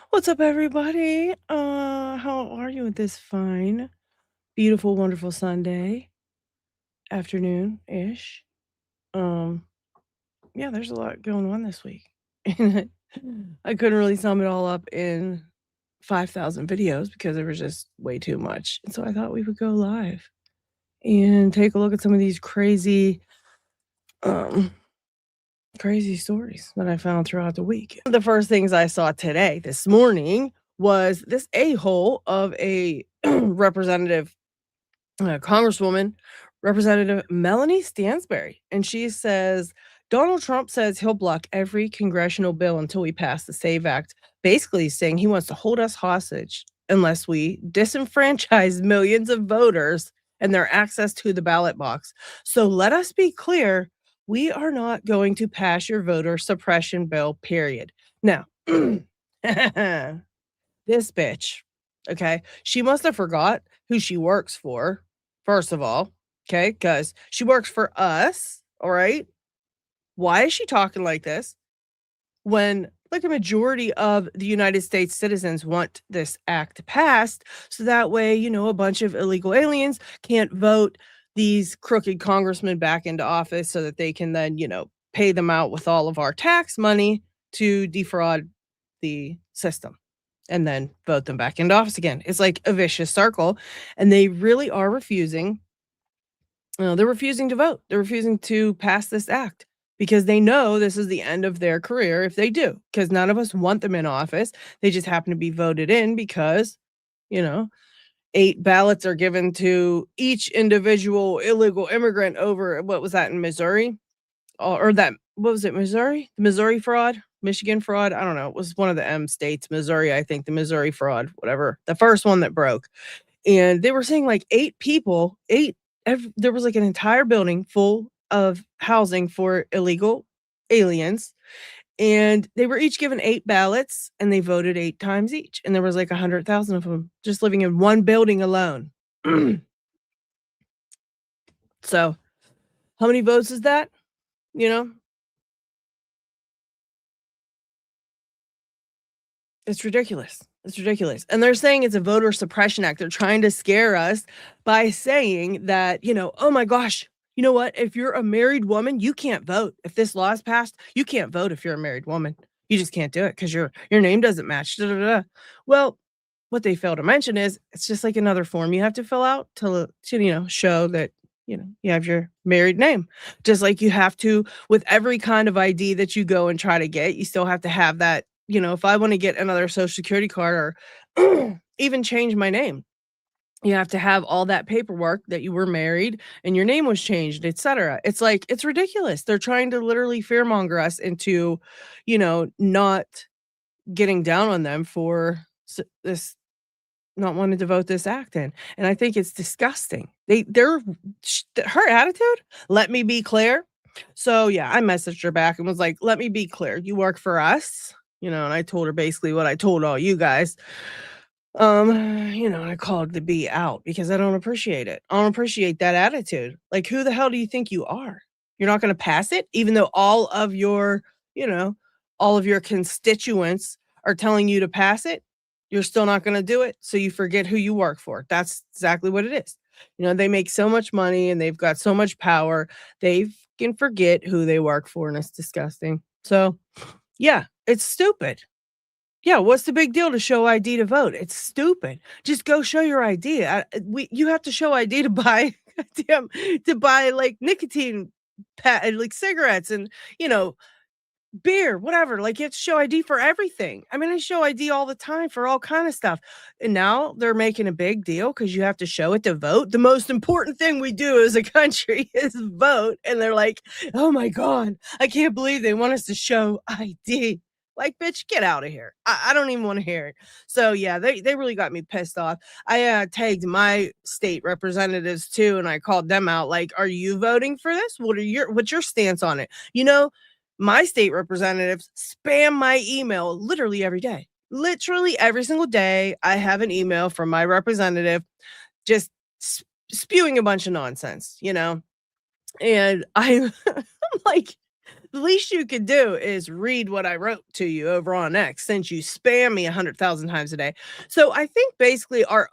What's up, everybody? How are you this fine, beautiful, wonderful Sunday afternoon-ish? Um, yeah, there's a lot going on this week. I couldn't really sum it all up in 5,000 videos because there was just way too much. And so I thought we would go live and take a look at some of these um, crazy stories that I found throughout the week. The first things I saw today, this morning, was this a-hole of a representative, Congresswoman, Representative Melanie Stansbury. And she says, Donald Trump says he'll block every congressional bill until we pass the SAVE Act, basically saying he wants to hold us hostage unless we disenfranchise millions of voters and their access to the ballot box. So let us be clear, we are not going to pass your voter suppression bill, period. Now, this bitch, okay, she must have forgot who she works for, first of all, okay, because she works for us, all right? Why is she talking like this when, like, a majority of the United States citizens want this act passed so that way, a bunch of illegal aliens can't vote these crooked congressmen back into office so that they can then, pay them out with all of our tax money to defraud the system and then vote them back into office again. It's like a vicious circle, and they really are refusing. They're refusing to vote. They're refusing to pass this act because they know this is the end of their career if they do. Because none of us want them in office. They just happen to be voted in because, you know, 8 ballots are given to each individual illegal immigrant over what was that in Missouri? Or that what was it, Missouri? The Missouri fraud? Michigan fraud? I don't know. It was one of the M states, Missouri, I think, the Missouri fraud, whatever. The first one that broke. And they were saying like 8 people, 8 there was like an entire building full of housing for illegal aliens, and they were each given 8 ballots, and they voted 8 times each, and there was like 100,000 of them just living in one building alone. So, how many votes is that? You know? It's ridiculous. It's ridiculous. And they're saying it's a voter suppression act. They're trying to scare us by saying that, oh my gosh, you know what? If you're a married woman, you can't vote. If this law is passed, you can't vote if you're a married woman. You just can't do it because your name doesn't match. Da, da, da. Well, what they fail to mention is it's just like another form you have to fill out to show that you have your married name. Just like you have to with every kind of ID that you go and try to get, you still have to have that. If I want to get another social security card or even change my name, you have to have all that paperwork that you were married and your name was changed, etc. It's like it's ridiculous. They're trying to literally fearmonger us into, not getting down on them for this not wanting to vote this act in, and I think it's disgusting. Her attitude, "Let me be clear." So, yeah, I messaged her back and was like, "Let me be clear, you work for us," and I told her basically what I told all you guys. And I called the B out because I don't appreciate it. I don't appreciate that attitude. Like, who the hell do you think you are? You're not gonna pass it even though you know, all of your constituents are telling you to pass it? You're still not gonna do it, so you forget who you work for. That's exactly what it is. They make so much money and they've got so much power, they can forget who they work for, and it's disgusting. So, yeah, it's stupid. Yeah, what's the big deal to show ID to vote? It's stupid. Just go show your ID. You have to show ID to buy damn to buy like nicotine like cigarettes and, you know, beer, whatever. Like you have to show ID for everything. I mean, I show ID all the time for all kind of stuff. And now they're making a big deal because you have to show it to vote. The most important thing we do as a country is vote. And they're like, oh my God, I can't believe they want us to show ID. Like, bitch, get out of here. I don't even want to hear it. So yeah, they really got me pissed off. I tagged my state representatives too, and I called them out. Like, are you voting for this? What's your stance on it? My state representatives spam my email literally every day. Literally every single day, I have an email from my representative just spewing a bunch of nonsense, and I'm like, The least you could do is read what I wrote to you over on X since you spam me 100,000 times a day. So I think basically our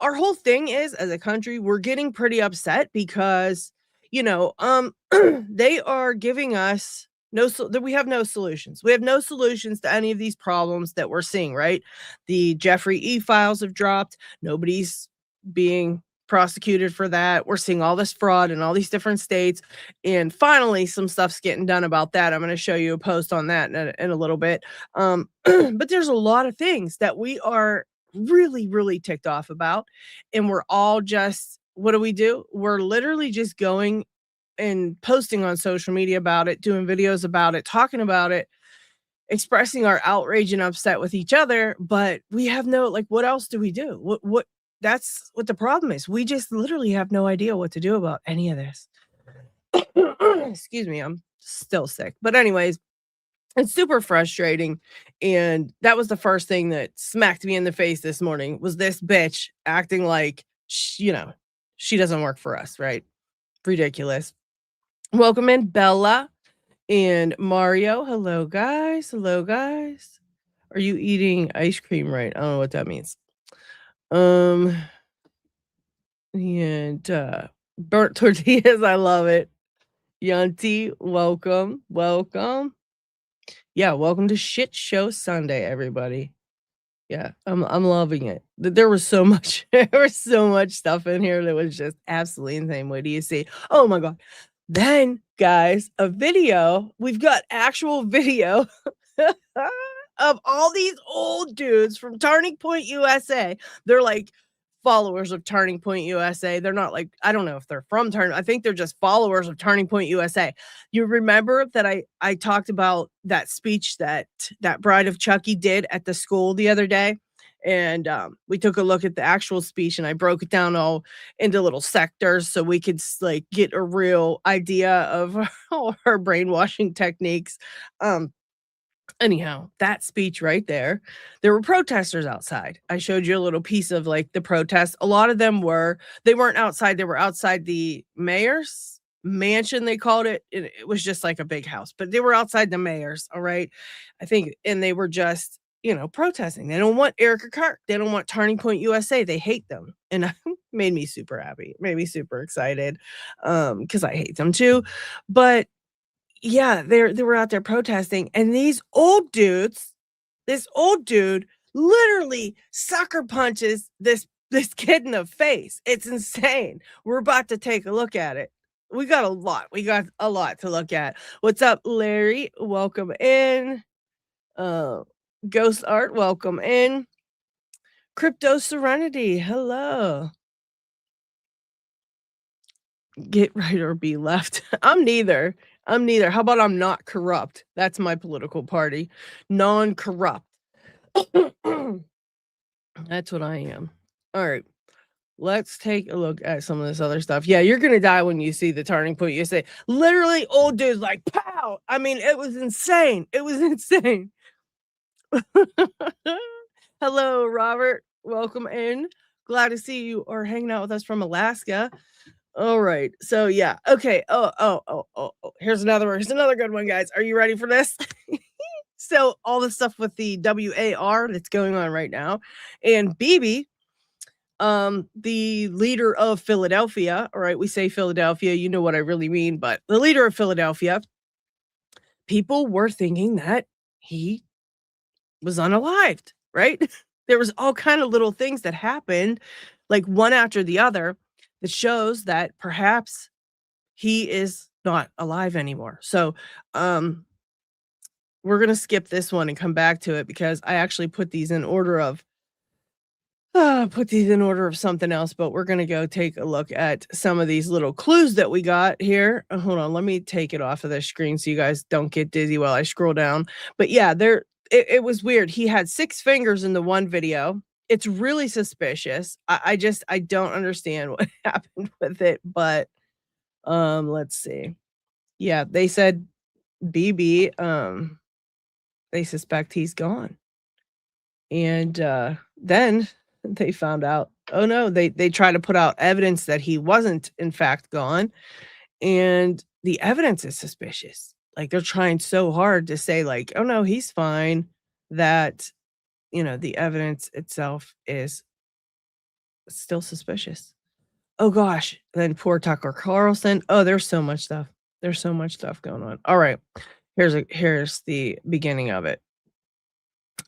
whole thing is as a country, we're getting pretty upset because, they are giving us that we have no solutions. We have no solutions to any of these problems that we're seeing, right? The Jeffrey E files have dropped. Nobody's being prosecuted for that. We're seeing all this fraud in all these different states. And finally, some stuff's getting done about that. I'm going to show you a post on that in a little bit. But there's a lot of things that we are really, really ticked off about. And we're all just, what do? We're literally just going and posting on social media about it, doing videos about it, talking about it, expressing our outrage and upset with each other. But we have no, what else do we do? That's what the problem is. We just literally have no idea what to do about any of this. Excuse me, I'm still sick. But anyways, it's super frustrating. And that was the first thing that smacked me in the face this morning was this bitch acting like, she doesn't work for us, right? Ridiculous. Welcome in, Bella and Mario. Hello, guys. Hello, guys. Are you eating ice cream right? I don't know what that means. And burnt tortillas, I love it. Yanti, welcome. Yeah, welcome to Shit Show Sunday, everybody. Yeah, I'm loving it. There was so much stuff in here that was just absolutely insane. What do you see? Oh my god. Then, guys, a video. We've got actual video of all these old dudes from Turning Point USA. They're like followers of Turning Point USA. They're not I don't know if they're from I think they're just followers of Turning Point USA. You remember that I talked about that speech that Bride of Chucky did at the school the other day? And we took a look at the actual speech and I broke it down all into little sectors so we could get a real idea of her brainwashing techniques. Anyhow, that speech right there were protesters outside. I showed you a little piece of the protest. A lot of them they weren't outside. They were outside the mayor's mansion. They called it. It was just like a big house, but they were outside the mayor's. All right. I think, and they were just, protesting. They don't want Erica Kirk. They don't want Turning Point USA. They hate them. And it made me super happy, made me super excited. Cause I hate them too. But yeah, they were out there protesting, and this old dude literally sucker punches this kid in the face. It's insane. We're about to take a look at it. We got a lot to look at. What's up, Larry? Welcome in. Ghost Art, welcome in. Crypto Serenity, hello. Get right or be left. I'm neither. How about I'm not corrupt? That's my political party. Non-corrupt. That's what I am. All right. Let's take a look at some of this other stuff. Yeah, you're going to die when you see the Turning Point USA. Literally, old dudes like, pow! I mean, it was insane. It was insane. Hello, Robert. Welcome in. Glad to see you are hanging out with us from Alaska. All right. So yeah. Okay. Oh. Here's another good one, guys. Are you ready for this? So all the stuff with the WAR that's going on right now, and BB, the leader of Philadelphia. All right, we say Philadelphia. You know what I really mean, but the leader of Philadelphia. People were thinking that he was unalived, right? There was all kind of little things that happened, like one after the other, that shows that perhaps he is not alive anymore. So we're going to skip this one and come back to it because I actually put these in order of something else, but we're going to go take a look at some of these little clues that we got here. Hold on, let me take it off of the screen so you guys don't get dizzy while I scroll down. But yeah, it was weird. He had 6 fingers in the one video. It's really suspicious. I don't understand what happened with it, but let's see. Yeah, they said BB, they suspect he's gone. And then they found out, oh no, they try to put out evidence that he wasn't in fact gone, and the evidence is suspicious. Like, they're trying so hard to say, like, "Oh, no, he's fine," that, the evidence itself is still suspicious. Oh gosh, then poor Tucker Carlson. Oh, there's so much stuff. There's so much stuff going on. All right. Here's the beginning of it.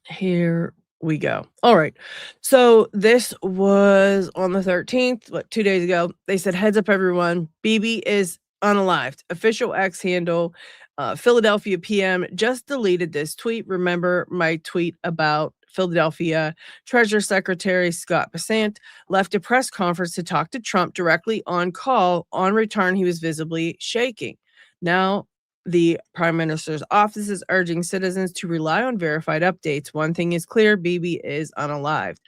Here we go. All right. So this was on the 13th, 2 days ago. They said, "Heads up, everyone. BB is unalived." Official X handle, Philadelphia PM just deleted this tweet. Remember my tweet about Philadelphia Treasury Secretary Scott Bessent left a press conference to talk to Trump directly on call. On return, he was visibly shaking. Now, the prime minister's office is urging citizens to rely on verified updates. One thing is clear, BB is unalived.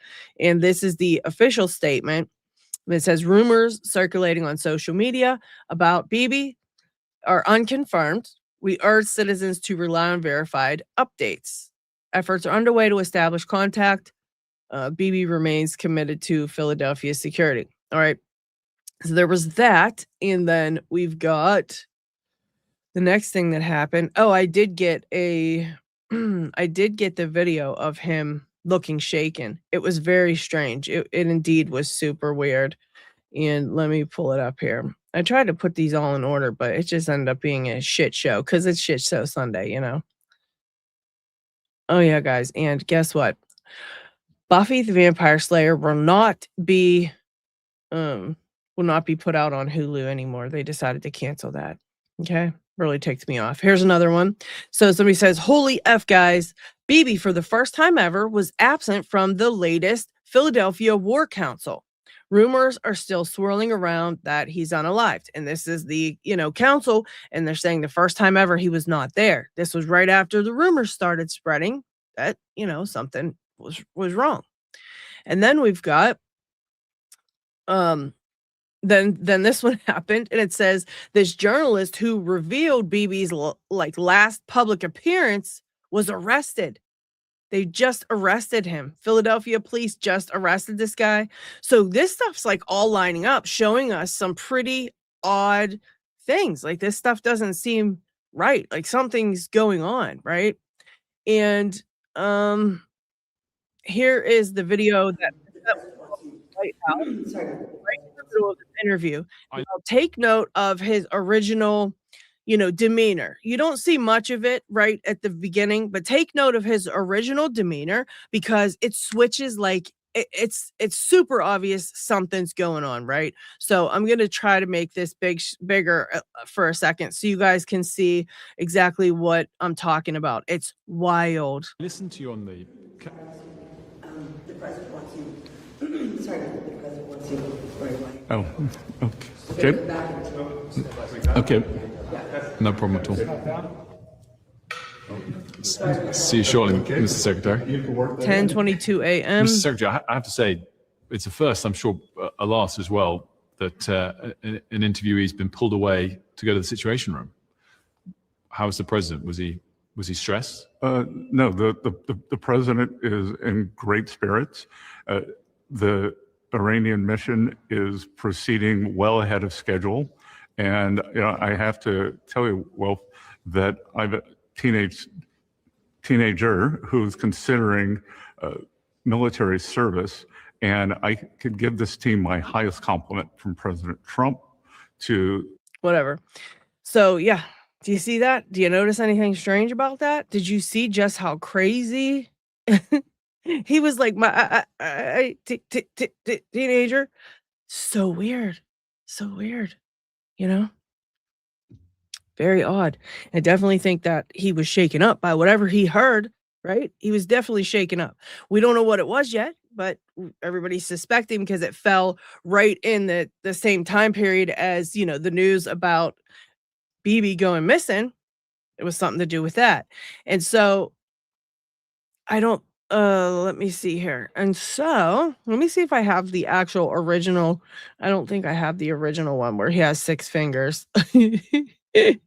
And this is the official statement. It says rumors circulating on social media about BB are unconfirmed. We urge citizens to rely on verified updates. Efforts are underway to establish contact. BB remains committed to Philadelphia security. All right. So there was that. And then we've got the next thing that happened. Oh, I did get the video of him looking shaken. It was very strange. It indeed was super weird. And let me pull it up here. I tried to put these all in order, but it just ended up being a shit show because it's shit show Sunday, Oh yeah, guys. And guess what? Buffy the Vampire Slayer will not be put out on Hulu anymore. They decided to cancel that. Okay. Really takes me off. Here's another one. So somebody says, "Holy F, guys. BB, for the first time ever, was absent from the latest Philadelphia War Council. Rumors are still swirling around that he's unalived." And this is the, council. And they're saying the first time ever he was not there. This was right after the rumors started spreading that, something was wrong. And then we've got, then this one happened, and it says this journalist who revealed BB's last public appearance was arrested. They just arrested him. Philadelphia police just arrested this guy. So this stuff's like all lining up, showing us some pretty odd things. Like, this stuff doesn't seem right. Like, something's going on, right? And here is the video that White House right in the middle of the interview. Now, take note of his original, demeanor. You don't see much of it right at the beginning, but take note of his original demeanor because it switches like it's super obvious something's going on, right? So I'm going to try to make this bigger for a second so you guys can see exactly what I'm talking about. It's wild. Listen to you on the president wants you. Sorry, the president wants you. Oh, okay. Okay. No problem at all. See you shortly, Mr. Secretary. 10:22 a.m. Mr. Secretary, I have to say, it's a first, I'm sure a last as well, that an interviewee's been pulled away to go to the Situation Room. How was the president? Was he stressed? No, the president is in great spirits. The Iranian mission is proceeding well ahead of schedule. And I have to tell you, Wolf, that I've a teenager who's considering military service, and I could give this team my highest compliment from President Trump to whatever. So yeah, do you see that? Do you notice anything strange about that? Did you see just how crazy he was? Like, my teenager. So weird. Very odd. I definitely think that he was shaken up by whatever he heard, right? He was definitely shaken up. We don't know what it was yet, but everybody's suspecting because it fell right in the same time period as, the news about BB going missing. It was something to do with that. And so I don't, let me see here. And so let me see if I have the actual original. I don't think I have the original one where he has 6 fingers. They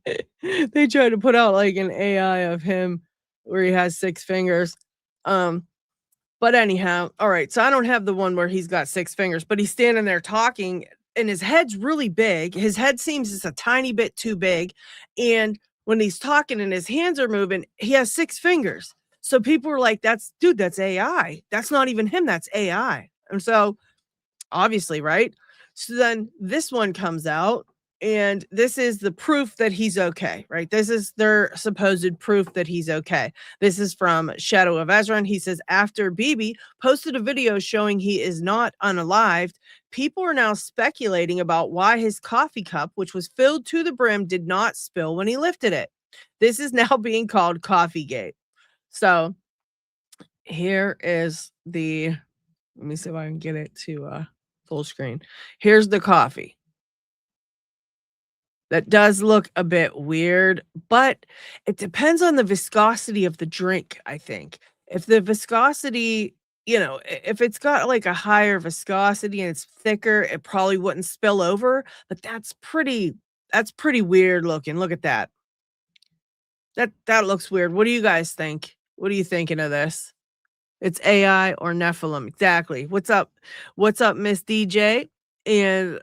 tried to put out like an AI of him where he has 6 fingers. But anyhow, all right. So I don't have the one where he's got 6 fingers, but he's standing there talking and his head's really big. His head seems just a tiny bit too big. And when he's talking and his hands are moving, he has 6 fingers. So people were like, that's AI. That's not even him, that's AI. And so obviously, right? So then this one comes out, and this is the proof that he's okay, right? This is their supposed proof that he's okay. This is from Shadow of Ezra. He says, after Bibi posted a video showing he is not unalived, people are now speculating about why his coffee cup, which was filled to the brim, did not spill when he lifted it. This is now being called Coffeegate. So here is the, let me see if I can get it to full screen. Here's the coffee. That does look a bit weird, but it depends on the viscosity of the drink, I think. If the viscosity, if it's got like a higher viscosity and it's thicker, it probably wouldn't spill over, but that's pretty weird looking. Look at that. That looks weird. What do you guys think? What are you thinking of this? It's AI or Nephilim. Exactly. What's up? What's up, Miss DJ? And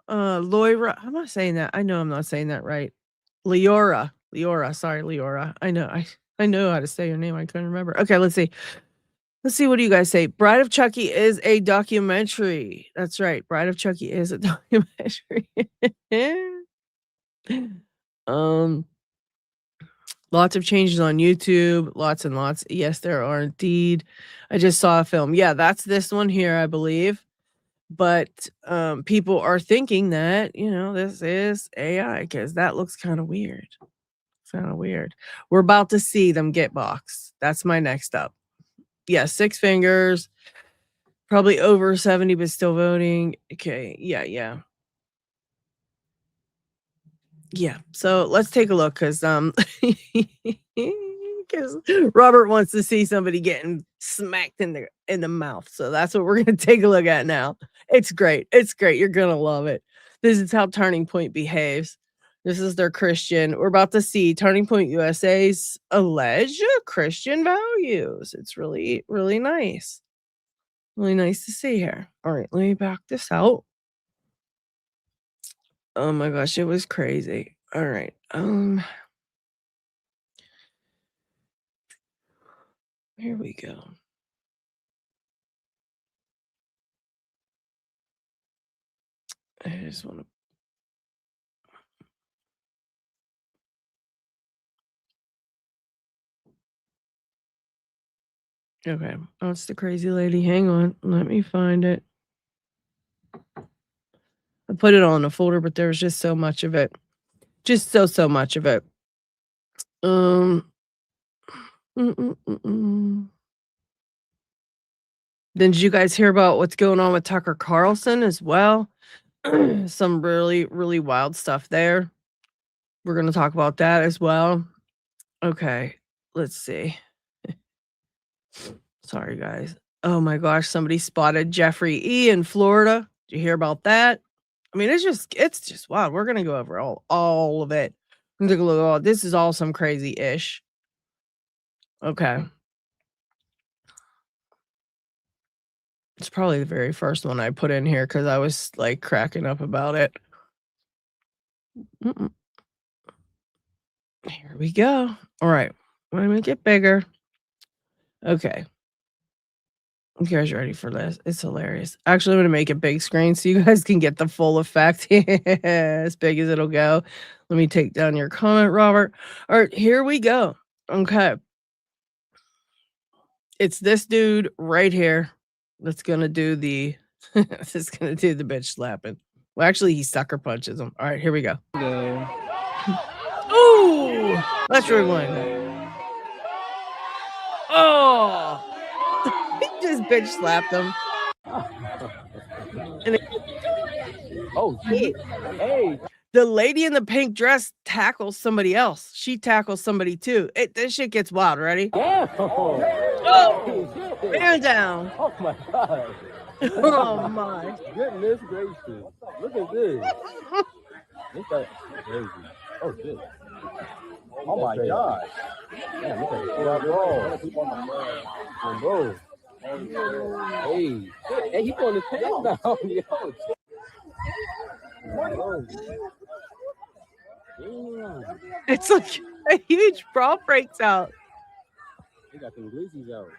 Loira, I'm not saying that. I know I'm not saying that right. Leora. Sorry, Leora. I know how to say your name. I couldn't remember. Okay, let's see. What do you guys say? Bride of Chucky is a documentary. That's right. Bride of Chucky is a documentary. Lots of changes on YouTube. Lots and lots. Yes, there are indeed. I just saw a film. Yeah, that's this one here, I believe. But people are thinking that, this is AI because that looks kind of weird. It's kind of weird. We're about to see them get boxed. That's my next up. Yeah, 6 fingers. Probably over 70, but still voting. Okay, yeah. Yeah, so let's take a look because Robert wants to see somebody getting smacked in the mouth. So that's what we're going to take a look at now. It's great. You're going to love it. This is how Turning Point behaves. This is their Christian. We're about to see Turning Point USA's alleged Christian values. It's really, really nice. Really nice to see here. All right, let me back this out. Oh my gosh, it was crazy. All right. Here we go. I just want to. Okay. Oh, it's the crazy lady. Hang on. Let me find it. I put it all in a folder, but there was just so much of it. Just so much of it. Then did you guys hear about what's going on with Tucker Carlson as well? Some really, really wild stuff there. We're going to talk about that as well. Okay, let's see. Sorry, guys. Oh my gosh, somebody spotted Jeffrey E. in Florida. Did you hear about that? I mean, it's just wild. We're going to go over all of it. I'm going to look. This is all some crazy-ish. Okay. It's probably the very first one I put in here because I was like cracking up about it. Here we go. All right. Let me make it bigger. Okay. You guys ready for this? It's hilarious. Actually, I'm going to make it big screen so you guys can get the full effect. As big as it'll go. Let me take down your comment, Robert. All right, here we go. Okay. It's this dude right here that's going to do the bitch slapping. Well, actually, he sucker punches him. All right, here we go. Ooh! Let's rewind that. Oh! He just bitch slapped him. And hey, the lady in the pink dress tackles somebody else. She tackles somebody too. This shit gets wild. Ready? Oh! Man down. Oh my God. Oh my. Goodness gracious. Look at this. Look at crazy. Oh shit. Oh my God. Man, look at it. Bro. Hey, he pulling his pants down. Yo. Damn. It's like a huge brawl breaks out. They got them glizzies out.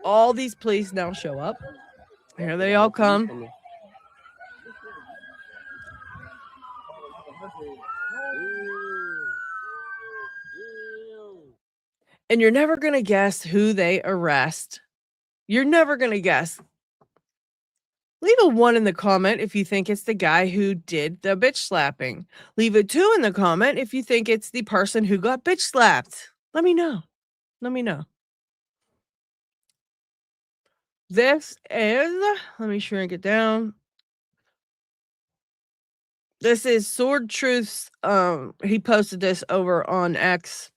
All these police now show up. Here they all come. And you're never going to guess who they arrest. You're never going to guess. Leave a 1 in the comment if you think it's the guy who did the bitch slapping. Leave a 2 in the comment if you think it's the person who got bitch slapped. Let me know. Let me know. This is, let me shrink it down. This is Sword Truth's, he posted this over on X.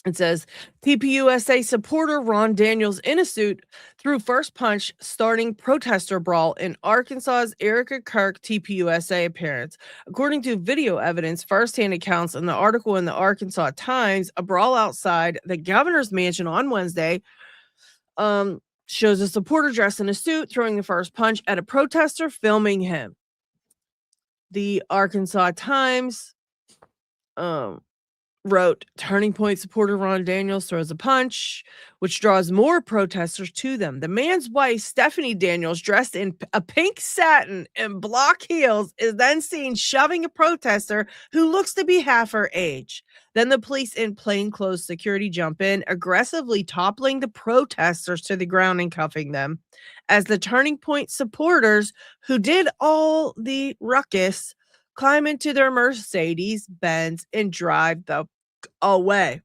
It says, TPUSA supporter Ron Daniels in a suit threw first punch starting protester brawl in Arkansas's Erica Kirk TPUSA appearance. According to video evidence, firsthand accounts in the article in the Arkansas Times, a brawl outside the governor's mansion on Wednesday shows a supporter dressed in a suit throwing the first punch at a protester filming him. The Arkansas Times wrote, Turning Point supporter Ron Daniels throws a punch, which draws more protesters to them. The man's wife, Stephanie Daniels, dressed in a pink satin and block heels, is then seen shoving a protester who looks to be half her age. Then the police in plainclothes security jump in, aggressively toppling the protesters to the ground and cuffing them. As the Turning Point supporters, who did all the ruckus, climb into their Mercedes Benz and drive the away.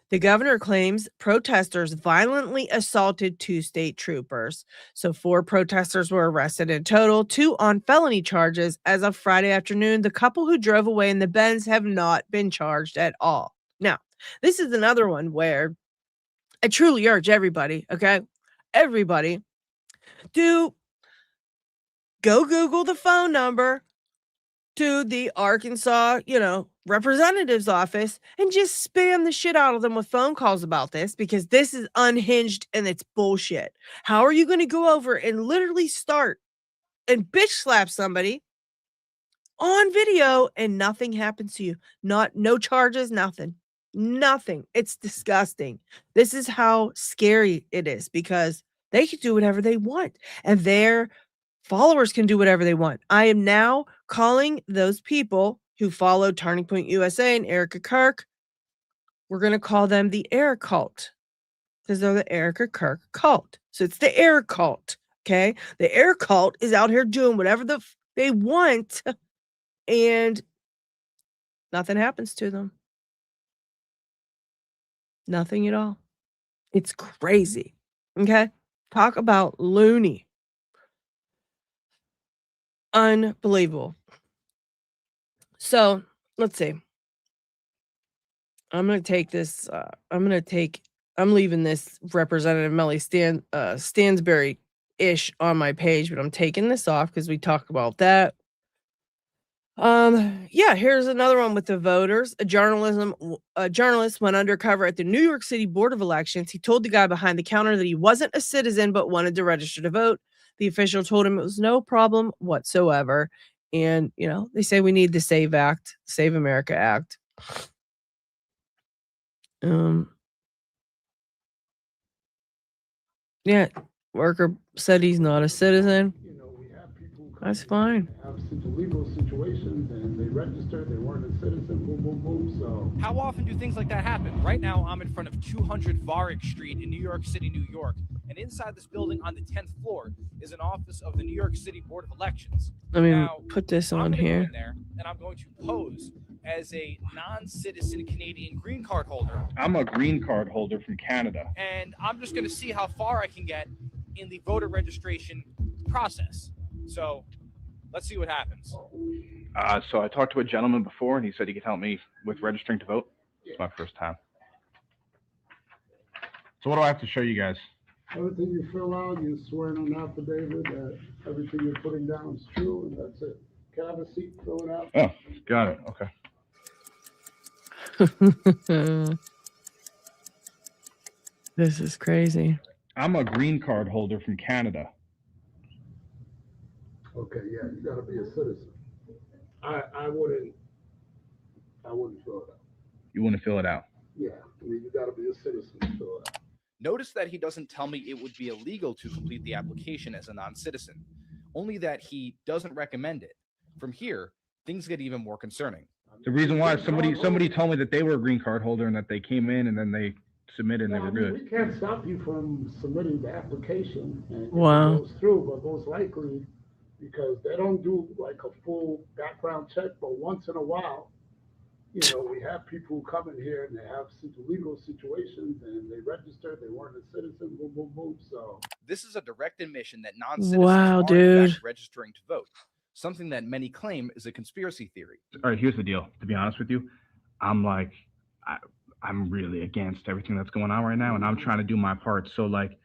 The governor claims protesters violently assaulted 2 state troopers. So 4 protesters were arrested in total, 2 on felony charges. As of Friday afternoon, the couple who drove away in the Benz have not been charged at all. Now, this is another one where I truly urge everybody, okay? Everybody to go Google the phone number to the Arkansas, representative's office and just spam the shit out of them with phone calls about this, because this is unhinged and it's bullshit. How are you going to go over and literally start and bitch slap somebody on video and nothing happens to you? No charges, nothing. It's disgusting. This is how scary it is, because they can do whatever they want and their followers can do whatever they want. I am now calling those people who followed Turning Point USA and Erica Kirk, we're going to call them the Air Cult, because they're the Erica Kirk cult. So it's the Air Cult, okay? The Air Cult is out here doing whatever they want, and nothing happens to them. Nothing at all. It's crazy, okay? Talk about loony. Unbelievable. So let's see. I'm leaving this Representative Melly Stansbury-ish on my page, but I'm taking this off because we talked about that. Yeah, here's another one with the voters. A journalist went undercover at the New York City Board of Elections. He told the guy behind the counter that he wasn't a citizen but wanted to register to vote. The official told him it was no problem whatsoever. And, they say we need the Save America Act. Yeah, worker said he's not a citizen. We have people That's fine. have legal situations and they registered, they weren't a citizen, boom, boom, boom. So how often do things like that happen? Right now, I'm in front of 200 Varick Street in New York City, New York. And inside this building on the 10th floor is an office of the New York City Board of Elections. Now, put this on here. Go in there, and I'm going to pose as a non-citizen Canadian green card holder. I'm a green card holder from Canada. And I'm just going to see how far I can get in the voter registration process. So let's see what happens. So I talked to a gentleman before, and he said he could help me with registering to vote. It's my first time. So what do I have to show you guys? everything you fill out, you swear in an affidavit that everything you're putting down is true, and that's it. Can I have a seat, fill it out? Oh, got it. Okay. This is crazy. I'm a green card holder from Canada. Okay, yeah, you gotta be a citizen. I wouldn't you wouldn't fill it out. Yeah, I mean, you gotta be a citizen to fill it out. Notice that he doesn't tell me it would be illegal to complete the application as a non-citizen, only that he doesn't recommend it. From here, things get even more concerning. The reason why somebody told me that they were a green card holder and that they came in and then they submitted and they Yeah, were I mean, good. we can't stop you from submitting the application, and Wow. it goes through, but most likely, because they don't do like a full background check, but once in a while, you know, we have people who come in here and they have legal situations and they registered, they weren't a citizen, boom, boom, boom, so. This is a direct admission that non-citizens Wow, are in dude. fact registering to vote, something that many claim is a conspiracy theory. All right, here's the deal. To be honest with you, I'm like, I'm really against everything that's going on right now, and I'm trying to do my part. So, like,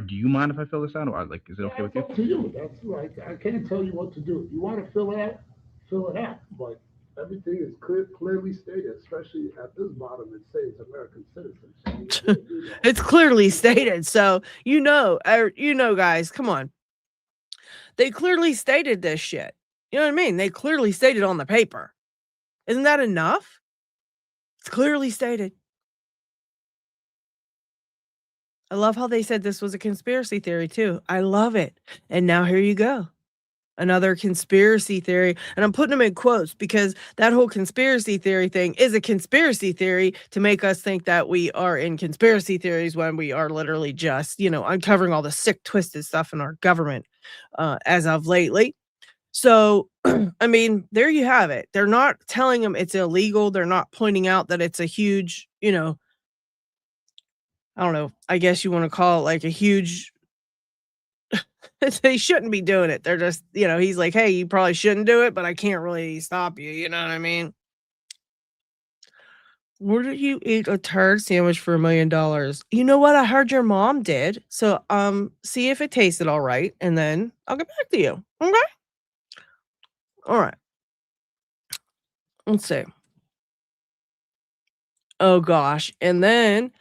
do you mind if I fill this out, or like, is it okay with you? It's up to you, that's like, I can't tell you what to do. If you wanna fill it out, but everything is clearly stated, especially at this bottom, it says American citizen. So It's clearly stated. So, guys, come on. They clearly stated this shit. You know what I mean? They clearly stated on the paper. Isn't that enough? It's clearly stated. I love how they said this was a conspiracy theory too. I love it. And now here you go. Another conspiracy theory. And I'm putting them in quotes because that whole conspiracy theory thing is a conspiracy theory to make us think that we are in conspiracy theories when we are literally just, uncovering all the sick, twisted stuff in our government as of lately. So, I mean, there you have it. They're not telling them it's illegal. They're not pointing out that it's a huge, I don't know. I guess you want to call it like a huge. They shouldn't be doing it. They're just, he's like, hey, you probably shouldn't do it, but I can't really stop you. You know what I mean? Wouldn't you eat a turd sandwich for $1 million? You know what? I heard your mom did. So, see if it tasted all right, and then I'll get back to you. Okay? All right. Let's see. Oh gosh. And then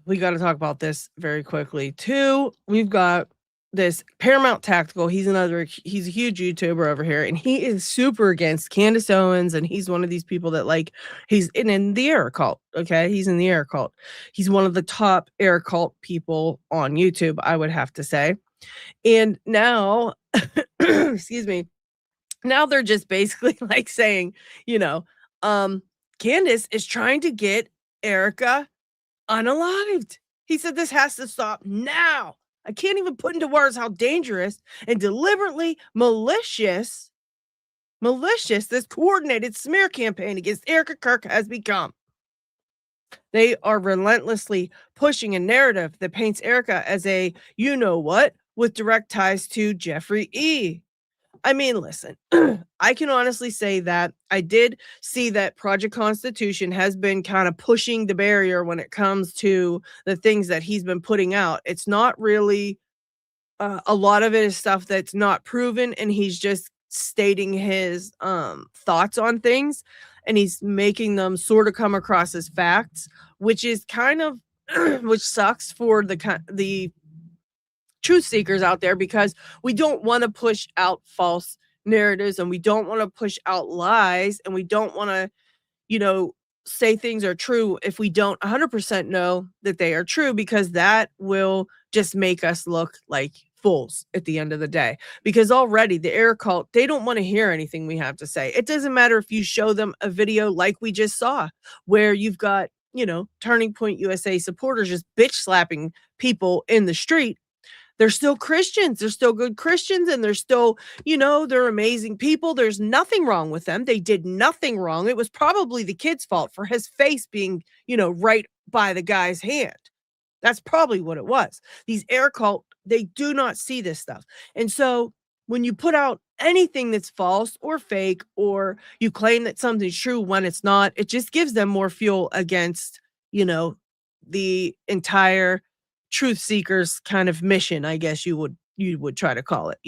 we got to talk about this very quickly too. We've got this Paramount Tactical. He's a huge YouTuber over here, and he is super against Candace Owens, and he's one of these people that he's in the air cult. Okay. He's in the air cult. He's one of the top air cult people on YouTube, I would have to say. And now, excuse me, now they're just basically saying, Candace is trying to get Erica unalived. He said this has to stop now. I can't even put into words how dangerous and deliberately malicious this coordinated smear campaign against Erica Kirk has become. They are relentlessly pushing a narrative that paints Erica as a you-know-what with direct ties to Jeffrey E. I mean, listen, I can honestly say that I did see that Project Constitution has been kind of pushing the barrier when it comes to the things that he's been putting out. It's not really, a lot of it is stuff that's not proven, and he's just stating his thoughts on things, and he's making them sort of come across as facts, which is kind of, which sucks for the truth seekers out there, because we don't want to push out false narratives, and we don't want to push out lies, and we don't want to, say things are true if we don't 100% know that they are true, because that will just make us look like fools at the end of the day. Because already the air cult, they don't want to hear anything we have to say. It doesn't matter if you show them a video like we just saw, where you've got, Turning Point USA supporters just bitch slapping people in the street. They're still Christians. They're still good Christians, and they're still, they're amazing people. There's nothing wrong with them. They did nothing wrong. It was probably the kid's fault for his face being, right by the guy's hand. That's probably what it was. These air cult, they do not see this stuff. And so when you put out anything that's false or fake, or you claim that something's true when it's not, it just gives them more fuel against, the entire truth seekers kind of mission, I guess you would try to call it,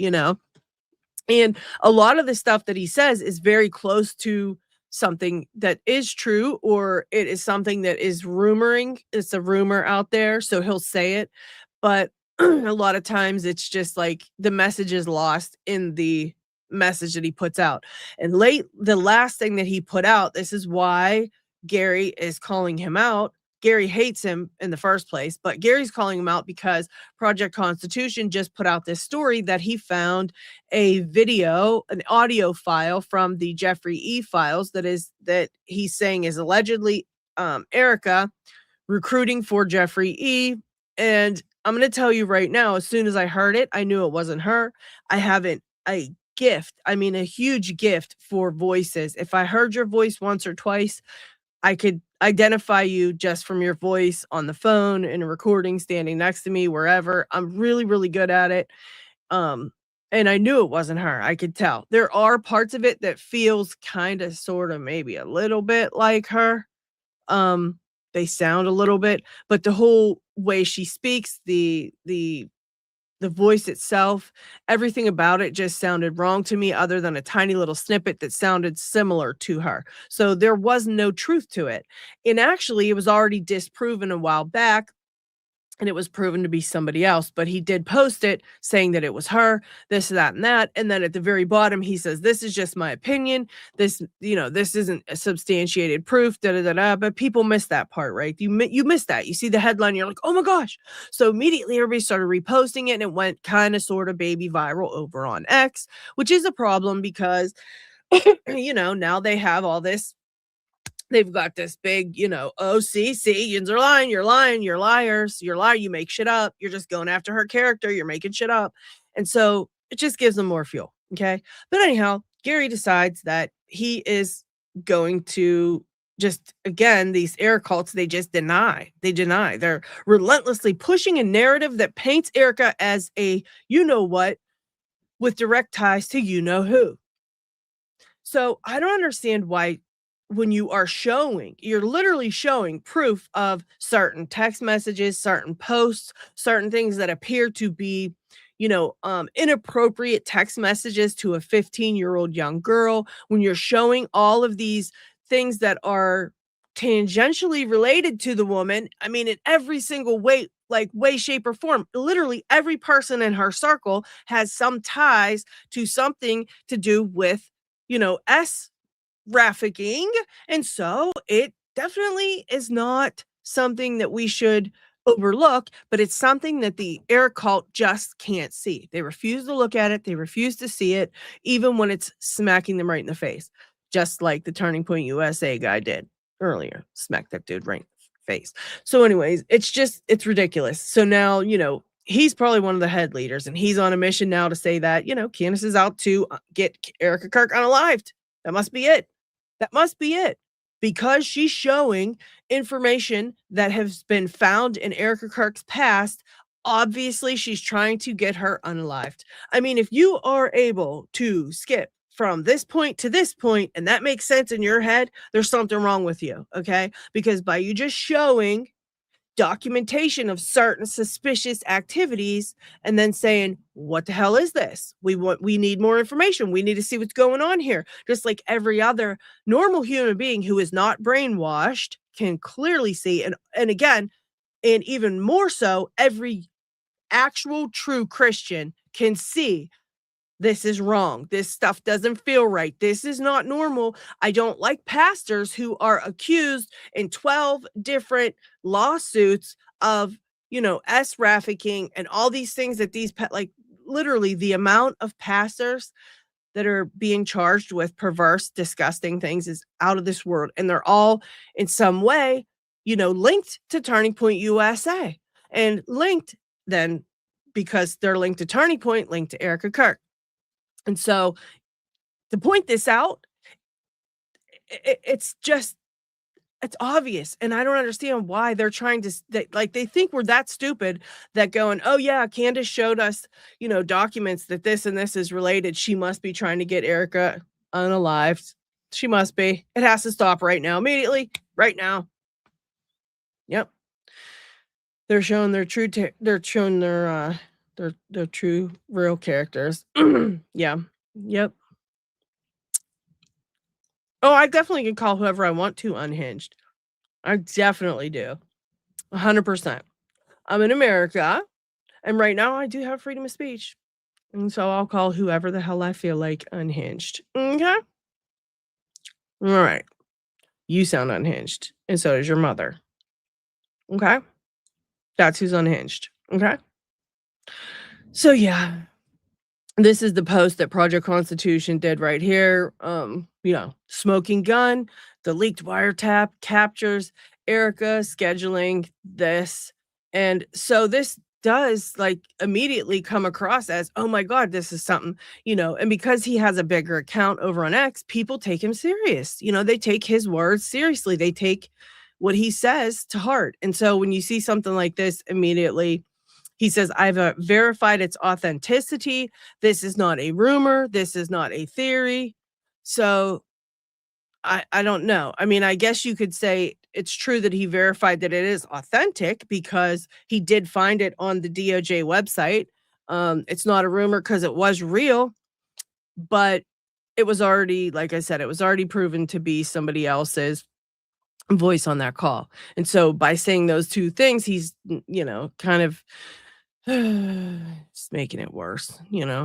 and a lot of the stuff that he says is very close to something that is true, or it is something that is rumoring. It's a rumor out there, so he'll say it, but a lot of times it's just like the message is lost in the message that he puts out. And the last thing that he put out, this is why Gary is calling him out. Gary hates him in the first place, but Gary's calling him out because Project Constitution just put out this story that he found a video, an audio file from the Jeffrey E. files that he's saying is allegedly Erica recruiting for Jeffrey E. And I'm going to tell you right now, as soon as I heard it, I knew it wasn't her. I have a huge gift for voices. If I heard your voice once or twice, I could identify you just from your voice on the phone, in a recording, standing next to me, wherever. I'm really, really good at it. And I knew it wasn't her. I could tell. There are parts of it that feels kind of, sort of, maybe a little bit like her. They sound a little bit, but the whole way she speaks, the voice itself, everything about it just sounded wrong to me, other than a tiny little snippet that sounded similar to her. So there was no truth to it. And actually, it was already disproven a while back, and it was proven to be somebody else. But he did post it saying that it was her, this, that, and that. And then at the very bottom, he says, "This is just my opinion. This isn't a substantiated proof, da da da da." But people miss that part, right? You miss that. You see the headline, you're like, "Oh my gosh." So immediately everybody started reposting it, and it went kind of sort of baby viral over on X, which is a problem because, now they have all this. They've got this big, "Oh, see, you're lying, you're liars, you're lying, you make shit up, you're just going after her character, you're making shit up." And so it just gives them more fuel, okay? But anyhow, Gary decides that he is going to just, again, these air cults, they just deny. They're relentlessly pushing a narrative that paints Erica as a you-know-what with direct ties to you-know-who. So I don't understand why, when you're literally showing proof of certain text messages, certain posts, certain things that appear to be, inappropriate text messages to a 15-year-old young girl, when you're showing all of these things that are tangentially related to the woman, I mean, in every single way, shape, or form. Literally every person in her circle has some ties to something to do with, S trafficking. And so it definitely is not something that we should overlook, but it's something that the air cult just can't see. They refuse to look at it. They refuse to see it, even when it's smacking them right in the face, just like the Turning Point USA guy did earlier. Smack that dude right in the face. So anyways, it's ridiculous. So now, he's probably one of the head leaders, and he's on a mission now to say that, Candace is out to get Erica Kirk unalived. That must be it. Because she's showing information that has been found in Erica Kirk's past. Obviously, she's trying to get her unalived. I mean, if you are able to skip from this point to this point, and that makes sense in your head, there's something wrong with you, okay? Because by you just showing documentation of certain suspicious activities and then saying, "What the hell is this? We need more information. We need to see what's going on here." Just like every other normal human being who is not brainwashed can clearly see. And again, and even more so, every actual true Christian can see this is wrong. This stuff doesn't feel right. This is not normal. I don't like pastors who are accused in 12 different lawsuits of, S trafficking and all these things that literally the amount of pastors that are being charged with perverse, disgusting things is out of this world. And they're all in some way, linked to Turning Point USA, and linked then, because they're linked to Turning Point, linked to Erica Kirk. And so to point this out, it's obvious. And I don't understand why they're trying to, they think we're that stupid that going, "Oh yeah, Candace showed us, documents that this and this is related. She must be trying to get Erica unalived. She must be. It has to stop right now, immediately, right now." Yep. They're showing their true, their true real characters. Yeah. Yep. Oh, I definitely can call whoever I want to unhinged. I definitely do. 100%. I'm in America, and right now I do have freedom of speech. And so I'll call whoever the hell I feel like unhinged. Okay? All right. You sound unhinged, and so does your mother. Okay? That's who's unhinged. Okay? So yeah, this is the post that Project Constitution did right here. Smoking gun, the leaked wiretap captures Erica scheduling this. And so this does like immediately come across as, oh my God, this is something, and because he has a bigger account over on X, people take him serious. They take his words seriously. They take what he says to heart. And so when you see something like this, immediately he says, I've verified its authenticity. This is not a rumor. This is not a theory. So I don't know. I mean, I guess you could say it's true that he verified that it is authentic because he did find it on the DOJ website. It's not a rumor because it was real, but it was already, like I said, it was already proven to be somebody else's voice on that call. And so by saying those two things, he's, kind of just making it worse,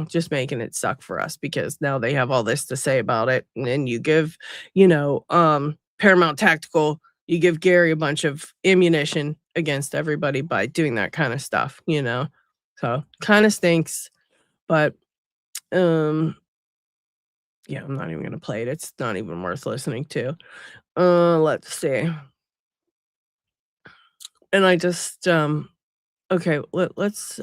just making it suck for us because now they have all this to say about it. And then you give, Paramount Tactical, you give Gary a bunch of ammunition against everybody by doing that kind of stuff, So kind of stinks. But yeah, I'm not even gonna play it. It's not even worth listening to. Let's see. And I just okay, let's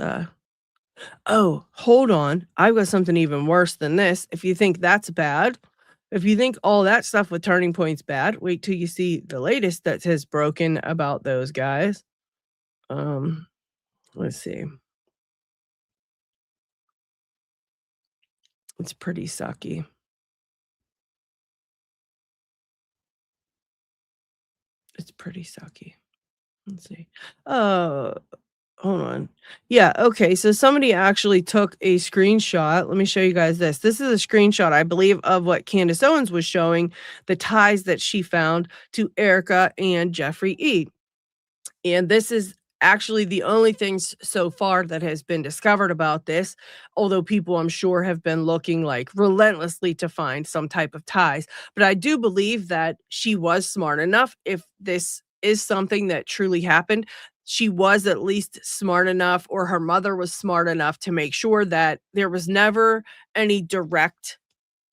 oh, hold on. I've got something even worse than this. If you think that's bad, if you think all that stuff with Turning Point's bad, wait till you see the latest that has broken about those guys. Let's see. It's pretty sucky. It's pretty sucky. Let's see. Hold on. Yeah, okay, so somebody actually took a screenshot. Let me show you guys this. This is a screenshot, I believe, of what Candace Owens was showing, the ties that she found to Erica and Jeffrey E. And this is actually the only things so far that has been discovered about this, although people, I'm sure, have been looking like relentlessly to find some type of ties. But I do believe that she was smart enough, if this is something that truly happened, she was at least smart enough, or her mother was smart enough to make sure that there was never any direct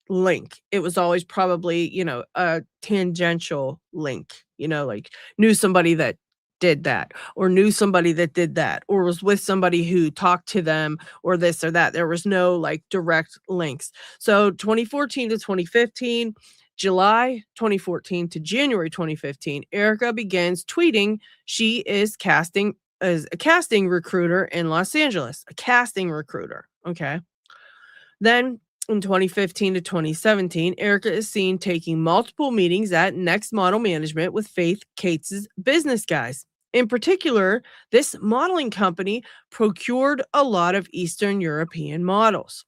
link. It was always probably, a tangential link, like knew somebody that did that, or knew somebody that did that, or was with somebody who talked to them, or this or that. There was no like direct links. So 2014 to 2015, July 2014 to January 2015, Erica begins tweeting she is casting as a casting recruiter in Los Angeles, a casting recruiter. Okay. Then in 2015 to 2017, Erica is seen taking multiple meetings at Next Model Management with Faith Cates's business guys. In particular, this modeling company procured a lot of Eastern European models.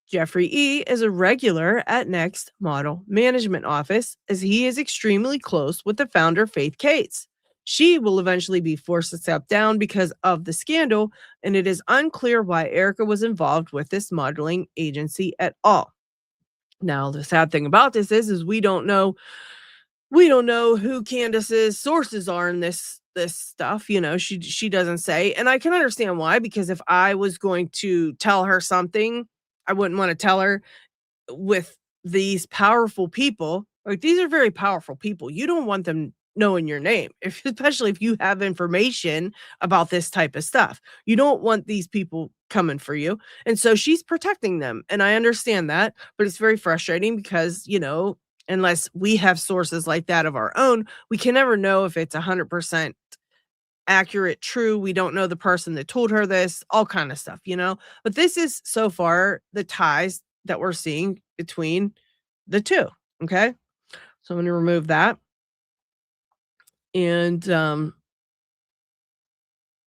Jeffrey E. is a regular at Next Model Management Office, as he is extremely close with the founder, Faith Cates. She will eventually be forced to step down because of the scandal, and it is unclear why Erica was involved with this modeling agency at all. Now, the sad thing about this is we don't know who Candace's sources are in this stuff. She doesn't say, and I can understand why, because if I was going to tell her something, I wouldn't want to tell her with these powerful people. Like, these are very powerful people. You don't want them knowing your name, especially if you have information about this type of stuff. You don't want these people coming for you. And so she's protecting them. And I understand that, but it's very frustrating because, unless we have sources like that of our own, we can never know if it's 100% accurate, true. We don't know the person that told her this, all kind of stuff, But this is so far the ties that we're seeing between the two. Okay. So I'm going to remove that. And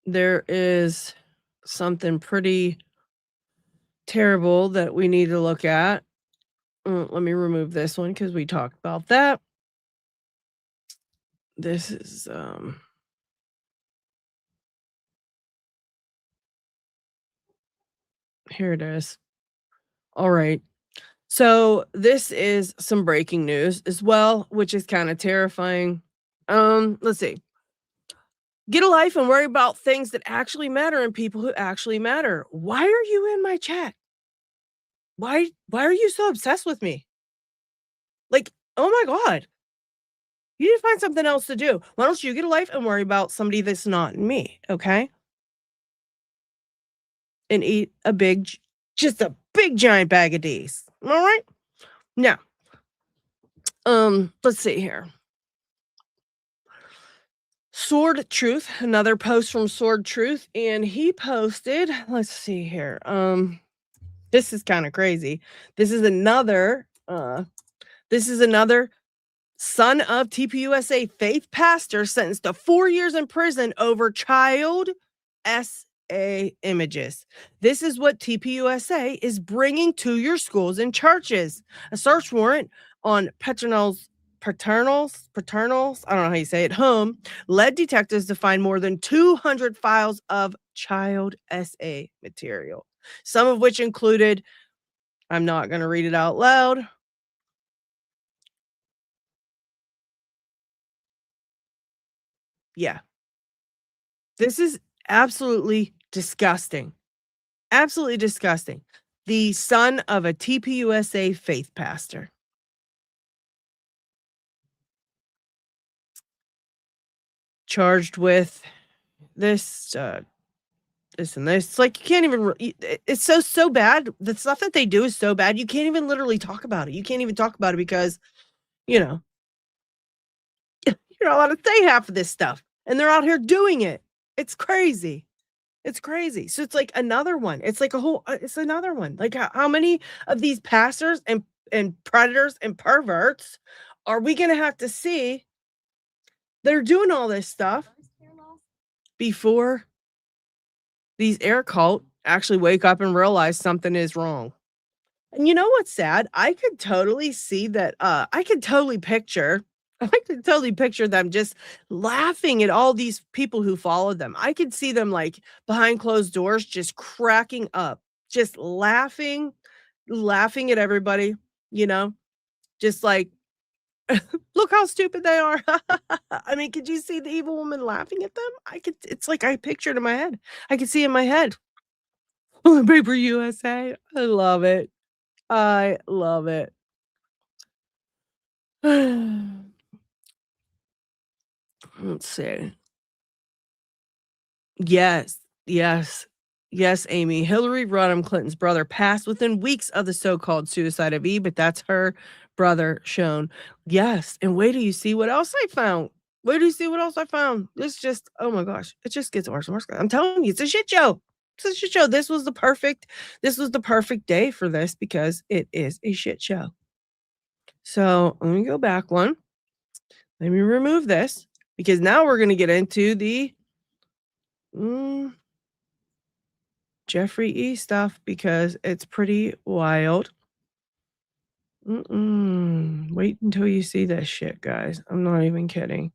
there is something pretty terrible that we need to look at. Let me remove this one because we talked about that. This is here it is. All right. So this is some breaking news as well, which is kind of terrifying. Let's see. Get a life and worry about things that actually matter and people who actually matter. Why are you in my chat? Why are you so obsessed with me? Like, oh my God. You need to find something else to do. Why don't you get a life and worry about somebody that's not me, okay? And eat just a big giant bag of D's. All right? Now, let's see here. Sword Truth, another post from Sword Truth, and he posted, let's see here. This is kind of crazy. This is another son of TPUSA faith pastor sentenced to 4 years in prison over child SA images. This is what TPUSA is bringing to your schools and churches. A search warrant on paternals, I don't know how you say it, home, led detectives to find more than 200 files of child SA material, some of which included, I'm not going to read it out loud. Yeah. This is absolutely disgusting. Absolutely disgusting. The son of a TPUSA faith pastor. Charged with this, and this. It's like you can't even, it's so bad. The stuff that they do is so bad. You can't even literally talk about it. You can't even talk about it because, you're not allowed to say half of this stuff. And they're out here doing it. It's crazy. It's crazy. So it's like another one. It's like it's another one. Like how many of these pastors and predators and perverts are we going to have to see that are doing all this stuff before these air cult actually wake up and realize something is wrong? And you know what's sad? I could totally see that. I could totally picture them just laughing at all these people who followed them. I could see them like behind closed doors, just cracking up, just laughing at everybody, just like, look how stupid they are. I mean, could you see the evil woman laughing at them? It's like I pictured in my head. I could see in my head. Paper USA. I love it. I love it. Let's see. Yes, Amy. Hillary Rodham Clinton's brother passed within weeks of the so-called suicide of Eve, but that's her brother shown. Yes, and wait till you see what else I found. This just, oh my gosh, it just gets worse and worse. I'm telling you, it's a shit show. This was the perfect day for this because it is a shit show. So let me go back one. Let me remove this because now we're going to get into the Jeffrey E stuff because it's pretty wild. Wait until you see this shit, guys. I'm not even kidding.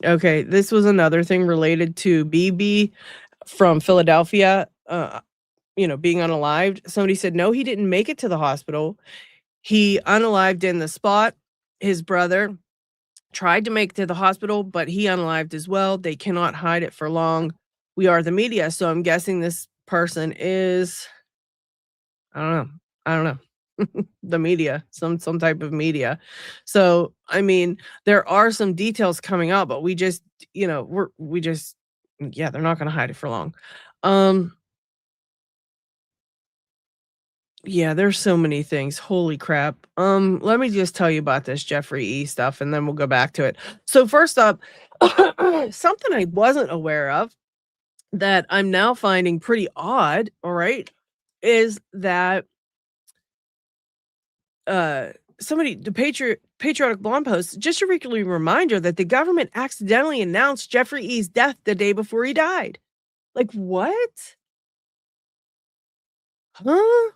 Okay, this was another thing related to BB from Philadelphia, being unalived. Somebody said, no, he didn't make it to the hospital. He unalived in the spot. His brother tried to make it to the hospital, but he unalived as well. They cannot hide it for long. We are the media. So I'm guessing this person is, I don't know. The media, some type of media. So, I mean, there are some details coming out, but we just, they're not going to hide it for long. Yeah, there's so many things. Holy crap. Let me just tell you about this Jeffrey E stuff and then we'll go back to it. So first up, something I wasn't aware of that I'm now finding pretty odd, all right, is that the Patriotic Blonde post, just a regular reminder that the government accidentally announced Jeffrey E.'s death the day before he died. Like, what? Huh?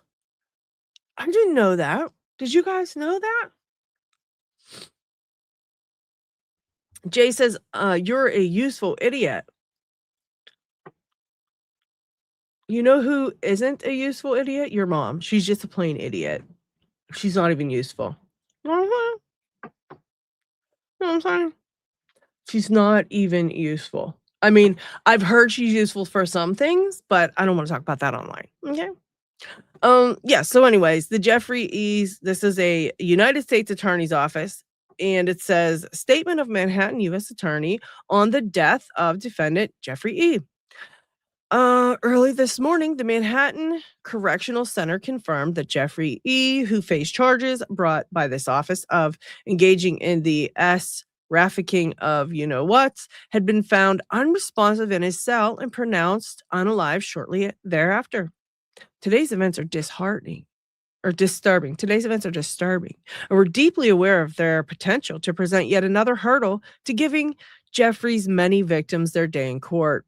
I didn't know that. Did you guys know that? Jay says, you're a useful idiot. You know who isn't a useful idiot? Your mom. She's just a plain idiot. She's not even useful. You know what I'm saying? She's not even useful. I mean, I've heard she's useful for some things, but I don't want to talk about that online. Okay. Yeah, so anyways, the Jeffrey E's, this is a United States Attorney's Office, and it says statement of Manhattan U.S. Attorney on the death of defendant Jeffrey E. Early this morning, the Manhattan Correctional Center confirmed that Jeffrey E., who faced charges brought by this office of engaging in the trafficking of you-know-whats, had been found unresponsive in his cell and pronounced unalive shortly thereafter. Today's events are disheartening or disturbing. Today's events are disturbing, and we're deeply aware of their potential to present yet another hurdle to giving Jeffrey's many victims their day in court.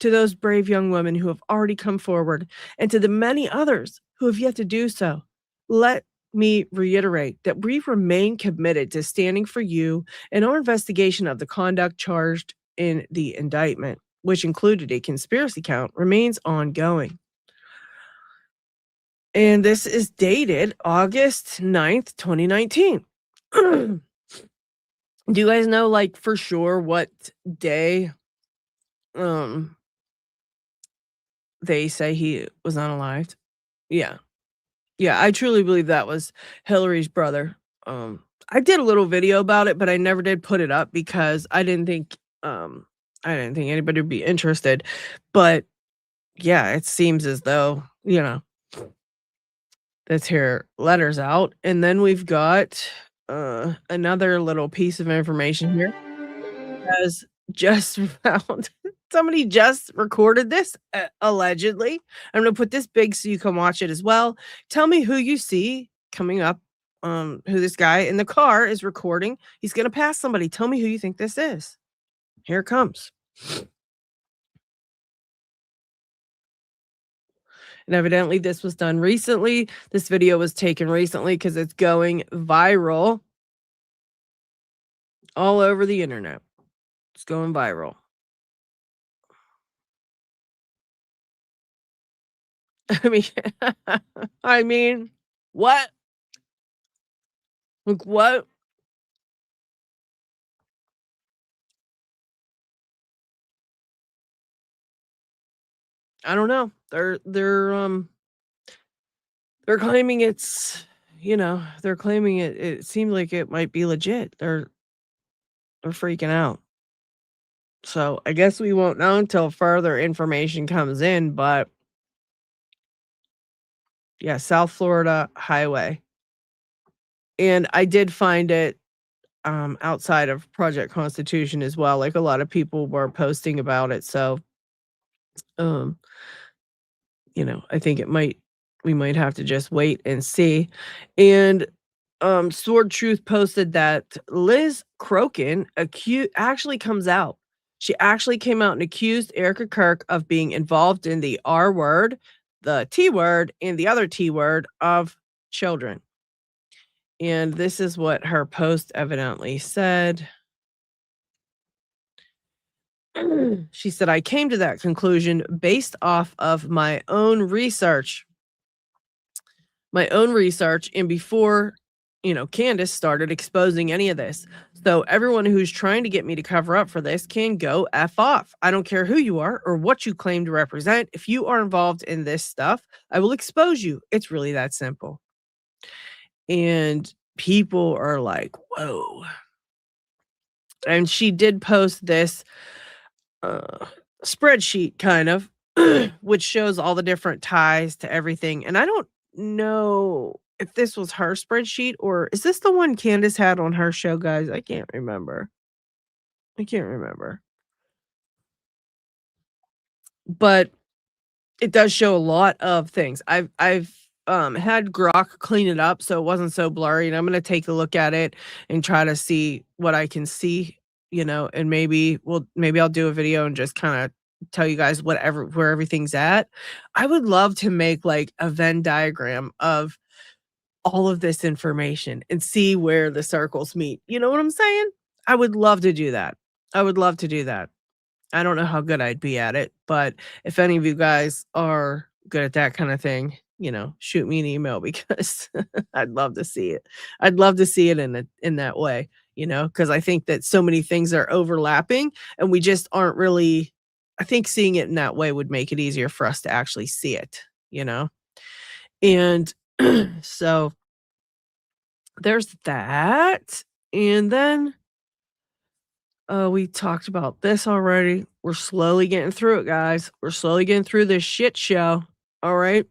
To those brave young women who have already come forward, and to the many others who have yet to do so, let me reiterate that we remain committed to standing for you, and our investigation of the conduct charged in the indictment, which included a conspiracy count, remains ongoing. And this is dated August 9th, 2019. Do you guys know, like, for sure what day they say he was unalived? Yeah. Yeah, I truly believe that was Hillary's brother. I did a little video about it, but I never did put it up because I didn't think anybody would be interested. But yeah, it seems as though, let's hear letters out. And then we've got another little piece of information here. Has just found somebody just recorded this allegedly. I'm gonna put this big so you can watch it as well. Tell me who you see coming up, who this guy in the car is recording. He's gonna pass somebody. Tell me who you think this is. Here it comes. And evidently this was done recently. This video was taken recently because it's going viral all over the internet. It's going viral. I mean, what? Like, what? I don't know. They're claiming it's, they're claiming it seemed like it might be legit. They're freaking out. So I guess we won't know until further information comes in, but yeah, South Florida Highway. And I did find it outside of Project Constitution as well. Like, a lot of people were posting about it. So I think we might have to just wait and see. And Sword Truth posted that Liz Crokin actually comes out. She actually came out and accused Erica Kirk of being involved in the R word, the T word, and the other T word of children. And this is what her post evidently said. She said, I came to that conclusion based off of my own research. And before, Candace started exposing any of this. So everyone who's trying to get me to cover up for this can go F off. I don't care who you are or what you claim to represent. If you are involved in this stuff, I will expose you. It's really that simple. And people are like, whoa. And she did post this spreadsheet kind of, which shows all the different ties to everything. And I don't know if this was her spreadsheet or is this the one Candace had on her show, guys? I can't remember. But it does show a lot of things. I've had Grok clean it up so it wasn't so blurry, and I'm gonna take a look at it and try to see what I can see, and maybe I'll do a video and just kind of tell you guys where everything's at. I would love to make like a Venn diagram of all of this information and see where the circles meet. You know what I'm saying? I would love to do that. I don't know how good I'd be at it, but if any of you guys are good at that kind of thing, shoot me an email because I'd love to see it. I'd love to see it in that way, because I think that so many things are overlapping and we just aren't really. I think seeing it in that way would make it easier for us to actually see it, and so there's that, and then we talked about this already. We're slowly getting through it, guys. We're slowly getting through this shit show. All right.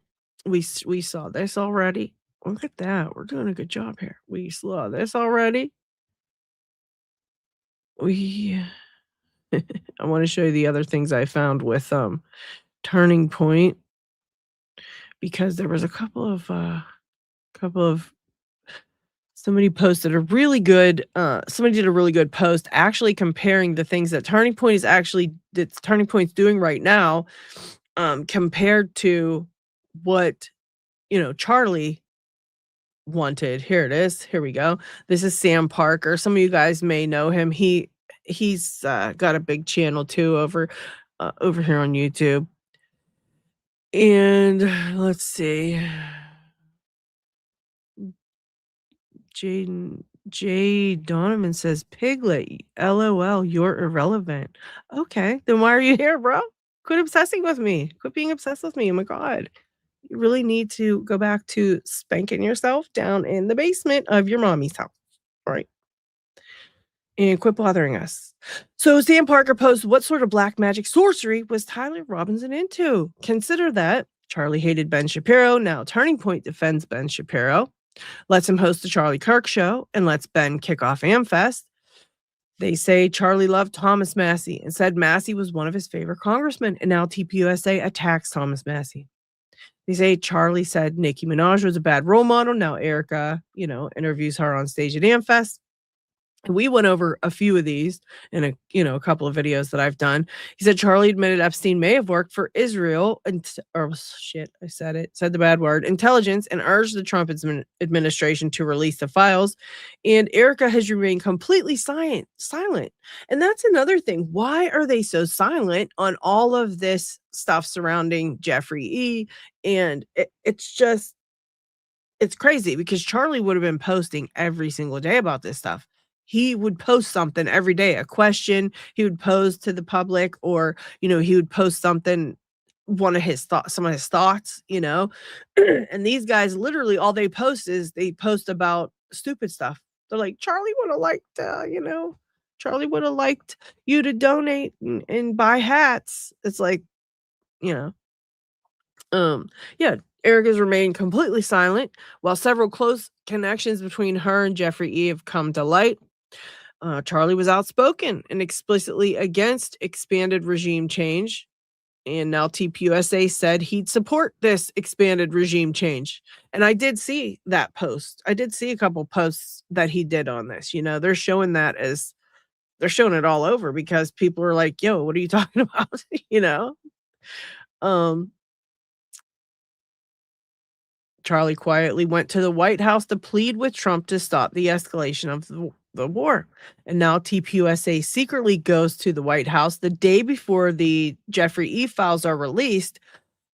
We saw this already. Look at that. We're doing a good job here. We saw this already. I want to show you the other things I found with Turning Point, because there was a couple of somebody posted a really good somebody did a really good post actually comparing the things that Turning Point's doing right now compared to what Charlie wanted. Here it is. Here we go. This is Sam Parker. Some of you guys may know him. He's got a big channel too over here on YouTube. And let's see. Jay Donovan says, Piglet, LOL, you're irrelevant. Okay, then why are you here, bro? Quit obsessing with me. Quit being obsessed with me. Oh my God. You really need to go back to spanking yourself down in the basement of your mommy's house. All right. And quit bothering us. So Sam Parker posts, what sort of black magic sorcery was Tyler Robinson into? Consider that Charlie hated Ben Shapiro. Now Turning Point defends Ben Shapiro. Lets him host the Charlie Kirk show and lets Ben kick off AmFest. They say Charlie loved Thomas Massie and said Massie was one of his favorite congressmen, and now TPUSA attacks Thomas Massie. They say Charlie said Nicki Minaj was a bad role model. Now Erica, interviews her on stage at AmFest. We went over a few of these in a couple of videos that I've done. He said Charlie admitted Epstein may have worked for Israel said the bad word, intelligence, and urged the Trump administration to release the files. And Erica has remained completely silent. And that's another thing. Why are they so silent on all of this stuff surrounding Jeffrey E? And it's crazy because Charlie would have been posting every single day about this stuff. He would post something every day, a question he would pose to the public, or, he would post something, some of his thoughts, and these guys literally all they post is they post about stupid stuff. They're like, Charlie would have liked, Charlie would have liked you to donate and buy hats. It's like, Erica's remained completely silent while several close connections between her and Jeffrey E have come to light. Charlie was outspoken and explicitly against expanded regime change. And now TPUSA said he'd support this expanded regime change. And I did see that post. I did see a couple posts that he did on this. They're showing it all over because people are like, yo, what are you talking about? Charlie quietly went to the White House to plead with Trump to stop the escalation of the war. And now TPUSA secretly goes to the White House the day before the Jeffrey E files are released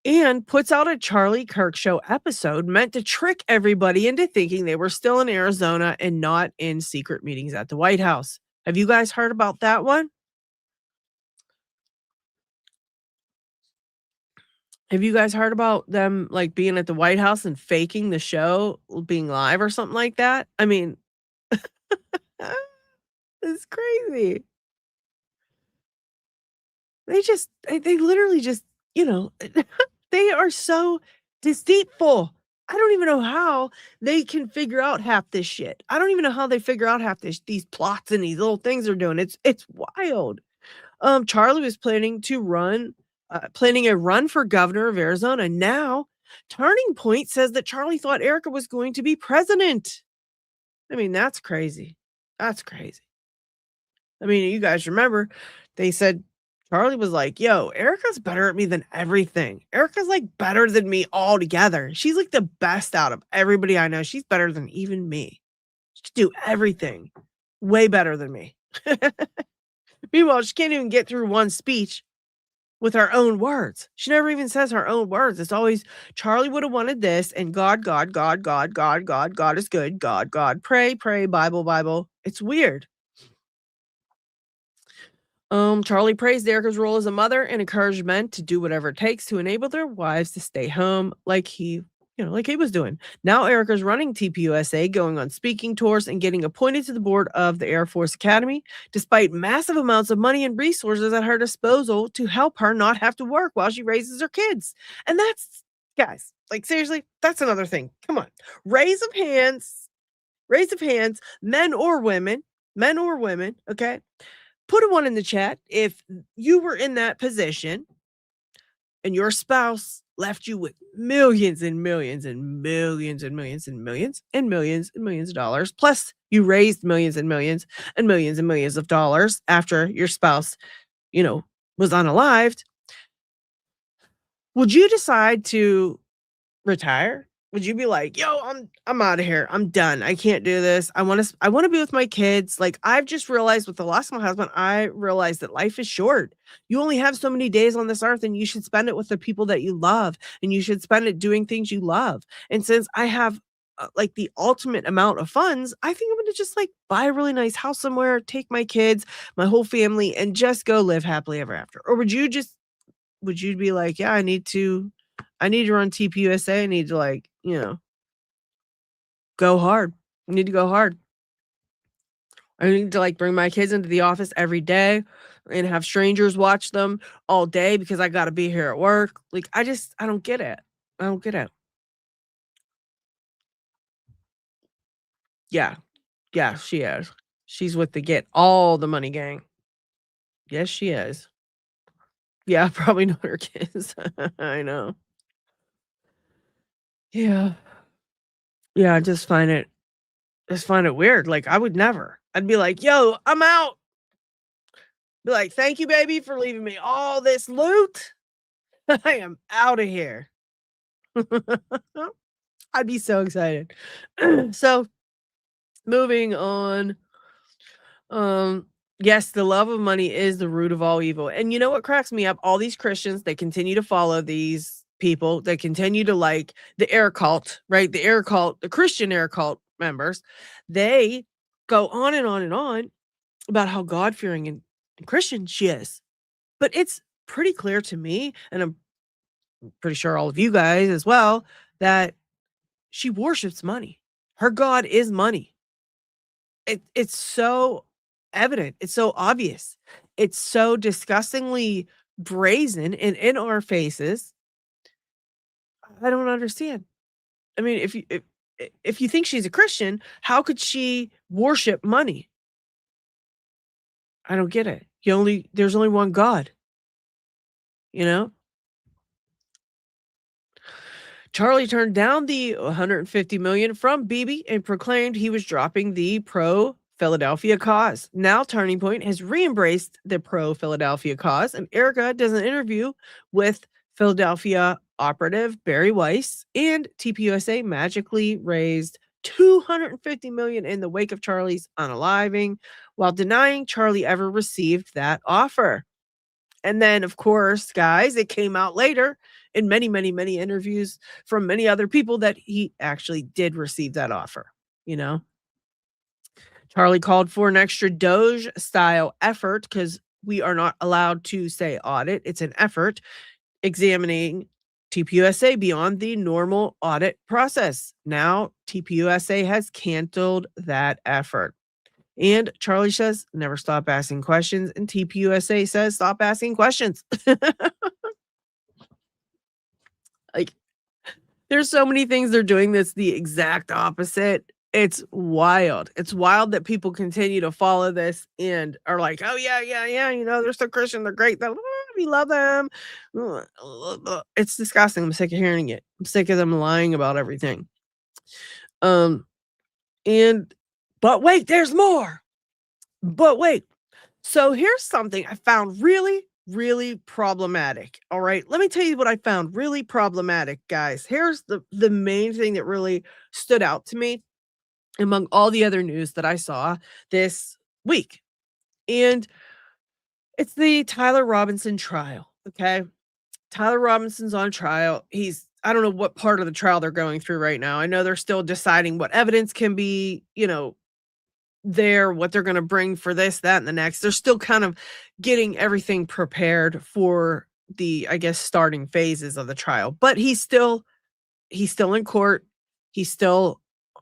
and puts out a Charlie Kirk show episode meant to trick everybody into thinking they were still in Arizona and not in secret meetings at the White House. Have you guys heard about that one? Have you guys heard about them like being at the White House and faking the show being live or something like that? I mean, it's crazy. They literally just, they are so deceitful. I don't even know how they can figure out half this shit. I don't even know how they figure out half these plots and these little things they're doing. It's wild. Charlie was planning a run for governor of Arizona. Now, Turning Point says that Charlie thought Erica was going to be president. I mean, that's crazy. That's crazy. I mean, you guys remember they said Charlie was like, yo, Erica's better at me than everything. Erica's like better than me altogether. She's like the best out of everybody I know. She's better than even me. She can do everything way better than me. Meanwhile, she can't even get through one speech with her own words. She never even says her own words. It's always Charlie would have wanted this, and God, God, God, God, God, God, God is good. God, God, pray, pray, Bible, Bible. It's weird. Charlie praised Erica's role as a mother and encouraged men to do whatever it takes to enable their wives to stay home like he was doing. Now Erica's running TPUSA, going on speaking tours and getting appointed to the board of the Air Force Academy, despite massive amounts of money and resources at her disposal to help her not have to work while she raises her kids. And that's, guys, like seriously, that's another thing. Come on. Raise of hands, men or women, okay? Put a 1 in the chat if you were in that position and your spouse left you with millions and millions and millions and millions and millions and millions and millions of dollars. Plus, you raised millions and millions and millions and millions of dollars after your spouse, was unalived. Would you decide to retire? Would you be like, yo, I'm out of here. I'm done. I can't do this. I want to be with my kids. Like, I've just realized with the loss of my husband, I realized that life is short. You only have so many days on this earth, and you should spend it with the people that you love, and you should spend it doing things you love. And since I have like the ultimate amount of funds, I think I'm going to just like buy a really nice house somewhere, take my kids, my whole family, and just go live happily ever after. Or would you be like, yeah, I need to run TPUSA. I need to go hard. I need to go hard. I need to bring my kids into the office every day and have strangers watch them all day because I got to be here at work. Like, I don't get it. I don't get it. Yeah. Yeah, she is. She's with the get all the money gang. Yes, she is. Yeah, probably not her kids. I know. Yeah. Yeah, I just find it weird. Like, I would never. I'd be like, yo, I'm out. Be like, thank you, baby, for leaving me all this loot. I am out of here. I'd be so excited. So, moving on. Yes, the love of money is the root of all evil. And you know what cracks me up? All these Christians, they continue to follow these people. They continue to like the air cult, right? The air cult, the Christian air cult members. They go on and on and on about how God-fearing and Christian she is. But it's pretty clear to me, and I'm pretty sure all of you guys as well, that she worships money. Her God is money. It's so evident. It's so obvious. It's so disgustingly brazen and in our faces. I don't understand. I mean, if you think she's a Christian, how could she worship money? I don't get it. There's only one God. Charlie turned down the $150 million from Bibi and proclaimed he was dropping the pro-Philadelphia cause. Now Turning Point has re-embraced the pro-Philadelphia cause, and Erica does an interview with Philadelphia operative Barry Weiss, and TPUSA magically raised $250 million in the wake of Charlie's unaliving, while denying Charlie ever received that offer. And then, of course, guys, it came out later in many, many, many interviews from many other people that he actually did receive that offer. Charlie called for an extra Doge-style effort, because we are not allowed to say audit. It's an effort examining TPUSA beyond the normal audit process. Now, TPUSA has canceled that effort. And Charlie says, never stop asking questions. And TPUSA says, stop asking questions. Like, there's so many things they're doing that's the exact opposite. It's wild. It's wild that people continue to follow this and are like, oh, yeah. They're so Christian. They're great. We love them. It's disgusting. I'm sick of hearing it. I'm sick of them lying about everything. But wait, there's more. So here's something I found really, really problematic. All right. Let me tell you what I found really problematic, guys. Here's the main thing that really stood out to me among all the other news that I saw this week. And It's the Tyler Robinson trial. Okay. Tyler Robinson's on trial. I don't know what part of the trial they're going through right now. I know they're still deciding what evidence can be, there, what they're going to bring for this, that, and the next. They're still kind of getting everything prepared for the, I guess, starting phases of the trial. But he's still in court. He's still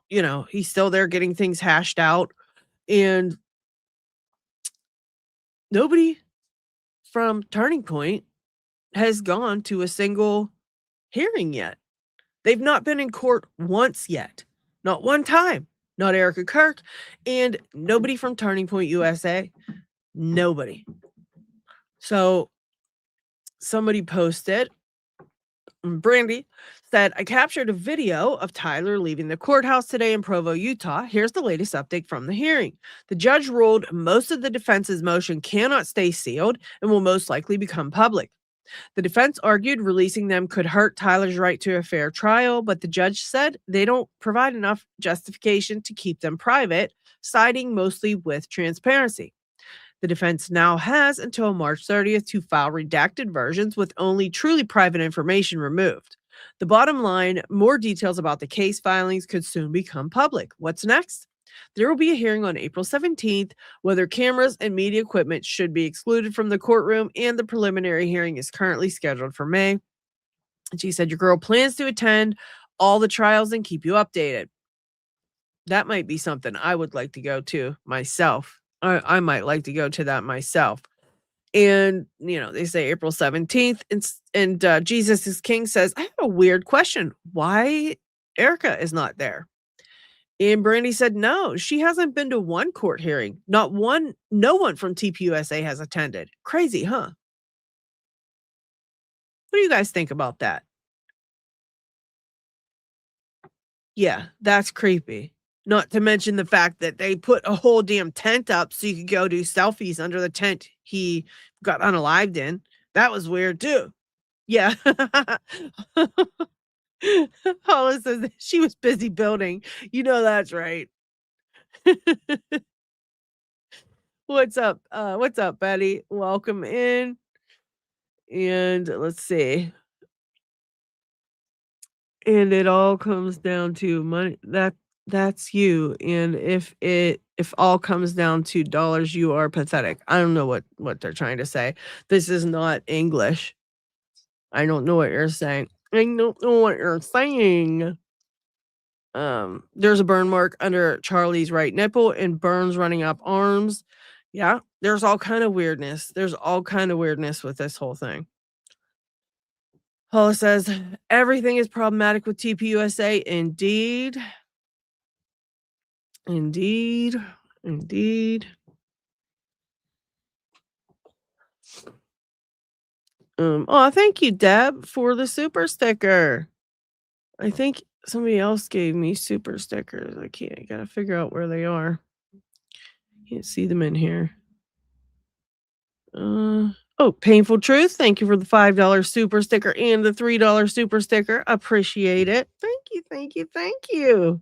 there getting things hashed out. And nobody from Turning Point has gone to a single hearing yet. They've not been in court once yet. Not one time. Not Erica Kirk, and nobody from Turning Point USA. Nobody. So somebody posted, Brandy said, I captured a video of Tyler leaving the courthouse today in Provo, Utah. Here's the latest update from the hearing. The judge ruled most of the defense's motion cannot stay sealed and will most likely become public. The defense argued releasing them could hurt Tyler's right to a fair trial, but the judge said they don't provide enough justification to keep them private, siding mostly with transparency. The defense now has until March 30th to file redacted versions with only truly private information removed. The bottom line, more details about the case filings could soon become public. What's next? There will be a hearing on April 17th, whether cameras and media equipment should be excluded from the courtroom, and the preliminary hearing is currently scheduled for May. And she said, your girl plans to attend all the trials and keep you updated. That might be something I would like to go to myself. I might like to go to that myself. And, they say April 17th, and Jesus is King says, I have a weird question. Why Erica is not there? And Brandy said, no, she hasn't been to one court hearing. No one from TPUSA has attended. Crazy, huh? What do you guys think about that? Yeah, that's creepy. Not to mention the fact that they put a whole damn tent up so you could go do selfies under the tent he got unalived in. That was weird too. Yeah. Paula says she was busy building. That's right. What's up? What's up, Betty? Welcome in. And let's see. And it all comes down to money. That's you. And if all comes down to dollars, you are pathetic. I don't know what they're trying to say. This is not English. I don't know what you're saying. I don't know what you're saying. There's a burn mark under Charlie's right nipple and burns running up arms. Yeah, there's all kind of weirdness. There's all kind of weirdness with this whole thing. Paula says, everything is problematic with TPUSA. Indeed. Indeed. Indeed. Thank you, Deb, for the super sticker. I think somebody else gave me super stickers. I gotta figure out where they are. Can't see them in here. Painful Truth. Thank you for the $5 super sticker and the $3 super sticker. Appreciate it. Thank you, thank you, thank you.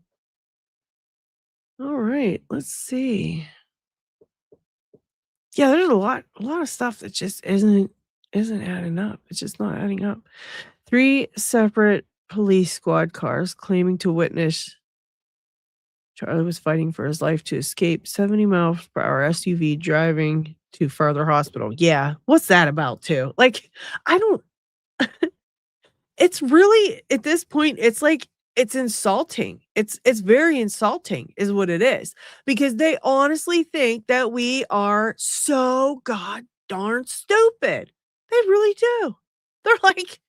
All right, let's see. Yeah, there's a lot of stuff that just isn't adding up. It's just not adding up. 3 separate police squad cars claiming to witness Charlie was fighting for his life to escape. 70 miles per hour SUV driving to further hospital. Yeah, what's that about too? Like, I don't. It's really, at this point, it's like, it's insulting. It's very insulting is what it is, because they honestly think that we are so god darn stupid. They really do. They're like,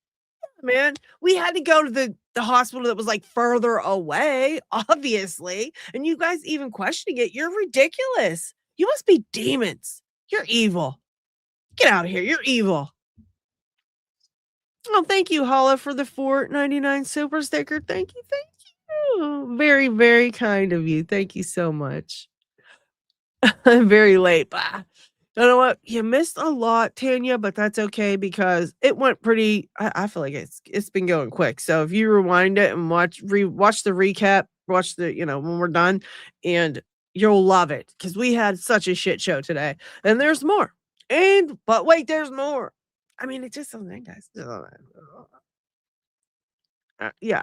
man, we had to go to the hospital that was like further away, obviously, and you guys even questioning it. You're ridiculous. You must be demons. You're evil. Get out of here. You're evil. Oh, thank you, Holla, for the $4.99 super sticker. Thank you. Very, very kind of you. Thank you so much. I'm very late. You know what? You missed a lot, Tanya, but that's okay because it went pretty. I feel like it's been going quick. So if you rewind it and watch the recap, watch the when we're done, and you'll love it because we had such a shit show today, and there's more. But wait, there's more. I mean, it just doesn't, guys. Yeah.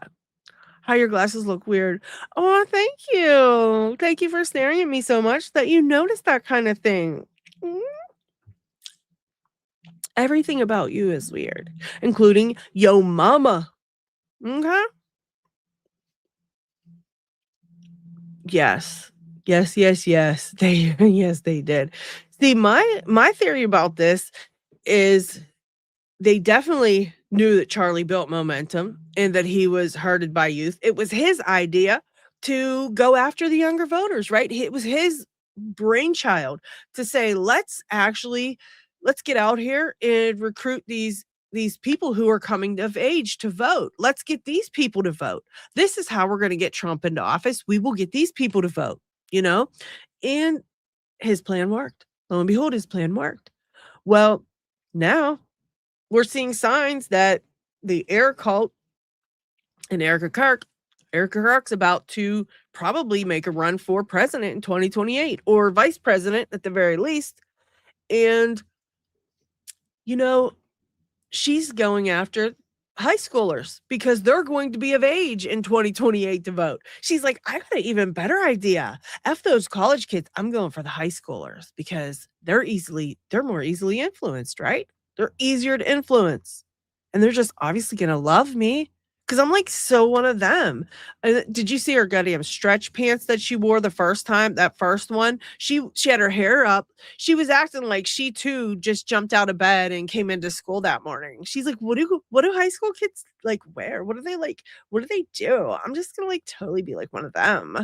How your glasses look weird. Oh, thank you. Thank you for staring at me so much that you notice that kind of thing. Everything about you is weird, including yo mama. Okay. Yes. Yes. They yes, they did. See, my theory about this is they definitely knew that Charlie built momentum and that he was herded by youth. It was his idea to go after the younger voters, right? It was his brainchild to say, let's get out here and recruit these people who are coming of age to vote. Let's get these people to vote. This is how we're going to get Trump into office. We will get these people to vote, and his plan worked. Lo and behold, his plan worked. Well, now we're seeing signs that the air cult and Erica Kirk's about to probably make a run for president in 2028 or vice president at the very least. And, she's going after high schoolers because they're going to be of age in 2028 to vote. She's like, I got an even better idea. F those college kids. I'm going for the high schoolers because they're more easily influenced, right? They're easier to influence. And they're just obviously going to love me because I'm like so one of them. Did you see her goddamn stretch pants that she wore the first time? That first one, she had her hair up. She was acting like she too just jumped out of bed and came into school that morning. She's like, what do high school kids like wear? What do they like? What do they do? I'm just gonna like totally be like one of them.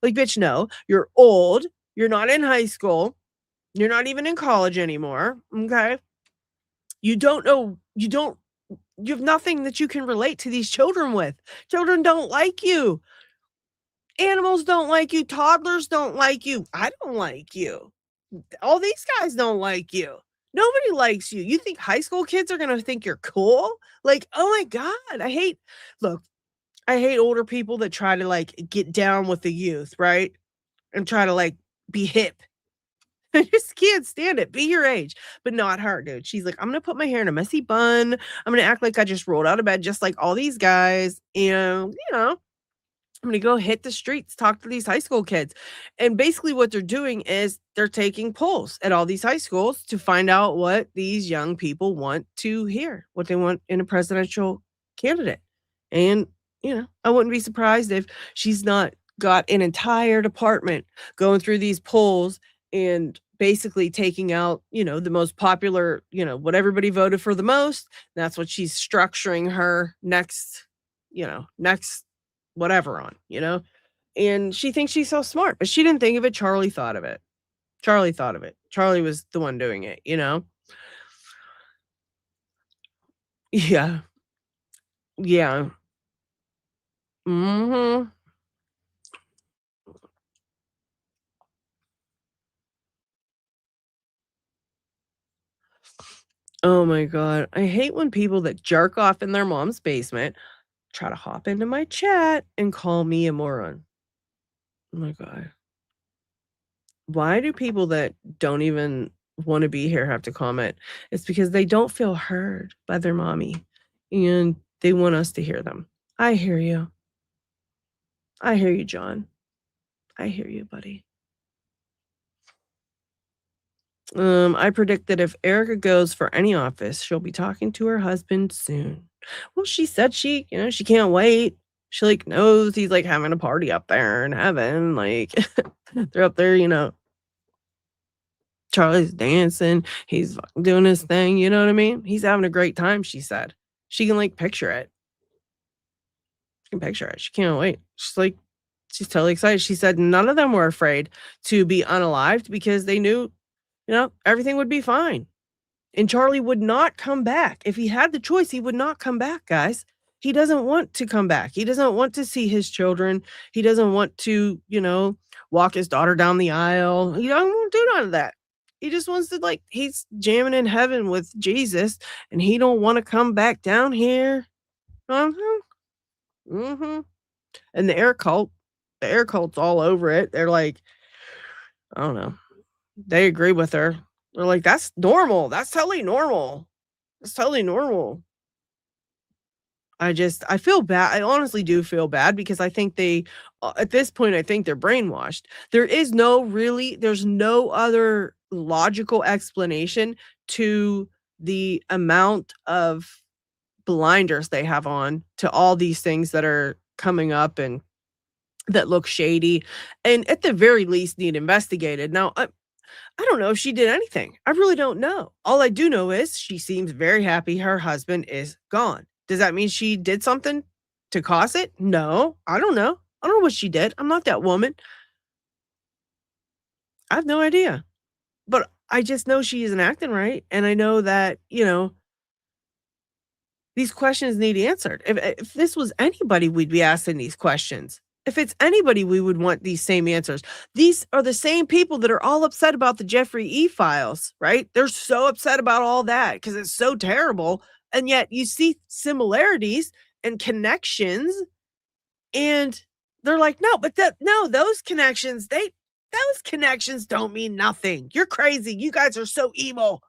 Like, bitch, no, you're old. You're not in high school. You're not even in college anymore. Okay. You have nothing that you can relate to these children with. Children don't like you. Animals don't like you. Toddlers don't like you. I don't like you. All these guys don't like you. Nobody likes you. You think high school kids are going to think you're cool? Like, oh my God, I hate older people that try to like get down with the youth, right? And try to like be hip. I just can't stand it. Be your age, but not her, dude. She's like, I'm going to put my hair in a messy bun. I'm going to act like I just rolled out of bed just like all these guys. And, I'm going to go hit the streets, talk to these high school kids. And basically what they're doing is they're taking polls at all these high schools to find out what these young people want to hear, what they want in a presidential candidate. And, I wouldn't be surprised if she's not got an entire department going through these polls and basically taking out, the most popular, what everybody voted for the most. That's what she's structuring her next whatever on, and she thinks she's so smart, but she didn't think of it. Charlie thought of it. Charlie was the one doing it, Yeah. Yeah. Mm-hmm. Oh my God. I hate when people that jerk off in their mom's basement try to hop into my chat and call me a moron. Oh my God. Why do people that don't even want to be here have to comment? It's because they don't feel heard by their mommy and they want us to hear them. I hear you. I hear you, John. I hear you, buddy. I predict that if Erica goes for any office, she'll be talking to her husband soon. Well, she said she can't wait. She like knows he's like having a party up there in heaven. Like they're up there, Charlie's dancing. He's doing his thing. You know what I mean? He's having a great time, she said. She can like picture it. She can picture it. She can't wait. She's totally excited. She said none of them were afraid to be unalived because they knew everything would be fine. And Charlie would not come back. If he had the choice, he would not come back, guys. He doesn't want to come back. He doesn't want to see his children. He doesn't want to, walk his daughter down the aisle. He doesn't want to do none of that. He just wants to he's jamming in heaven with Jesus and he don't want to come back down here. Mm-hmm. And the air cult's all over it. They're like, I don't know. They agree with her. They're like, that's normal. That's totally normal. It's totally normal. I feel bad. I honestly do feel bad because I think at this point, I think they're brainwashed. There's no other logical explanation to the amount of blinders they have on to all these things that are coming up and that look shady and at the very least need investigated. Now, I don't know if she did anything. I really don't know. All I do know is she seems very happy her husband is gone. Does that mean she did something to cause it? No, I don't know. I don't know what she did. I'm not that woman. I have no idea. But I just know she isn't acting right. And I know that, these questions need answered. If this was anybody, we'd be asking these questions. If it's anybody, we would want these same answers. These are the same people that are all upset about the Jeffrey E. files, right? They're so upset about all that because it's so terrible. And yet you see similarities and connections, and they're like, no, but those connections don't mean nothing. You're crazy. You guys are so evil.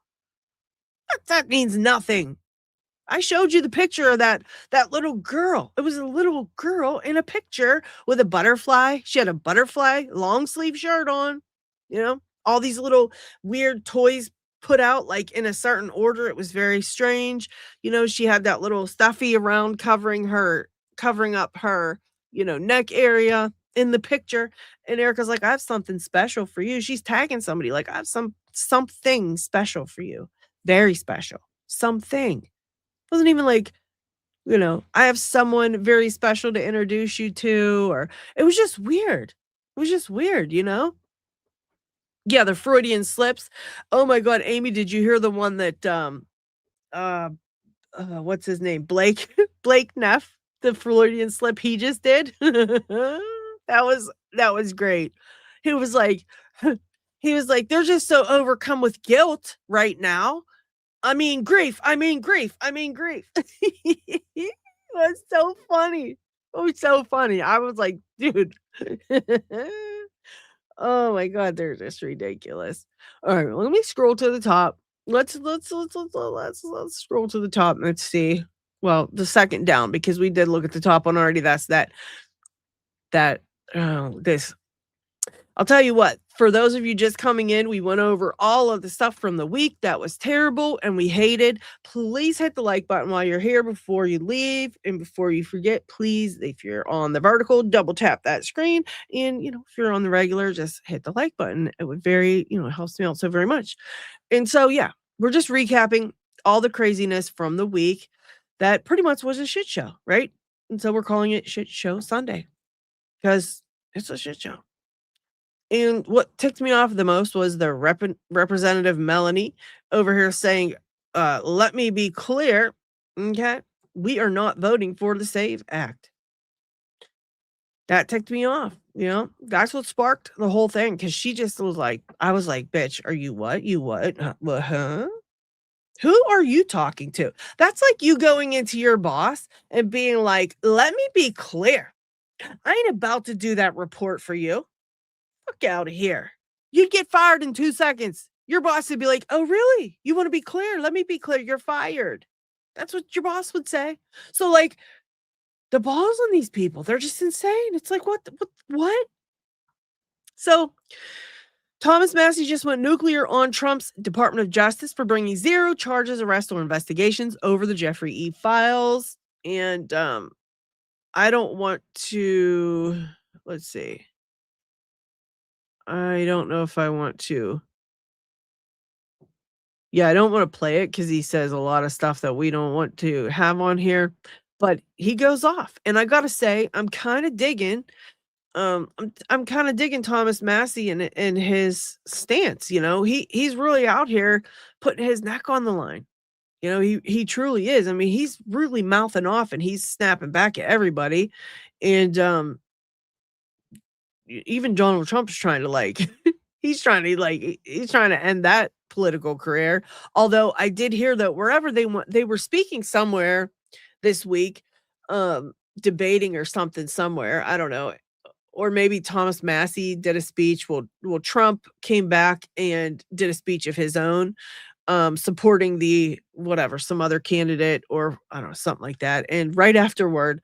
That means nothing. I showed you the picture of that little girl. It was a little girl in a picture with a butterfly. She had a butterfly long sleeve shirt on, all these little weird toys put out like in a certain order. It was very strange. She had that little stuffy around covering up her, neck area in the picture. And Erica's like, I have something special for you. She's tagging somebody like, I have something special for you. Very special. Something. Wasn't even like, I have someone very special to introduce you to, or it was just weird. It was just weird, Yeah, the Freudian slips. Oh my God, Amy, did you hear the one that what's his name? Blake Neff, the Freudian slip he just did? That was great. He was like, they're just so overcome with guilt right now. I mean grief. It was so funny. It was so funny. I was like, dude. Oh my God, they're just ridiculous. All right, let me scroll to the top. Let's scroll to the top. Let's see. Well, the second down, because we did look at the top one already. That's this. I'll tell you what, for those of you just coming in, we went over all of the stuff from the week that was terrible and we hated. Please hit the like button while you're here before you leave. And before you forget, please, if you're on the vertical, double tap that screen. And, if you're on the regular, just hit the like button. It would helps me out so very much. And so, yeah, we're just recapping all the craziness from the week that pretty much was a shit show, right? And so we're calling it Shit Show Sunday because it's a shit show. And what ticked me off the most was the Representative Melanie over here saying, let me be clear, okay, we are not voting for the SAVE Act. That ticked me off, that's what sparked the whole thing, because she just was like, I was like, bitch, are you what? You what? Huh? Who are you talking to? That's like you going into your boss and being like, let me be clear, I ain't about to do that report for you. Fuck out of here. You'd get fired in 2 seconds. Your boss would be like, oh, really? You want to be clear? Let me be clear. You're fired. That's what your boss would say. So, like, the balls on these people, they're just insane. It's like, what? So, Thomas Massey just went nuclear on Trump's Department of Justice for bringing 0 charges, arrests, or investigations over the Jeffrey E. files. And I don't want to, let's see. I don't know if I want to. Yeah, I don't want to play it because he says a lot of stuff that we don't want to have on here. But he goes off. And I gotta say, I'm kind of digging. I'm kind of digging Thomas Massey and his stance. He's really out here putting his neck on the line. He truly is. I mean, he's really mouthing off and he's snapping back at everybody. And even Donald Trump's trying to he's trying to end that political career. Although I did hear that wherever they were speaking somewhere this week, debating or something somewhere. I don't know. or maybe Thomas Massey did a speech. Well, Trump came back and did a speech of his own, supporting the whatever, some other candidate, or I don't know, something like that. And right afterward,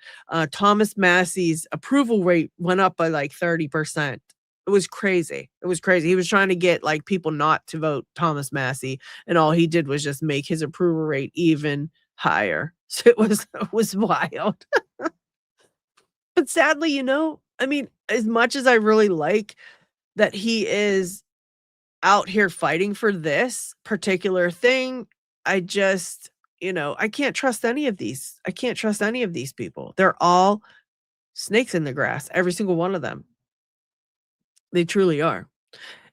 Thomas Massey's approval rate went up by like 30%. It was crazy. It was crazy. He was trying to get like people not to vote Thomas Massey, and all he did was just make his approval rate even higher. So it was wild. But sadly, you know, I mean, as much as I really like that he is out here fighting for this particular thing, I just, you know, I can't trust any of these. I can't trust any of these people. They're all snakes in the grass, every single one of them. They truly are.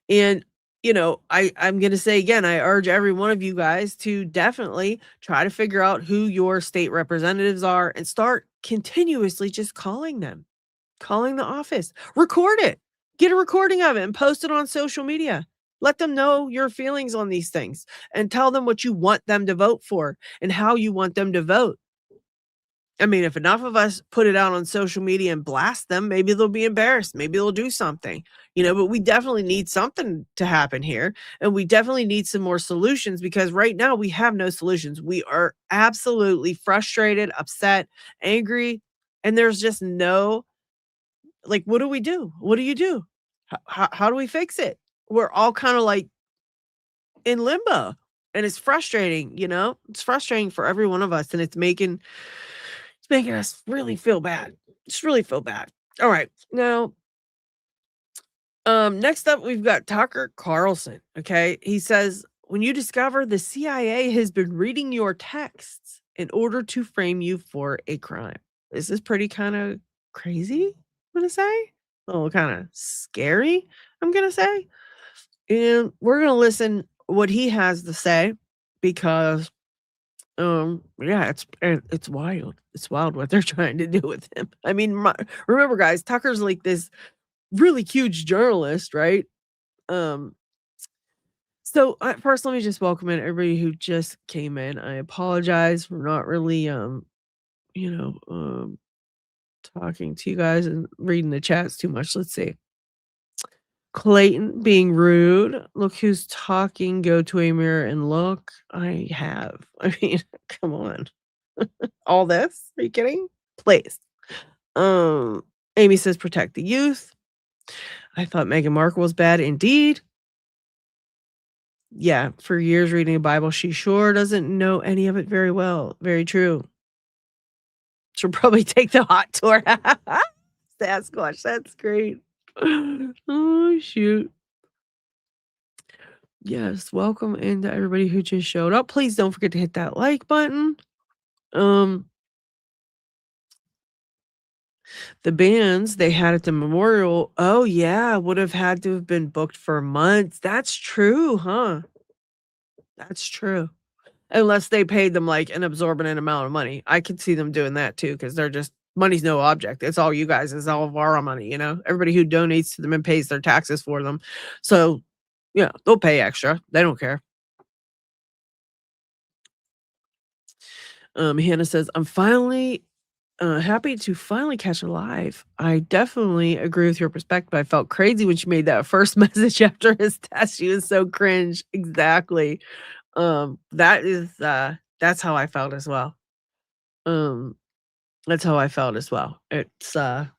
And, you know, I'm going to say again, I urge every one of you guys to definitely try to figure out who your state representatives are and start continuously just calling them, calling the office, record it, get a recording of it and post it on social media. Let them know your feelings on these things and tell them what you want them to vote for and how you want them to vote. I mean, if enough of us put it out on social media and blast them, maybe they'll be embarrassed. Maybe they'll do something, you know, but we definitely need something to happen here. And we definitely need some more solutions, because right now we have no solutions. We are absolutely frustrated, upset, angry, and there's just no, like, what do we do? What do you do? How do we fix it? We're all kind of like in limbo, and it's frustrating, you know, it's frustrating for every one of us, and it's making us really feel bad. Just really feel bad. All right. Now, next up, we've got Tucker Carlson. Okay. He says, when you discover the CIA has been reading your texts in order to frame you for a crime. This is pretty kind of crazy, I'm going to say. A little kind of scary, I'm going to say. And we're going to listen what he has to say, because yeah, it's wild. It's wild what they're trying to do with him. I mean, remember, guys, Tucker's like this really huge journalist, right? So first, let me just welcome in everybody who just came in. I apologize for not really talking to you guys and reading the chats too much. Let's see. Clayton being rude. Look who's talking. Go to a mirror and look. I have. I mean, come on. All this? Are you kidding? Please. Amy says protect the youth. I thought Meghan Markle was bad indeed. Yeah, for years reading the Bible, she sure doesn't know any of it very well. Very true. She'll probably take the hot tour. Sasquatch, that's great. Oh, shoot. Yes, welcome into everybody who just showed up. Please don't forget to hit that like button. The bands they had at the memorial, oh yeah, would have had to have been booked for months. That's true, huh? That's true. Unless they paid them like an exorbitant amount of money. I could see them doing that too, because they're just, money's no object. It's all you guys. It's all of our money, you know? Everybody who donates to them and pays their taxes for them. So, yeah, they'll pay extra. They don't care. Hannah says, I'm finally happy to finally catch a live. I definitely agree with your perspective. I felt crazy when she made that first message after his test. She was so cringe. Exactly. That's how I felt as well. That's how I felt as well. It's I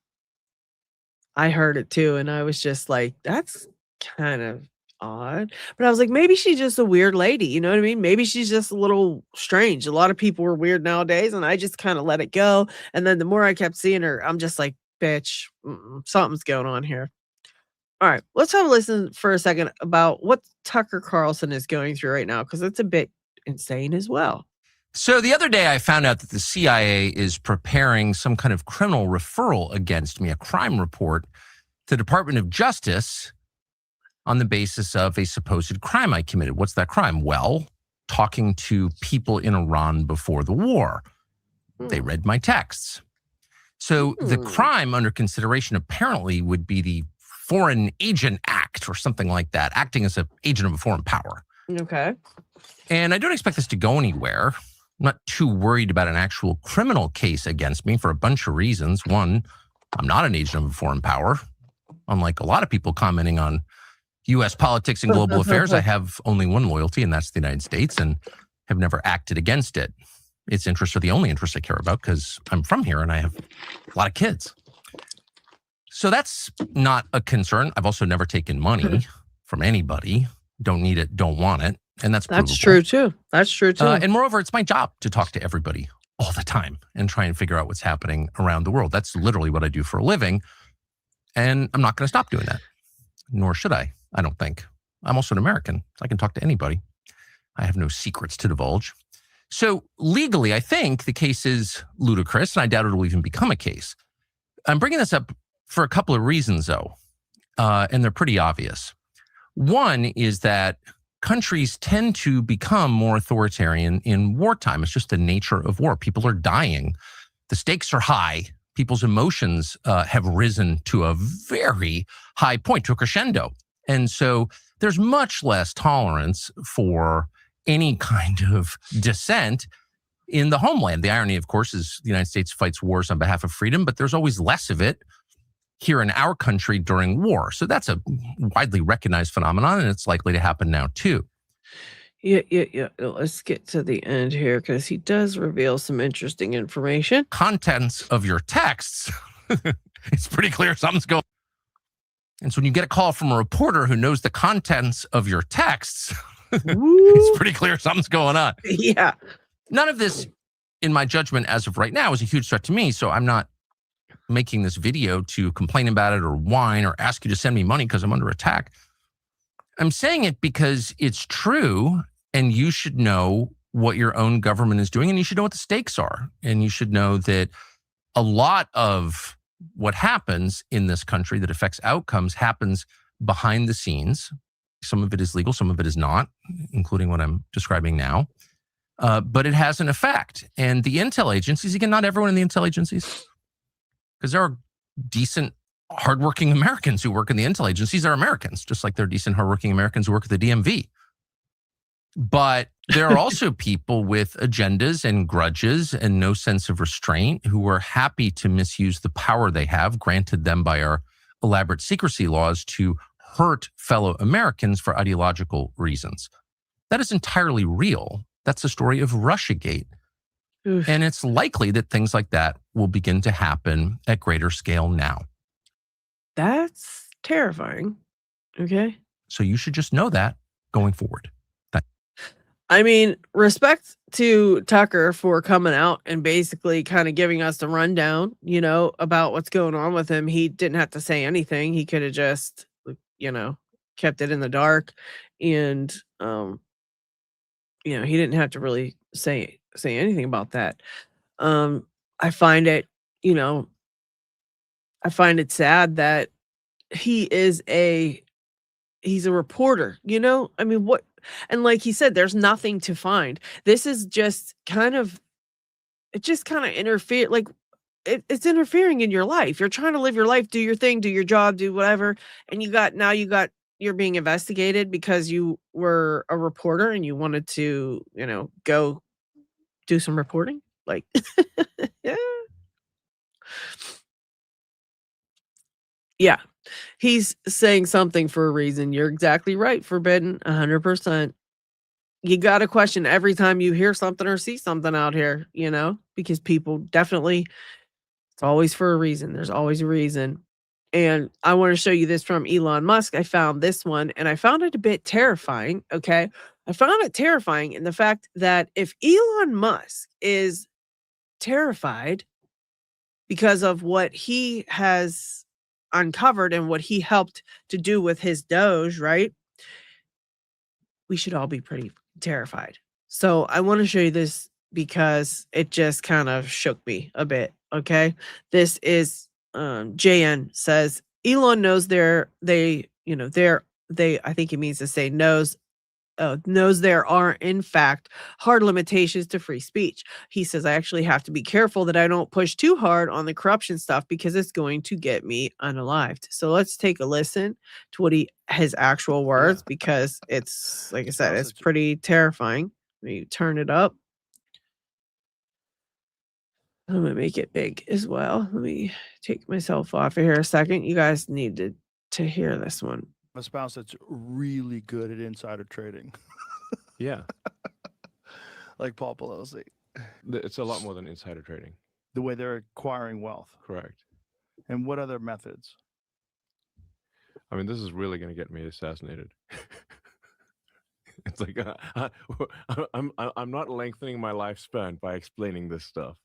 heard it too, and I was just like, that's kind of odd. But I was like, maybe she's just a weird lady, you know what I mean? Maybe she's just a little strange. A lot of people are weird nowadays, and I just kind of let it go. And then the more I kept seeing her, I'm just like, bitch, something's going on here. All right, let's have a listen for a second about what Tucker Carlson is going through right now, because it's a bit insane as well. So the other day I found out that the CIA is preparing some kind of criminal referral against me, a crime report to the Department of Justice on the basis of a supposed crime I committed. What's that crime? Well, talking to people in Iran before the war. They read my texts. So the crime under consideration apparently would be the Foreign Agent Act or something like that, acting as an agent of a foreign power. Okay. And I don't expect this to go anywhere. I'm not too worried about an actual criminal case against me for a bunch of reasons. One, I'm not an agent of a foreign power. Unlike a lot of people commenting on U.S. politics and global affairs, I have only one loyalty, and that's the United States, and have never acted against it. Its interests are the only interests I care about because I'm from here and I have a lot of kids. So that's not a concern. I've also never taken money from anybody. Don't need it, don't want it. And that's true too. That's true too. And moreover, it's my job to talk to everybody all the time and try and figure out what's happening around the world. That's literally what I do for a living. And I'm not going to stop doing that, nor should I don't think. I'm also an American. So I can talk to anybody. I have no secrets to divulge. So legally, I think the case is ludicrous, and I doubt it'll even become a case. I'm bringing this up for a couple of reasons, though, and they're pretty obvious. One is that countries tend to become more authoritarian in wartime. It's just the nature of war. People are dying. The stakes are high. People's emotions have risen to a very high point, to a crescendo. And so there's much less tolerance for any kind of dissent in the homeland. The irony, of course, is the United States fights wars on behalf of freedom, but there's always less of it here in our country during war. So that's a widely recognized phenomenon, and it's likely to happen now too. Yeah. Let's get to the end here because he does reveal some interesting information. Contents of your texts, it's pretty clear something's going on. And so when you get a call from a reporter who knows the contents of your texts, it's pretty clear something's going on. Yeah. None of this, in my judgment, as of right now, is a huge threat to me. So I'm not making this video to complain about it or whine or ask you to send me money because I'm under attack. I'm saying it because it's true, and you should know what your own government is doing, and you should know what the stakes are. And you should know that a lot of what happens in this country that affects outcomes happens behind the scenes. Some of it is legal, some of it is not, including what I'm describing now. But it has an effect. And the intel agencies, again, not everyone in the intel agencies, because there are decent, hardworking Americans who work in the intel agencies are Americans, just like there are decent, hardworking Americans who work at the DMV. But there are also people with agendas and grudges and no sense of restraint who are happy to misuse the power they have, granted them by our elaborate secrecy laws, to hurt fellow Americans for ideological reasons. That is entirely real. That's the story of Russiagate. Oof. And it's likely that things like that will begin to happen at greater scale now. That's terrifying. Okay. So you should just know that going forward. I mean, respect to Tucker for coming out and basically kind of giving us the rundown, about what's going on with him. He didn't have to say anything. He could have just, kept it in the dark. And, he didn't have to really say anything about that. I find it sad that he's a reporter, I mean, what? And like he said, there's nothing to find. This is just kind of interfere. Like it's interfering in your life. You're trying to live your life, do your thing, do your job, do whatever. And you're being investigated because you were a reporter and you wanted to, go do some reporting. Like, yeah. Yeah. He's saying something for a reason. You're exactly right, Forbidden, 100%. You got to question every time you hear something or see something out here, because people definitely, it's always for a reason. There's always a reason. And I want to show you this from Elon Musk. I found this one and I found it a bit terrifying. Okay. I found it terrifying in the fact that if Elon Musk is terrified because of what he has uncovered and what he helped to do with his Doge, right? We should all be pretty terrified. So I want to show you this because it just kind of shook me a bit. Okay. This is JN says Elon knows I think he means to say knows there are, in fact, hard limitations to free speech. He says, I actually have to be careful that I don't push too hard on the corruption stuff because it's going to get me unalived. So let's take a listen to what his actual words, because it's, like I said, it's pretty terrifying. Let me turn it up. I'm gonna make it big as well. Let me take myself off of here a second. You guys need to hear this one. A spouse that's really good at insider trading, Yeah, like Paul Pelosi, it's a lot more than insider trading. the way they're acquiring wealth. Correct. And what other methods? I mean, this is really going to get me assassinated. It's like I'm not lengthening my lifespan by explaining this stuff.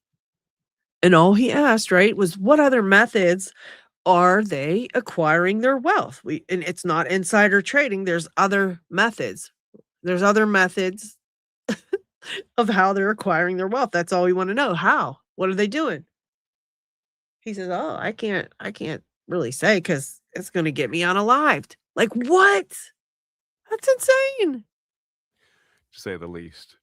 And all he asked, right, was what other methods are they acquiring their wealth? And it's not insider trading. There's other methods. There's other methods of how they're acquiring their wealth. That's all we want to know. How? What are they doing? He says, "Oh, I can't really say because it's going to get me unalived." Like what? That's insane. To say the least.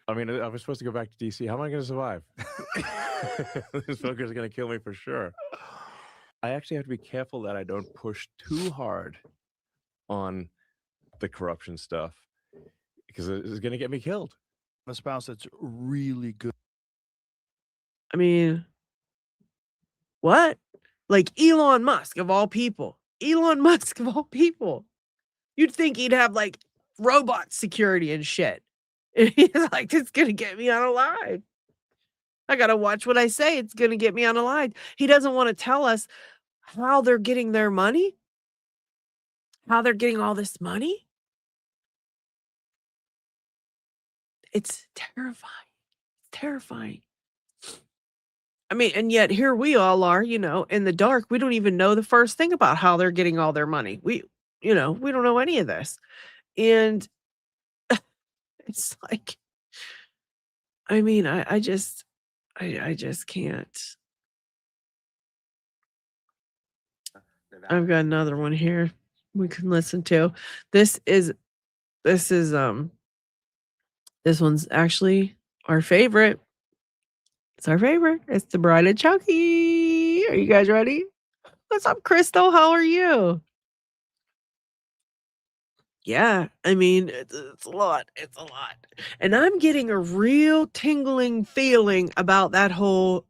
I mean, I was supposed to go back to DC. How am I going to survive? This fucker's going to kill me for sure. I actually have to be careful that I don't push too hard on the corruption stuff because it's going to get me killed. A spouse that's really good. I mean, what? Like Elon Musk of all people. Elon Musk of all people. You'd think he'd have like robot security and shit. And he's like, it's going to get me unalived. I got to watch what I say. It's going to get me unalived. He doesn't want to tell us how they're getting their money, how they're getting all this money. It's terrifying. It's terrifying. I mean, and yet here we all are, you know, in the dark. We don't even know the first thing about how they're getting all their money. We don't know any of this. And it's like, I mean, I just can't. I've got another one here we can listen to. This one's actually our favorite. It's our favorite. It's the Bride of Chucky. Are you guys ready? What's up, Crystal? How are you? Yeah, I mean, it's a lot. It's a lot. And I'm getting a real tingling feeling about that whole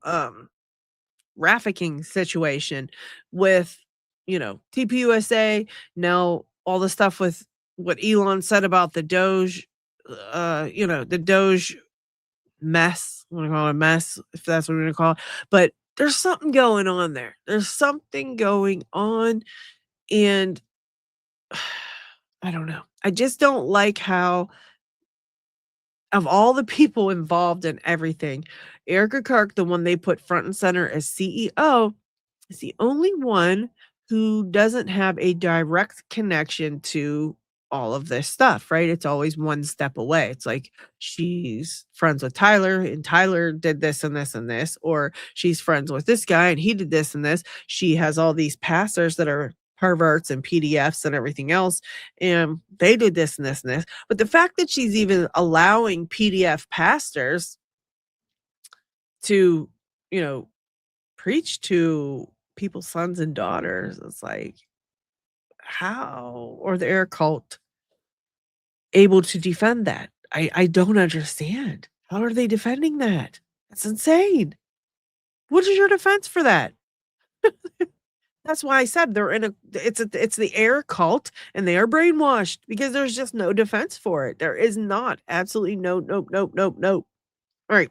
trafficking situation with, TPUSA. Now, all the stuff with what Elon said about the Doge, the Doge mess. I'm going to call it a mess, if that's what we're going to call it. But there's something going on there. There's something going on. And I don't know. I just don't like how, of all the people involved in everything, Erica Kirk, the one they put front and center as CEO, is the only one who doesn't have a direct connection to all of this stuff, right? It's always one step away. It's like she's friends with Tyler and Tyler did this and this and this, or she's friends with this guy and he did this and this. She has all these pastors that are perverts and PDFs and everything else, and they did this and this and this. But the fact that she's even allowing PDF pastors to, preach to people's sons and daughters, it's like, how are the air cult able to defend that? I don't understand. How are they defending that? That's insane. What is your defense for that? That's why I said it's the air cult and they are brainwashed because there's just no defense for it. There is not. Absolutely nope. All right.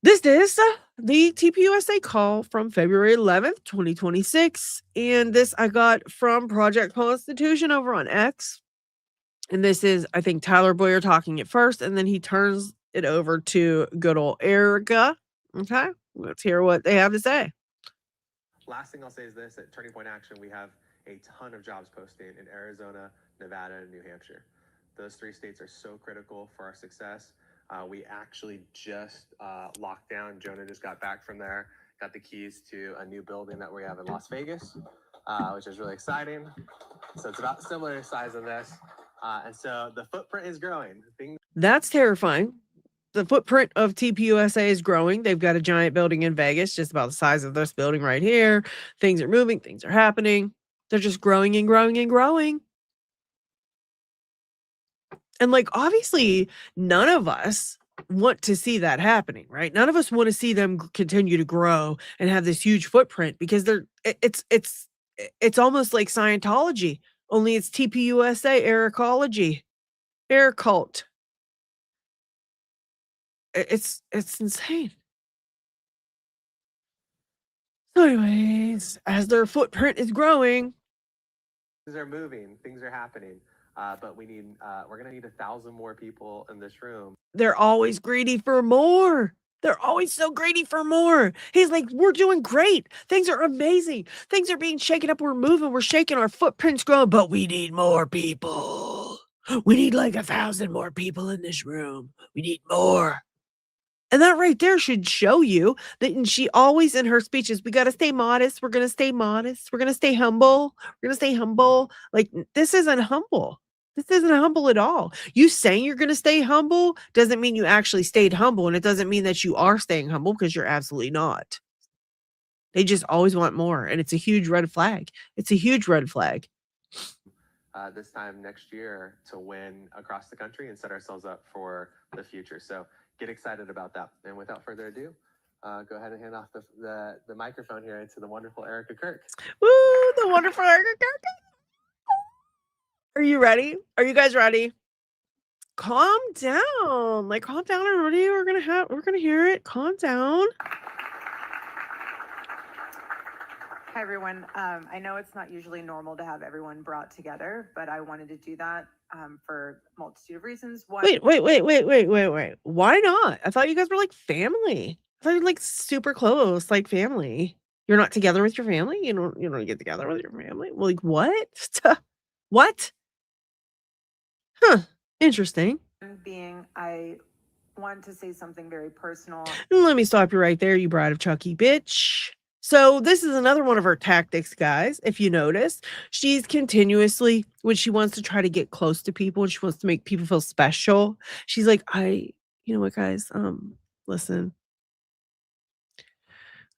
This is the TPUSA call from February 11th, 2026. And this I got from Project Constitution over on X. And this is, I think, Tyler Boyer talking at first, and then he turns it over to good old Erica. Okay, let's hear what they have to say. Last thing I'll say is this: at Turning Point Action, we have a ton of jobs posting in Arizona, Nevada, and New Hampshire. Those 3 states are so critical for our success. We actually just locked down. Jonah just got back from there, got the keys to a new building that we have in Las Vegas, which is really exciting. So it's about similar size of this. And so the footprint is growing. That's terrifying. The footprint of TPUSA is growing. They've got a giant building in Vegas, just about the size of this building right here. Things are moving. Things are happening. They're just growing and growing and growing. And like, obviously, none of us want to see that happening, right? None of us want to see them continue to grow and have this huge footprint because it's almost like Scientology, only it's TPUSA, Ericology, air cult. It's insane. So anyways, as their footprint is growing, Things are moving, things are happening, but we're gonna need 1,000 more people in this room. they're always greedy for more. They're always so greedy for more. He's like, we're doing great. Things are amazing. Things are being shaken up. We're moving. We're shaking. Our footprint's growing, but we need more people. We need like 1,000 more people in this room. We need more. And that right there should show you that, and she always in her speeches, we got to stay modest. We're going to stay modest. We're going to stay humble. We're going to stay humble. Like, this isn't humble. This isn't humble at all. You saying you're going to stay humble doesn't mean you actually stayed humble. And it doesn't mean that you are staying humble, because you're absolutely not. They just always want more. And it's a huge red flag. It's a huge red flag. This time next year to win across the country and set ourselves up for the future. So get excited about that. And without further ado, go ahead and hand off the microphone here to the wonderful Erica Kirk. Woo, the wonderful Erica Kirk. Are you ready? Are you guys ready? Calm down. Like, calm down, everybody. We're gonna hear it. Calm down. Hi, everyone. I know it's not usually normal to have everyone brought together, but I wanted to do that for a multitude of reasons. One, Wait. Why not? I thought you guys were like family. I thought you were like super close, like family. You're not together with your family? You don't get together with your family? Well, like, what? What? Huh. Interesting. being, I want to say something very personal. Let me stop you right there, you bride of Chucky bitch. So this is another one of her tactics, guys. If you notice, she's continuously, when she wants to try to get close to people and she wants to make people feel special, she's like, you know what, guys, listen,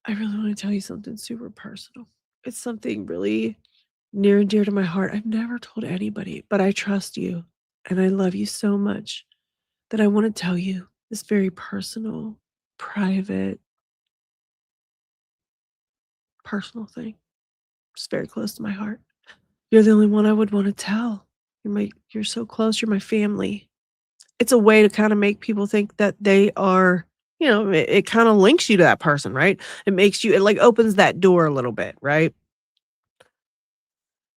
I really want to tell you something super personal. It's something really near and dear to my heart. I've never told anybody, but I trust you and I love you so much that I want to tell you this very personal, private, personal thing. It's very close to my heart. You're the only one I would want to tell. You're so close. You're my family. It's a way to kind of make people think that they are, it kind of links you to that person, right? It like opens that door a little bit, right?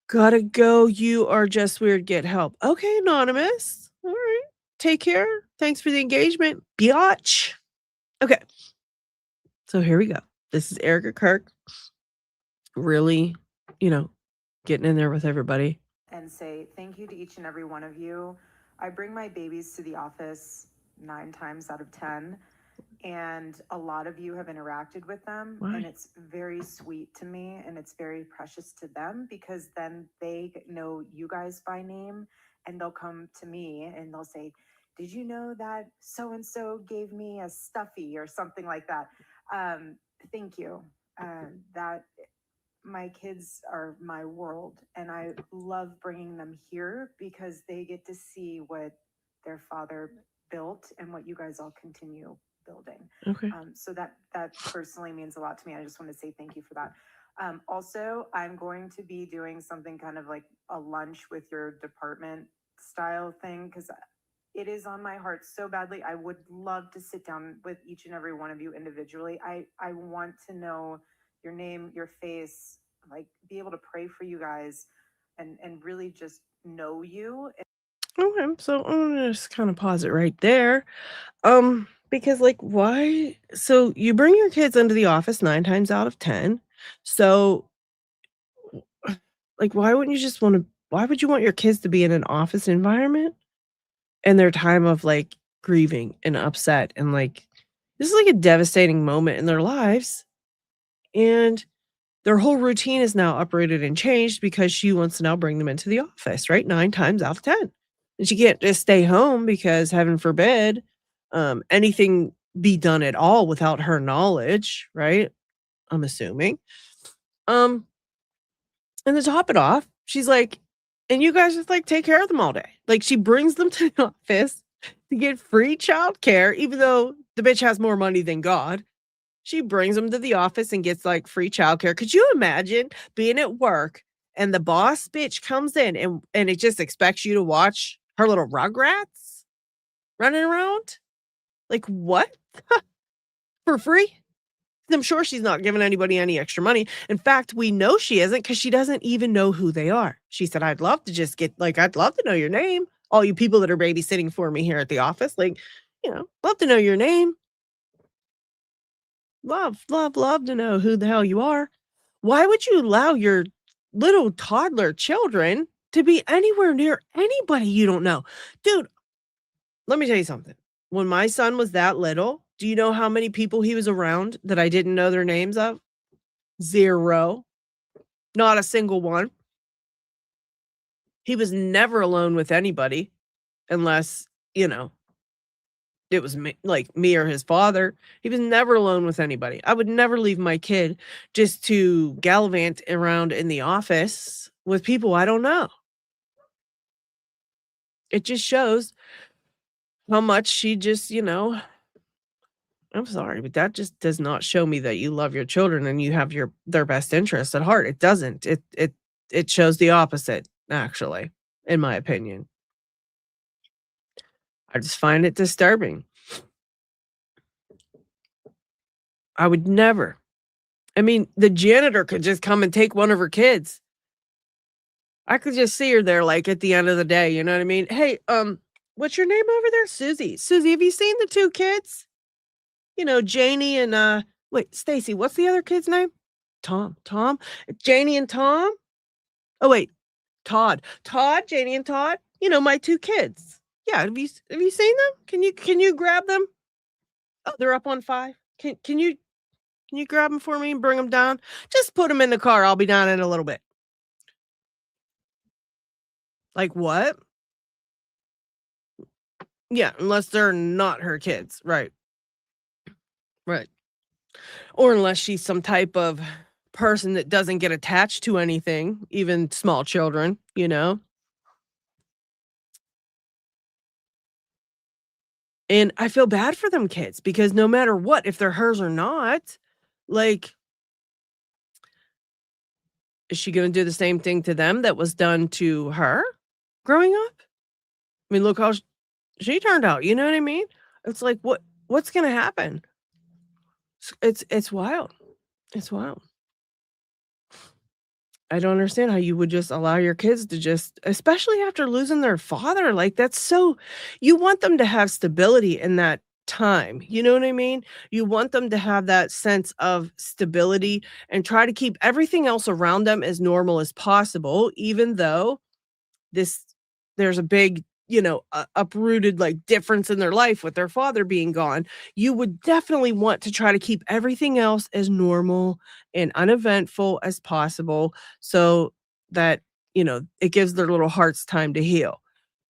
Gotta go. You are just weird. Get help. Okay, anonymous. All right. Take care. Thanks for the engagement, biatch. Okay. So here we go. This is Erica Kirk. Really, getting in there with everybody. And say thank you to each and every one of you. I bring my babies to the office 9 times out of 10. And a lot of you have interacted with them. Why? And it's very sweet to me and it's very precious to them, because then they know you guys by name and they'll come to me and they'll say, did you know that so-and-so gave me a stuffy or something like that? Thank you. That my kids are my world and I love bringing them here because they get to see what their father built and what you guys all continue building. Okay. So that personally means a lot to me. I just want to say thank you for that. Also, I'm going to be doing something kind of like a lunch with your department style thing, because it is on my heart so badly. I would love to sit down with each and every one of you individually. I want to know your name, your face, like be able to pray for you guys and really just know you. Okay, so I'm gonna just kind of pause it right there. Because like, why? So you bring your kids into the office 9 times out of 10. So like, why would you want your kids to be in an office environment in their time of like grieving and upset? And like, this is like a devastating moment in their lives. And their whole routine is now uprooted and changed because she wants to now bring them into the office, right? 9 times out of 10. And she can't just stay home because, heaven forbid, anything be done at all without her knowledge, right? I'm assuming. And to top it off, she's like, and you guys just like take care of them all day. Like, she brings them to the office to get free childcare, even though the bitch has more money than God. She brings them to the office and gets like free childcare. Could you imagine being at work and the boss bitch comes in and it just expects you to watch her little rugrats running around? Like, what? For free? I'm sure she's not giving anybody any extra money. In fact, we know she isn't because she doesn't even know who they are. She said, I'd love to just get, like, I'd love to know your name. All you people that are babysitting for me here at the office, like, love to know your name. Love to know who the hell you are. Why would you allow your little toddler children to be anywhere near anybody you don't know? Dude, let me tell you something. When my son was that little, do you know how many people he was around that I didn't know their names of? 0. Not a single one. He was never alone with anybody unless, it was me or his father. He was never alone with anybody. I would never leave my kid just to gallivant around in the office with people I don't know. It just shows how much she just, I'm sorry, but that just does not show me that you love your children and you have their best interests at heart. It doesn't. It shows the opposite, actually, in my opinion. I just find it disturbing. I would never. I mean, the janitor could just come and take one of her kids. I could just see her there, like, at the end of the day, you know what I mean? Hey, what's your name over there? Susie. Susie, have you seen the 2 kids? Janie and, wait, Stacy, what's the other kid's name? Tom. Janie and Tom? Oh, wait, Todd, Janie and Todd, my 2 kids. Yeah, have you seen them? Can you grab them? Oh, they're up on 5. Can you grab them for me and bring them down? Just put them in the car. I'll be down in a little bit. Like what? Yeah, unless they're not her kids. Right. Or unless she's some type of person that doesn't get attached to anything, even small children, And I feel bad for them kids because no matter what, if they're hers or not, like, is she going to do the same thing to them that was done to her growing up? I mean, look how she turned out. You know what I mean? It's like, what's going to happen? It's wild. It's wild. I don't understand how you would just allow your kids to just, especially after losing their father, like that's so, you want them to have stability in that time. You know what I mean? You want them to have that sense of stability and try to keep everything else around them as normal as possible, even though there's a big, uprooted like difference in their life with their father being gone. You would definitely want to try to keep everything else as normal and uneventful as possible so that, it gives their little hearts time to heal.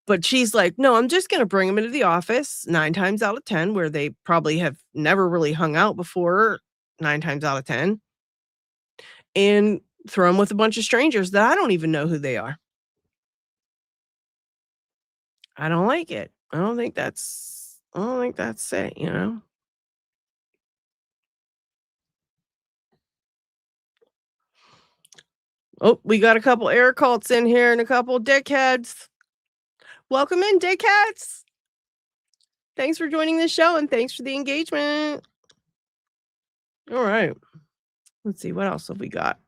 But she's like, no, I'm just going to bring them into the office 9 times out of 10, where they probably have never really hung out before 9 times out of 10, and throw them with a bunch of strangers that I don't even know who they are. I don't like it. I don't think that's it, Oh, we got a couple air cults in here and a couple dickheads. Welcome in, dickheads. Thanks for joining the show and thanks for the engagement. All right. Let's see, what else have we got?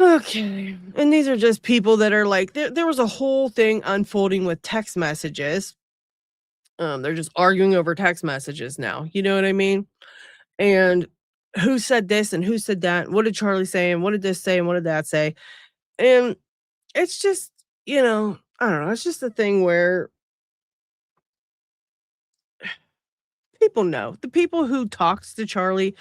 Okay. And these are just people that are like, there was a whole thing unfolding with text messages. They're just arguing over text messages now. You know what I mean? And who said this and who said that? What did Charlie say? And what did this say? And what did that say? And it's just, I don't know. It's just a thing where people know. The people who talks to Charlie,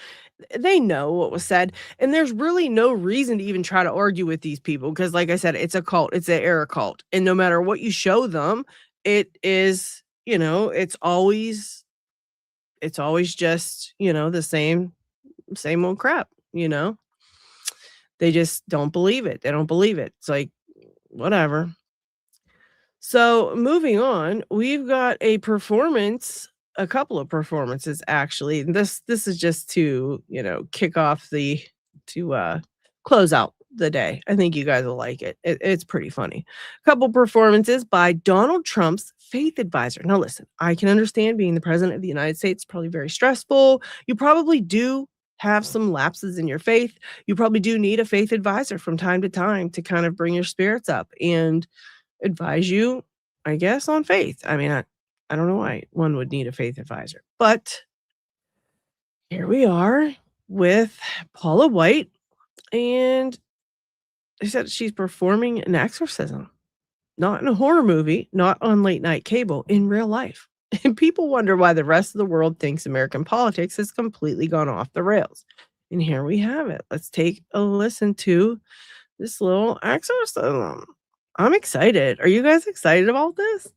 they know what was said. And there's really no reason to even try to argue with these people. Because like I said, it's a cult. It's an error cult. And no matter what you show them, it is, it's always just, the same old crap, They just don't believe it. They don't believe it. It's like, whatever. So moving on, we've got a performance, a couple of performances actually. This is just to, kick off to close out the day. I think you guys will like it. It's pretty funny. A couple performances by Donald Trump's faith advisor. Now listen, I can understand being the president of the United States is probably very stressful. You probably do have some lapses in your faith. You probably do need a faith advisor from time to time to kind of bring your spirits up and advise you, I guess, on faith. I mean, I don't know why one would need a faith advisor, but here we are with Paula White, and they said she's performing an exorcism, not in a horror movie, not on late night cable, in real life. And people wonder why the rest of the world thinks American politics has completely gone off the rails. And here we have it. Let's take a listen to this little exorcism. I'm excited. Are you guys excited about this?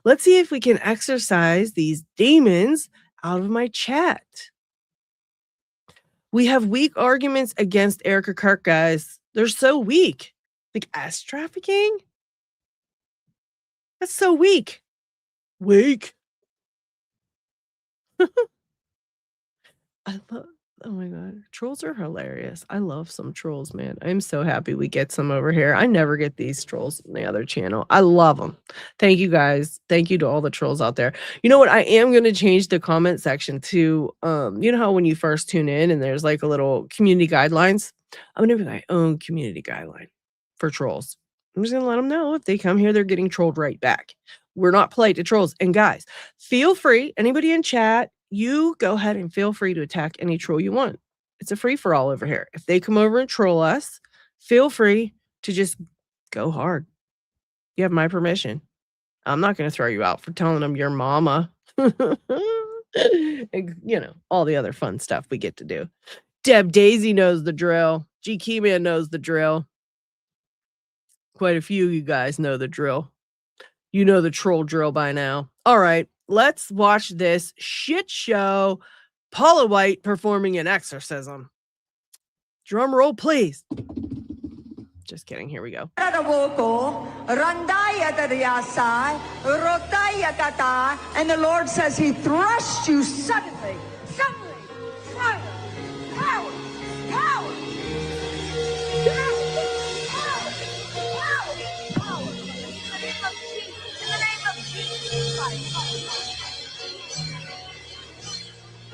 Let's see if we can exorcise these demons out of my chat. We have weak arguments against Erica Kirk, guys. They're so weak. Like ass trafficking? That's so weak. Weak. Oh my God. Trolls are hilarious. I love some trolls, man. I'm so happy we get some over here. I never get these trolls on the other channel. I love them. Thank you guys. Thank you to all the trolls out there. You know what? I am going to change the comment section to, you know how when you first tune in and there's like a little community guidelines? I'm going to be my own community guideline for trolls. I'm just going to let them know if they come here, they're getting trolled right back. We're not polite to trolls. And guys, feel free, anybody in chat, you go ahead and feel free to attack any troll you want. It's a free for all over here. If they come over and troll us, feel free to just go hard. You have my permission. I'm not going to throw you out for telling them your mama. And, all the other fun stuff we get to do. Deb Daisy knows the drill. G Keyman knows the drill. Quite a few of you guys know the drill. You know the troll drill by now. All right, let's watch this shit show. Paula White performing an exorcism. Drum roll, please. Just kidding. Here we go. And the Lord says he thrust you suddenly, fire, power.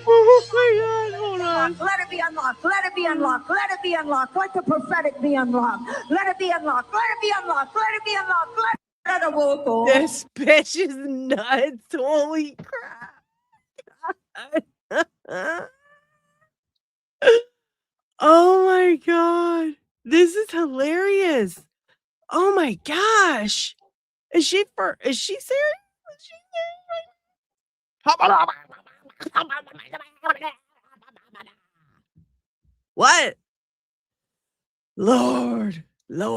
Oh my God, hold on. Let it be unlocked. Let it be unlocked. Let it be unlocked. Let the prophetic be unlocked. Let it be unlocked. Let it be unlocked. Let it be unlocked. Let it walk. This bitch is nuts. Holy crap. Oh my God. This is hilarious. Oh my gosh. Is she serious? Is she serious? What? Lord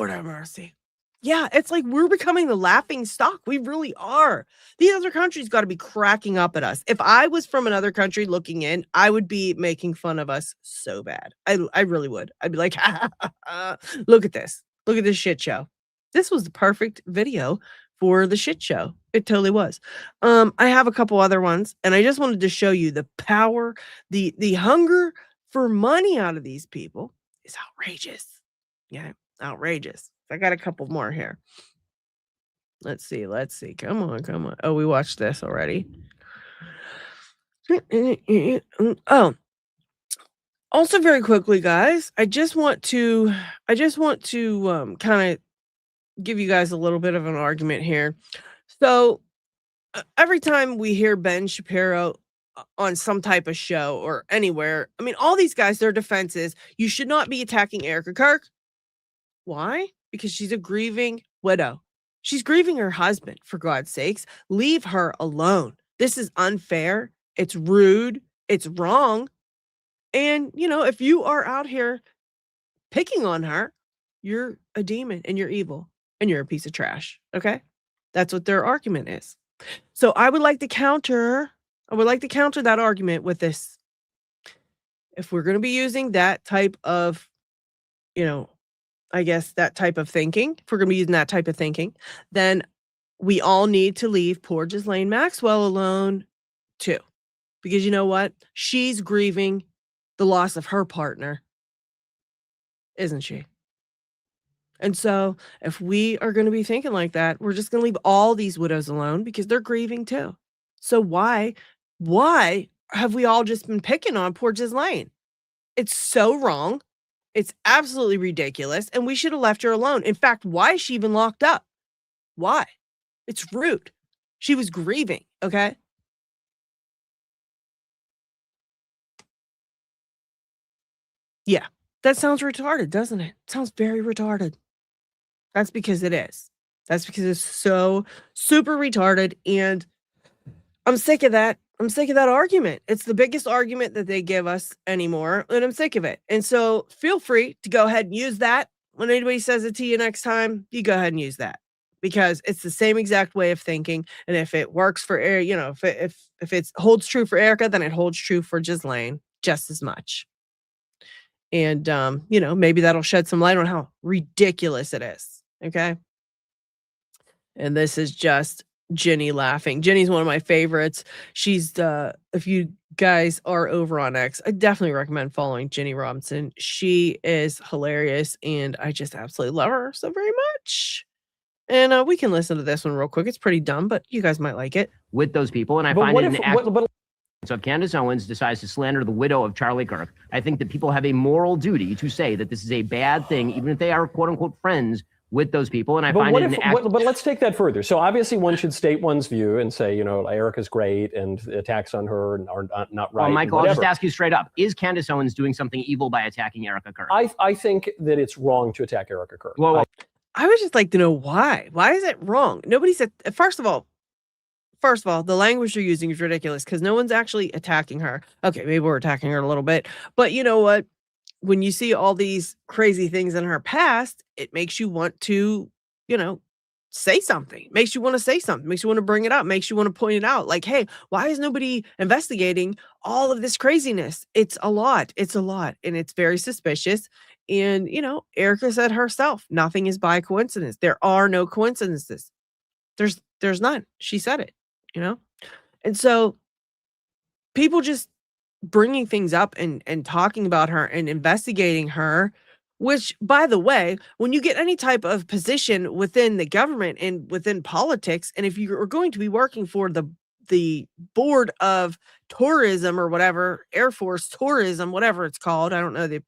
have mercy. Yeah, it's like we're becoming the laughing stock. We really are. These other countries got to be cracking up at us. If I was from another country looking in, I would be making fun of us so bad. I really would. I'd be like, look at this. Look at this shit show. This was the perfect video for the shit show. It totally was. I have a couple other ones, and I just wanted to show you the power, the hunger for money out of these people is outrageous. Yeah, outrageous. I got a couple more here. Let's see. Come on. Oh, we watched this already. Oh, also very quickly, guys, I just want to kind of give you guys a little bit of an argument here. So every time we hear Ben Shapiro on some type of show or anywhere, I mean, all these guys, their defense is you should not be attacking Erica Kirk. Why? Because she's a grieving widow. She's grieving her husband, for God's sakes. Leave her alone. This is unfair. It's rude. It's wrong. And, if you are out here picking on her, you're a demon and you're evil and you're a piece of trash. Okay? That's what their argument is. So I would like to counter that argument with this. If we're going to be using that type of, I guess that type of thinking, if we're going to be using that type of thinking, then we all need to leave poor Ghislaine Maxwell alone too. Because you know what? She's grieving the loss of her partner, isn't she? And so if we are going to be thinking like that, we're just going to leave all these widows alone because they're grieving too. So why have we all just been picking on poor Ghislaine? It's so wrong. It's absolutely ridiculous. And we should have left her alone. In fact, why is she even locked up? Why? It's rude. She was grieving. Okay. Yeah. That sounds retarded, doesn't it? It sounds very retarded. That's because it is. That's because it's so super retarded. And I'm sick of that. I'm sick of that argument. It's the biggest argument that they give us anymore. And I'm sick of it. And so feel free to go ahead and use that. When anybody says it to you next time, you go ahead and use that. Because it's the same exact way of thinking. And if it works for, if it holds true for Erica, then it holds true for Ghislaine just as much. And, maybe that'll shed some light on how ridiculous it is. Okay. And this is just Jenny laughing. Jenny's one of my favorites. She's if you guys are over on X, I definitely recommend following Jenny Robinson. She is hilarious and I just absolutely love her so very much. And we can listen to this one real quick. It's pretty dumb, but you guys might like it. With those people, and I find it in the act of Candace Owens decides to slander the widow of Charlie Kirk. I think that people have a moral duty to say that this is a bad thing, even if they are quote unquote friends with those people. And I find it in the act. But let's take that further. So obviously one should state one's view and say, Erica's great and attacks on her are not right. Well, Michael, I'll just ask you straight up. Is Candace Owens doing something evil by attacking Erica Kirk? I think that it's wrong to attack Erica Kirk. Well, I would just like to know why. Why is it wrong? Nobody said, first of all, the language you're using is ridiculous because no one's actually attacking her. Okay, maybe we're attacking her a little bit. But you know what? When you see all these crazy things in her past, it makes you want to, say something. It makes you want to say something. Makes you want to bring it up. Makes you want to point it out. Like, hey, why is nobody investigating all of this craziness? It's a lot. It's a lot. And it's very suspicious. And, Erica said herself, nothing is by coincidence. There are no coincidences. There's none. She said it, And so people just bringing things up and talking about her and investigating her, which, by the way, when you get any type of position within the government and within politics, and if you are going to be working for the board of tourism or whatever, Air Force tourism, whatever it's called, I don't know the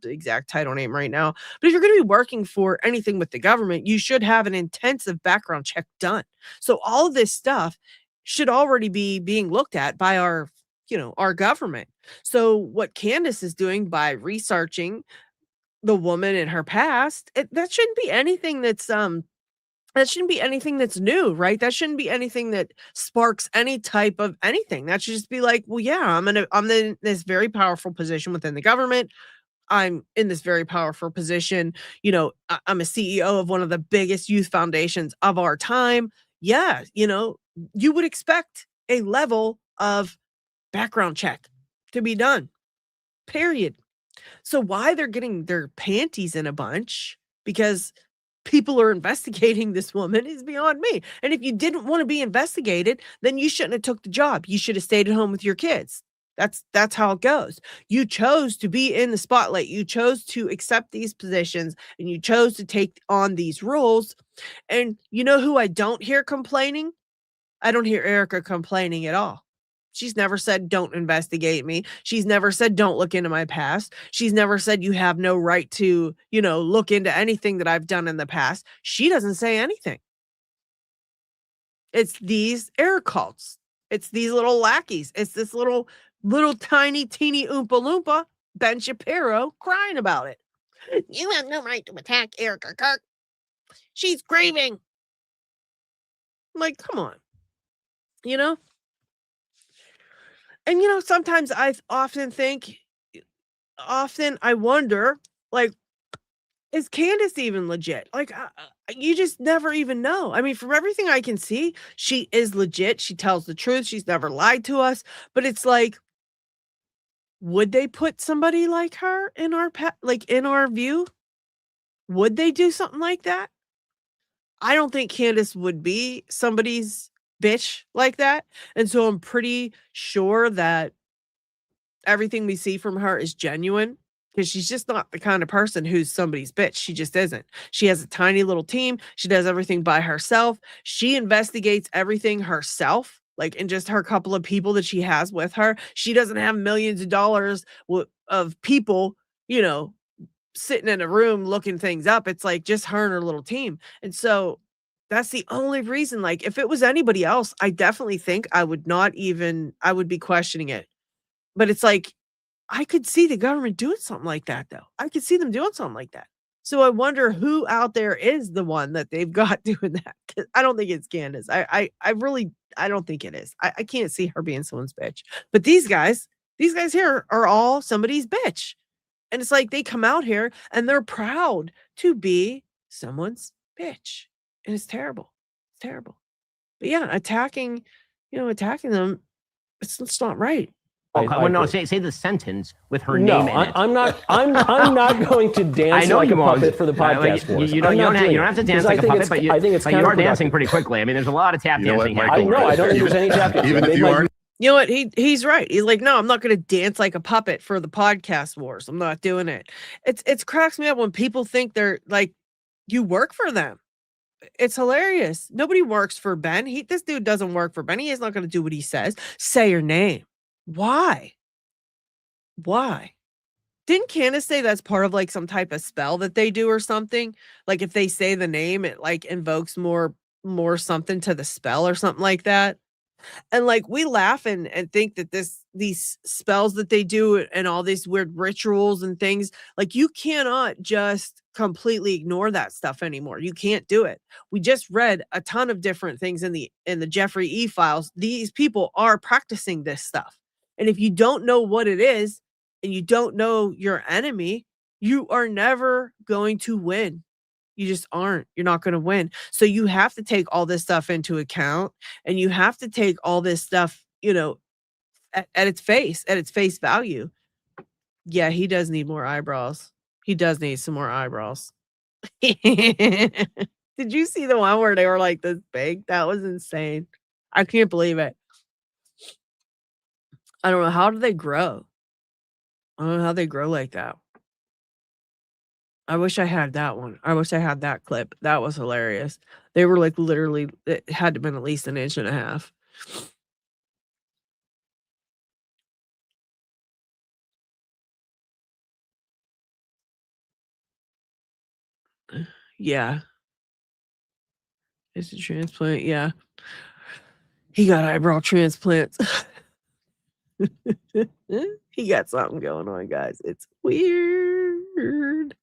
exact title name right now, but if you're going to be working for anything with the government, you should have an intensive background check done. So all of this stuff should already be being looked at by our government. So what Candace is doing by researching the woman in her past, that shouldn't be anything that's new, right? That shouldn't be anything that sparks any type of anything. That should just be like, well, yeah, I'm in this very powerful position within the government. I'm in this very powerful position. I'm a CEO of one of the biggest youth foundations of our time. Yeah, you would expect a level of background check to be done, period. So why they're getting their panties in a bunch because people are investigating this woman is beyond me. And if you didn't want to be investigated, then you shouldn't have took the job. You should have stayed at home with your kids. That's how it goes. You chose to be in the spotlight. You chose to accept these positions and you chose to take on these roles. And you know who I don't hear complaining? I don't hear Erica complaining at all. She's never said, don't investigate me. She's never said, don't look into my past. She's never said you have no right to, look into anything that I've done in the past. She doesn't say anything. It's these air cults. It's these little lackeys. It's this little tiny, teeny Oompa Loompa, Ben Shapiro, crying about it. You have no right to attack Erica Kirk. She's grieving. I'm like, come on. And, sometimes I often wonder, like, is Candace even legit? Like, you just never even know. I mean, from everything I can see, she is legit. She tells the truth. She's never lied to us. But it's like, would they put somebody like her in our view? Would they do something like that? I don't think Candace would be somebody's bitch like that. And so I'm pretty sure that everything we see from her is genuine, because she's just not the kind of person who's somebody's bitch. She just isn't. She has a tiny little team. She does everything by herself. She investigates everything herself, like in just her couple of people that she has with her. She doesn't have millions of dollars of people, you know, sitting in a room looking things up. It's like just her and her little team. And so that's the only reason. Like, if it was anybody else, I definitely think I would be questioning it. But it's like, I could see the government doing something like that, though. I could see them doing something like that. So I wonder who out there is the one that they've got doing that. 'Cause I don't think it's Candace. I don't think it is. I can't see her being someone's bitch. But these guys here are all somebody's bitch. And it's like they come out here and they're proud to be someone's bitch. And it's terrible. It's terrible. But yeah, attacking them, it's not right. Well, no, say the sentence with her No, name in it. I'm not going to dance I know like you a won't. puppet for the podcast. You don't have to dance like a puppet, but you are counterproductive. dancing pretty quickly. I mean, there's a lot of tap dancing happening. I don't think there's any tap dancing. Even if you aren't. You know what? He's right. He's like, no, I'm not going to dance like a puppet for the podcast wars. I'm not doing it. It's cracks me up when people think they're like, you work for them. It's hilarious. Nobody works for Ben. This dude doesn't work for Ben. He's not going to do what he says. Say your name. Why? Didn't Candace say that's part of like some type of spell that they do or something? Like if they say the name, it like invokes more something to the spell or something like that. And like we laugh and think that these spells that they do and all these weird rituals and things, like you cannot just completely ignore that stuff anymore. You can't do it. We just read a ton of different things in the Jeffrey E files. These people are practicing this stuff. And if you don't know what it is and you don't know your enemy, you are never going to win. You just aren't. You're not going to win. So you have to take all this stuff into account, and you have to take all this stuff, at its face value. Yeah, he does need more eyebrows. He does need some more eyebrows. Did you see the one where they were like this big? That was insane. I can't believe it. I don't know. How do they grow? I don't know how they grow like that. I wish I had that one. I wish I had that clip. That was hilarious. They were like literally, it had to have been at least 1.5 inches. Yeah. It's a transplant. Yeah. He got eyebrow transplants. He got something going on, guys. It's weird.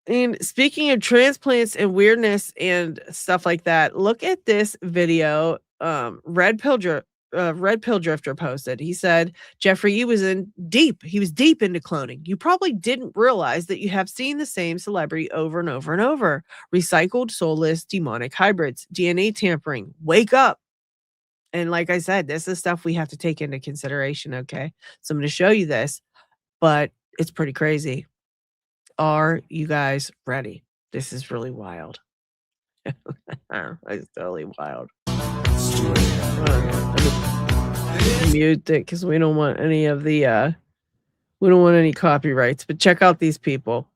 And speaking of transplants and weirdness and stuff like that, look at this video. Red Pill Drifter posted. He said Jeffrey E was deep into cloning. You probably didn't realize that you have seen the same celebrity over and over and over. Recycled, soulless, demonic hybrids, DNA tampering. Wake up. And like I said, this is stuff we have to take into consideration. Okay, so I'm going to show you this, but it's pretty crazy. Are you guys ready? This is really wild. It's totally wild. Mute it because we don't want any of the we don't want any copyrights. But check out these people.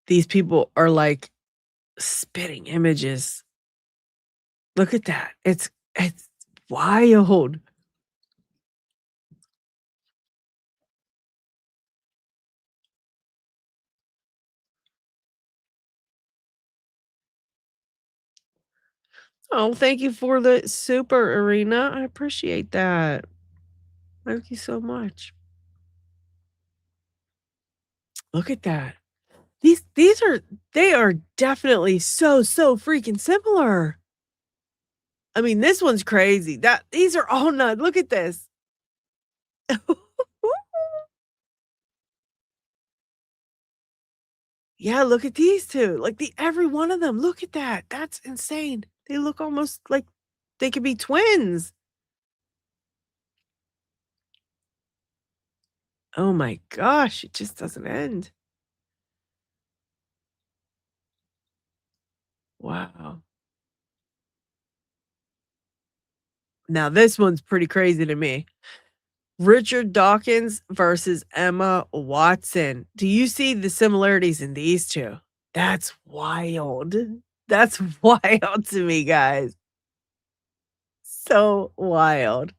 These people are like spitting images. Look at that. It's wild. Oh, thank you for the super arena. I appreciate that. Thank you so much. Look at that. They are definitely so freaking similar. I mean, this one's crazy. These are all nuts. Look at this. Yeah, look at these two. Like every one of them. Look at that. That's insane. They look almost like they could be twins. Oh my gosh, it just doesn't end. Wow. Now this one's pretty crazy to me. Richard Dawkins versus Emma Watson. Do you see the similarities in these two? That's wild. That's wild to me, guys. So wild.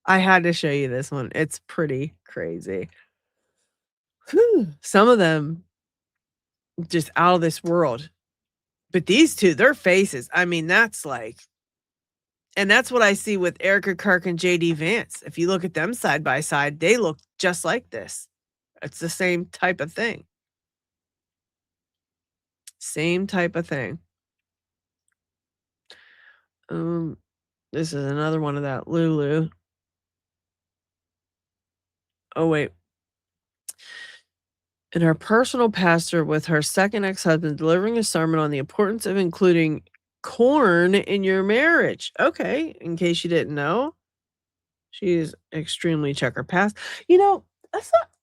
I had to show you this one. It's pretty crazy. Whew. Some of them just out of this world. But these two, their faces, I mean, that's like, and that's what I see with Erica Kirk and JD Vance. If you look at them side by side, they look just like this. It's the same type of thing. Same type of thing. This is another one of that Lulu. Oh, wait. And her personal pastor with her second ex-husband delivering a sermon on the importance of including corn in your marriage. Okay, in case you didn't know. She's extremely checker past. You know, I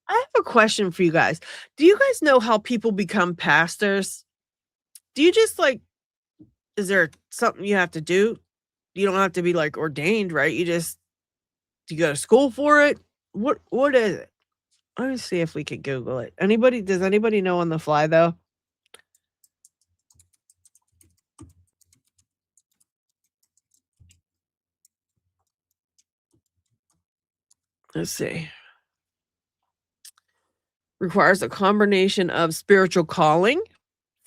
have a question for you guys. Do you guys know how people become pastors? Do you just like, is there something you have to do? You don't have to be like ordained, right? Do you go to school for it? What is it? Let me see if we can Google it. Does anybody know on the fly though? Let's see. Requires a combination of spiritual calling,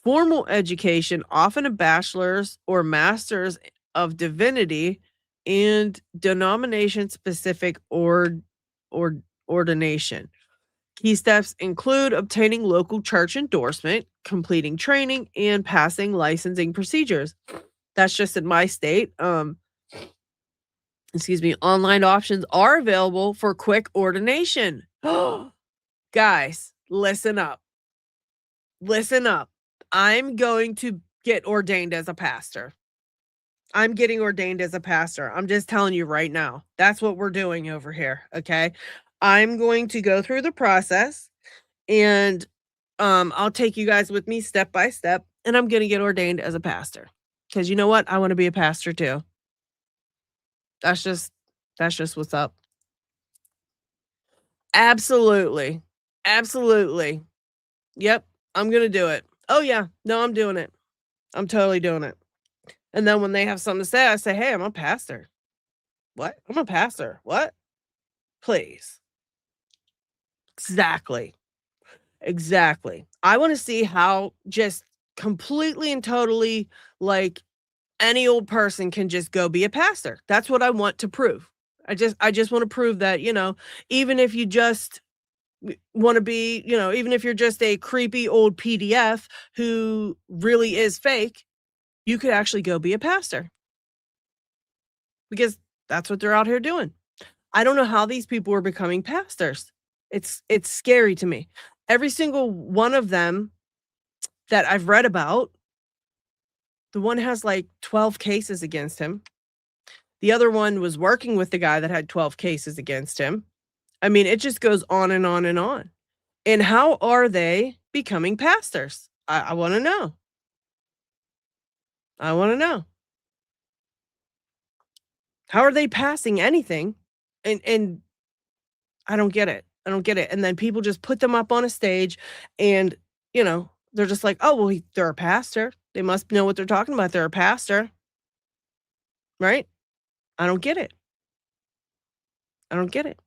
formal education, often a bachelor's or master's of divinity, and denomination-specific ordination. Key steps include obtaining local church endorsement, completing training, and passing licensing procedures. That's just in my state. Excuse me. Online options are available for quick ordination. Guys, listen up. Listen up. I'm going to get ordained as a pastor. I'm getting ordained as a pastor. I'm just telling you right now. That's what we're doing over here. Okay. I'm going to go through the process and I'll take you guys with me step by step, and I'm going to get ordained as a pastor. Because you know what? I want to be a pastor too. That's just what's up. Absolutely. Absolutely. Yep. I'm going to do it. Oh yeah. No, I'm doing it. I'm totally doing it. And then when they have something to say, I say, hey, I'm a pastor. What? I'm a pastor. What? Please. Exactly. Exactly. I want to see how just completely and totally like any old person can just go be a pastor. That's what I want to prove. I just want to prove that, you know, even if you just want to be, you know, even if you're just a creepy old PDF who really is fake, you could actually go be a pastor. Because that's what they're out here doing. I don't know how these people are becoming pastors. It's scary to me. Every single one of them that I've read about, the one has like 12 cases against him. The other one was working with the guy that had 12 cases against him. I mean, it just goes on and on and on. And how are they becoming pastors? I want to know. I want to know. How are they passing anything? And I don't get it. I don't get it. And then people just put them up on a stage and, you know, they're just like, oh, well, they're a pastor. They must know what they're talking about. They're a pastor. Right? I don't get it. I don't get it.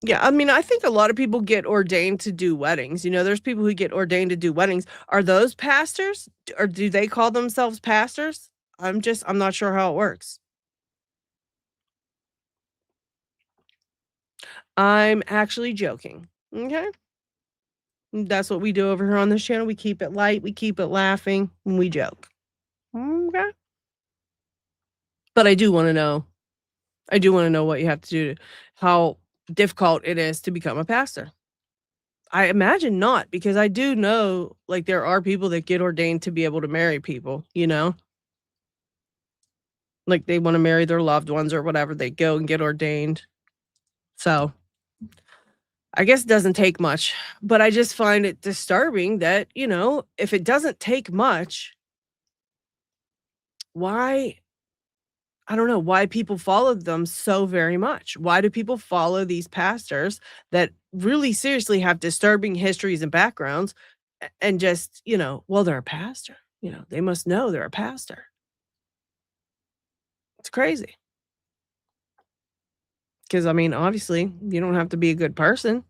Yeah, I mean, I think a lot of people get ordained to do weddings. You know, there's people who get ordained to do weddings. Are those pastors? Or do they call themselves pastors? I'm not sure how it works. I'm actually joking. Okay? That's what we do over here on this channel. We keep it light, we keep it laughing, and we joke. Okay? But I do want to know. I do want to know what you have to do, how difficult it is to become a pastor. I imagine not, because I do know, like, there are people that get ordained to be able to marry people, you know? Like, they wanna marry their loved ones or whatever, they go and get ordained. So, I guess it doesn't take much, but I just find it disturbing that, you know, if it doesn't take much, why I don't know why people follow them so very much. Why do people follow these pastors that really seriously have disturbing histories and backgrounds and just, you know, well, they're a pastor. You know, they must know they're a pastor. It's crazy. Because, I mean, obviously, you don't have to be a good person.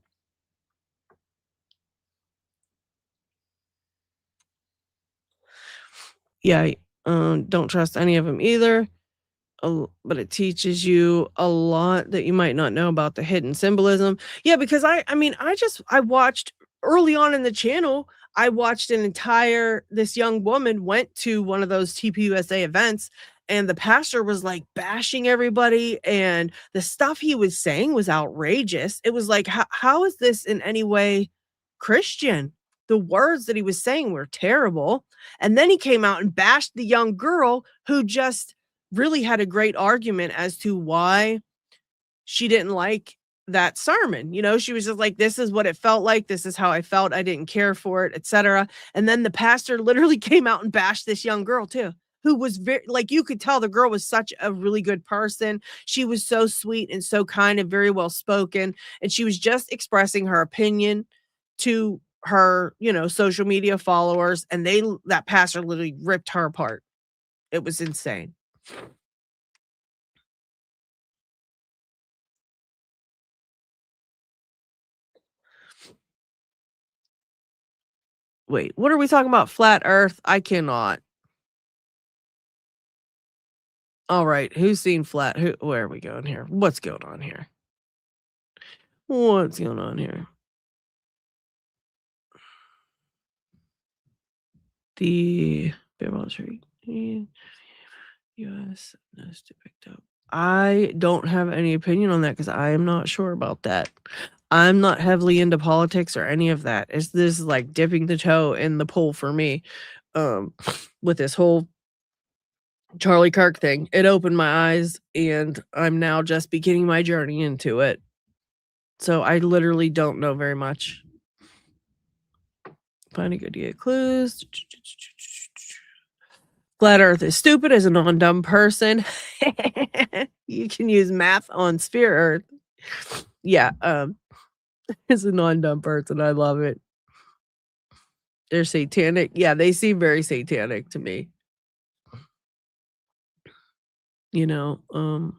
Yeah, don't trust any of them either. But it teaches you a lot that you might not know about the hidden symbolism. Yeah, because I mean, I watched early on in the channel, I watched this young woman went to one of those TPUSA events, and the pastor was like bashing everybody, and the stuff he was saying was outrageous. It was like, how is this in any way Christian? The words that he was saying were terrible. And then he came out and bashed the young girl who just really had a great argument as to why she didn't like that sermon. You know, she was just like, this is what it felt like. This is how I felt. I didn't care for it, etc. And then the pastor literally came out and bashed this young girl too, who was very, like, you could tell the girl was such a really good person. She was so sweet and so kind and very well spoken. And she was just expressing her opinion to her, you know, social media followers. And that pastor literally ripped her apart. It was insane. Wait, what are we talking about? Flat Earth? I cannot. All right, who's seen flat? Where are we going here? What's going on here? What's going on here? The Bible tree. U.S. knows to picked up. I don't have any opinion on that because I am not sure about that. I'm not heavily into politics or any of that. This is like dipping the toe in the pool for me. With this whole Charlie Kirk thing, it opened my eyes, and I'm now just beginning my journey into it. So I literally don't know very much. Finding good to get clues. Flat Earth is stupid as a non-dumb person. You can use math on sphere Earth. Yeah, as a non-dumb person, I love it. They're satanic. Yeah, they seem very satanic to me. You know,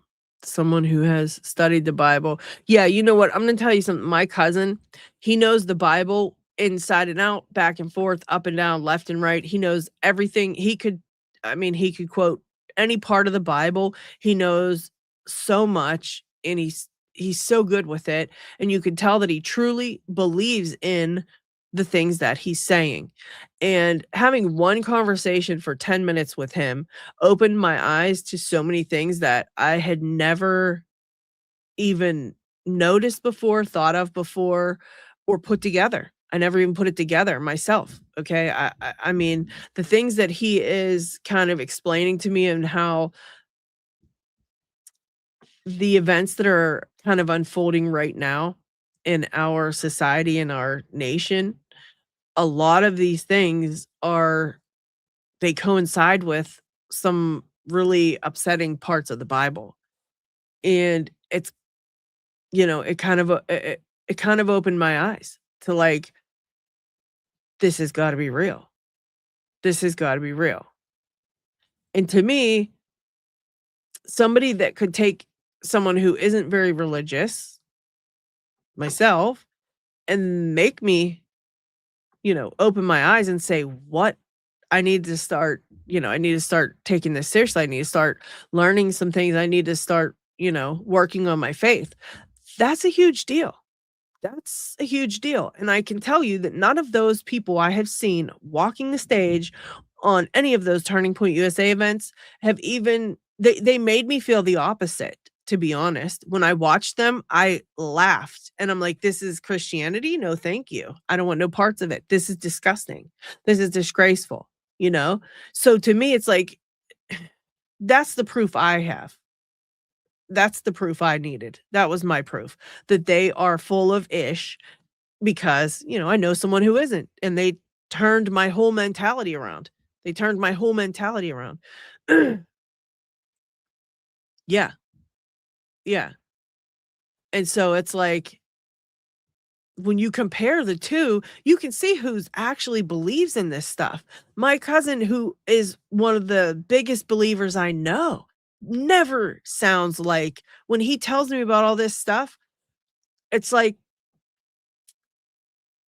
someone who has studied the Bible. Yeah, you know what? I'm going to tell you something. My cousin, he knows the Bible inside and out, back and forth, up and down, left and right. He knows everything. He could quote any part of the Bible. He knows so much, and he's so good with it. And you can tell that he truly believes in the things that he's saying. And having one conversation for 10 minutes with him opened my eyes to so many things that I had never even noticed before, thought of before, or put together. I never even put it together myself. Okay. I mean, the things that he is kind of explaining to me, and how the events that are kind of unfolding right now in our society, in our nation, a lot of these things they coincide with some really upsetting parts of the Bible. And it's, you know, it kind of opened my eyes to, like, this has got to be real. This has got to be real. And to me, somebody that could take someone who isn't very religious, myself, and make me, you know, open my eyes and say, what I need to start, you know, I need to start taking this seriously. I need to start learning some things. I need to start, you know, working on my faith. That's a huge deal. That's a huge deal. And I can tell you that none of those people I have seen walking the stage on any of those Turning Point USA events have even, they made me feel the opposite. to be honest. When I watched them, I laughed and I'm like, this is Christianity? No, thank you. I don't want no parts of it. This is disgusting. This is disgraceful, you know? So to me, it's like, that's the proof I have. That's the proof I needed. That was my proof that they are full of ish because, you know, I know someone who isn't, and they turned my whole mentality around. They turned my whole mentality around. Yeah. Yeah. And so it's like, when you compare the two, you can see who's actually believes in this stuff. My cousin, who is one of the biggest believers I know, never sounds like, when he tells me about all this stuff, it's like,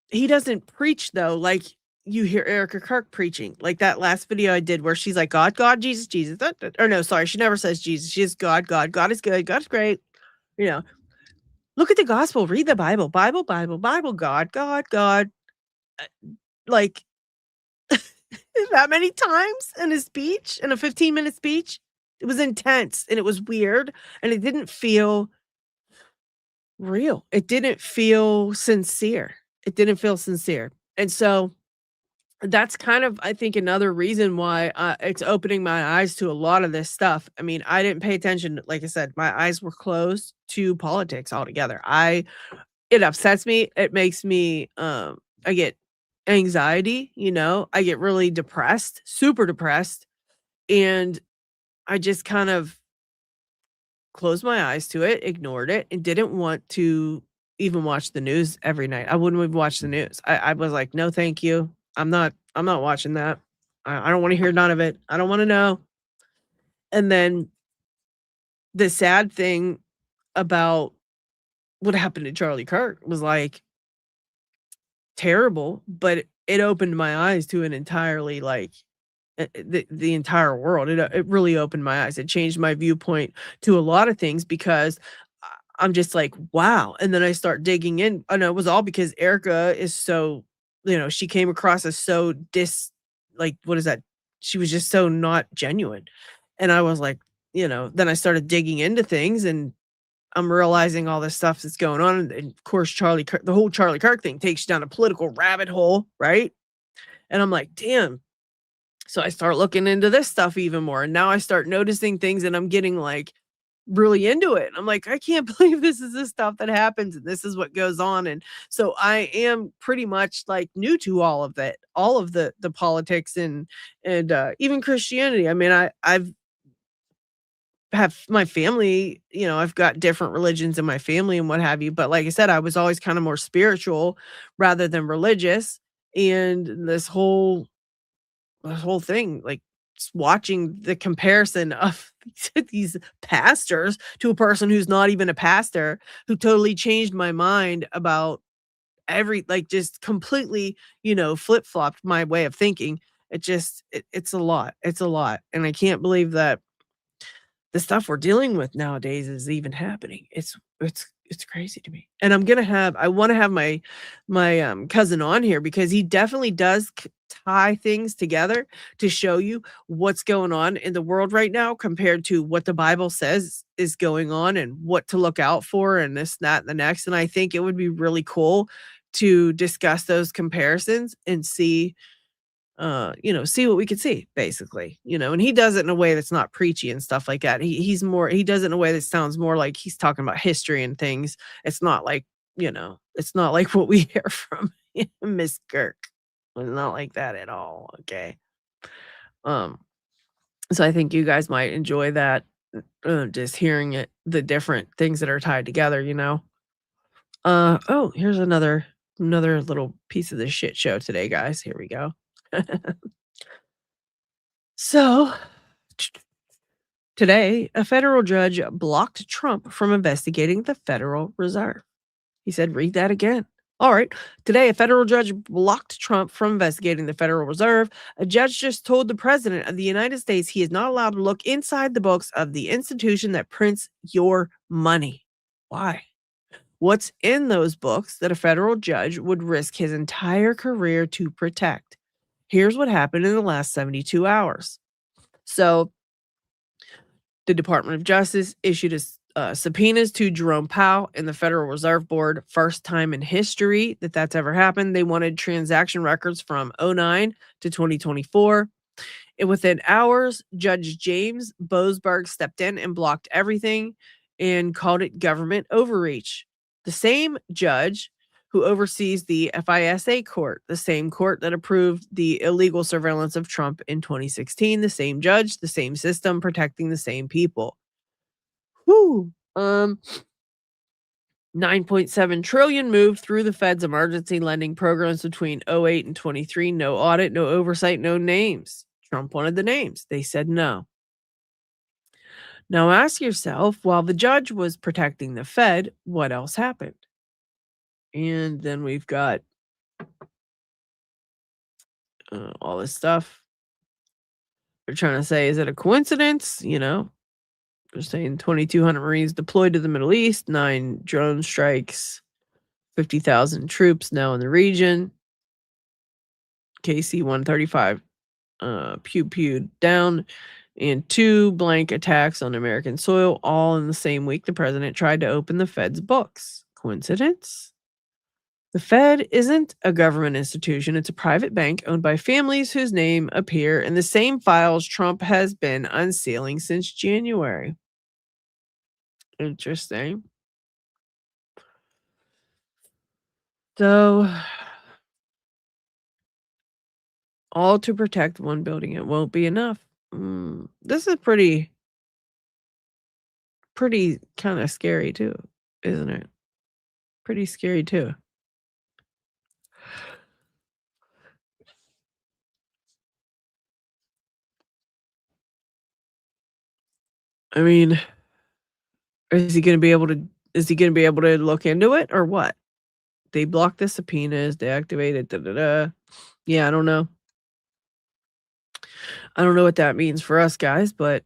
he doesn't preach though, like you hear Erica Kirk preaching, like that last video I did where she's like, God, God, Jesus, Jesus. Or no, sorry, she never says Jesus. She is God, God. God is good. God is great. You know, look at the gospel, read the Bible, Bible, Bible, Bible, God, God, God. Like that many times in a speech, in a 15-minute speech. It was intense and it was weird and it didn't feel real. It didn't feel sincere. It didn't feel sincere. And so that's kind of, I think, another reason why it's opening my eyes to a lot of this stuff. I mean, I didn't pay attention. Like I said, my eyes were closed to politics altogether. It upsets me. It makes me, I get anxiety, you know, I get really depressed, super depressed. And I just kind of closed my eyes to it, ignored it, and didn't want to even watch the news every night. I wouldn't even watch the news. I was like, no, thank you. I'm not watching that. I don't want to hear none of it. I don't want to know. And then the sad thing about what happened to Charlie Kirk was like terrible, but it opened my eyes to an entirely like the entire world. It really opened my eyes. It changed my viewpoint to a lot of things because I'm just like, wow. And then I start digging in. And it was all because Erica is so, you know, she came across as so what is that? She was just so not genuine. And I was like, you know, then I started digging into things and I'm realizing all this stuff that's going on. And of course, the whole Charlie Kirk thing takes you down a political rabbit hole, right? And I'm like, damn. So I start looking into this stuff even more. And now I start noticing things and I'm getting like really into it. I'm like, I can't believe this is the stuff that happens and this is what goes on. And so I am pretty much like new to all of that, all of the politics and even Christianity. I mean, I've have my family, you know, I've got different religions in my family and what have you. But like I said, I was always kind of more spiritual rather than religious. And this whole thing, like just watching the comparison of these pastors to a person who's not even a pastor, who totally changed my mind about just completely, you know, flip-flopped my way of thinking. It's a lot. It's a lot. And I can't believe that the stuff we're dealing with nowadays is even happening. It's crazy to me. And I want to have my cousin on here because he definitely does tie things together to show you what's going on in the world right now compared to what the Bible says is going on and what to look out for and this, that, and the next. And I think it would be really cool to discuss those comparisons and see see what we could see, basically, you know. And he does it in a way that's not preachy and stuff like that. He does it in a way that sounds more like he's talking about history and things. It's not like, you know, it's not like what we hear from Miss Kirk. It's not like that at all. Okay. So I think you guys might enjoy that, just hearing it, the different things that are tied together, you know. Oh, here's another little piece of the shit show today, guys. Here we go. So today, a federal judge blocked Trump from investigating the Federal Reserve. He said, read that again. All right. Today, a federal judge blocked Trump from investigating the Federal Reserve. A judge just told the president of the United States he is not allowed to look inside the books of the institution that prints your money. Why? What's in those books that a federal judge would risk his entire career to protect? Here's what happened in the last 72 hours. So the Department of Justice issued subpoenas to Jerome Powell and the Federal Reserve Board. First time in history that that's ever happened. They wanted transaction records from 2009 to 2024. And within hours, Judge James Boasberg stepped in and blocked everything and called it government overreach. The same judge who oversees the FISA court, the same court that approved the illegal surveillance of Trump in 2016, the same judge, the same system protecting the same people. Whew. 9.7 trillion moved through the Fed's emergency lending programs between 2008 and 23. No audit, no oversight, no names. Trump wanted the names. They said no. Now ask yourself, while the judge was protecting the Fed, what else happened? And then we've got all this stuff. They're trying to say, is it a coincidence? You know, they're saying 2,200 Marines deployed to the Middle East, 9 drone strikes, 50,000 troops now in the region. KC-135 pew-pewed down, and 2 blank attacks on American soil, all in the same week the president tried to open the Fed's books. Coincidence? The Fed isn't a government institution. It's a private bank owned by families whose name appear in the same files Trump has been unsealing since January. Interesting. So, all to protect one building. It won't be enough. This is pretty kind of scary too, isn't it? Pretty scary too. I mean, is he going to be able to look into it or what? They blocked the subpoenas, deactivated, Yeah, I don't know. I don't know what that means for us guys, but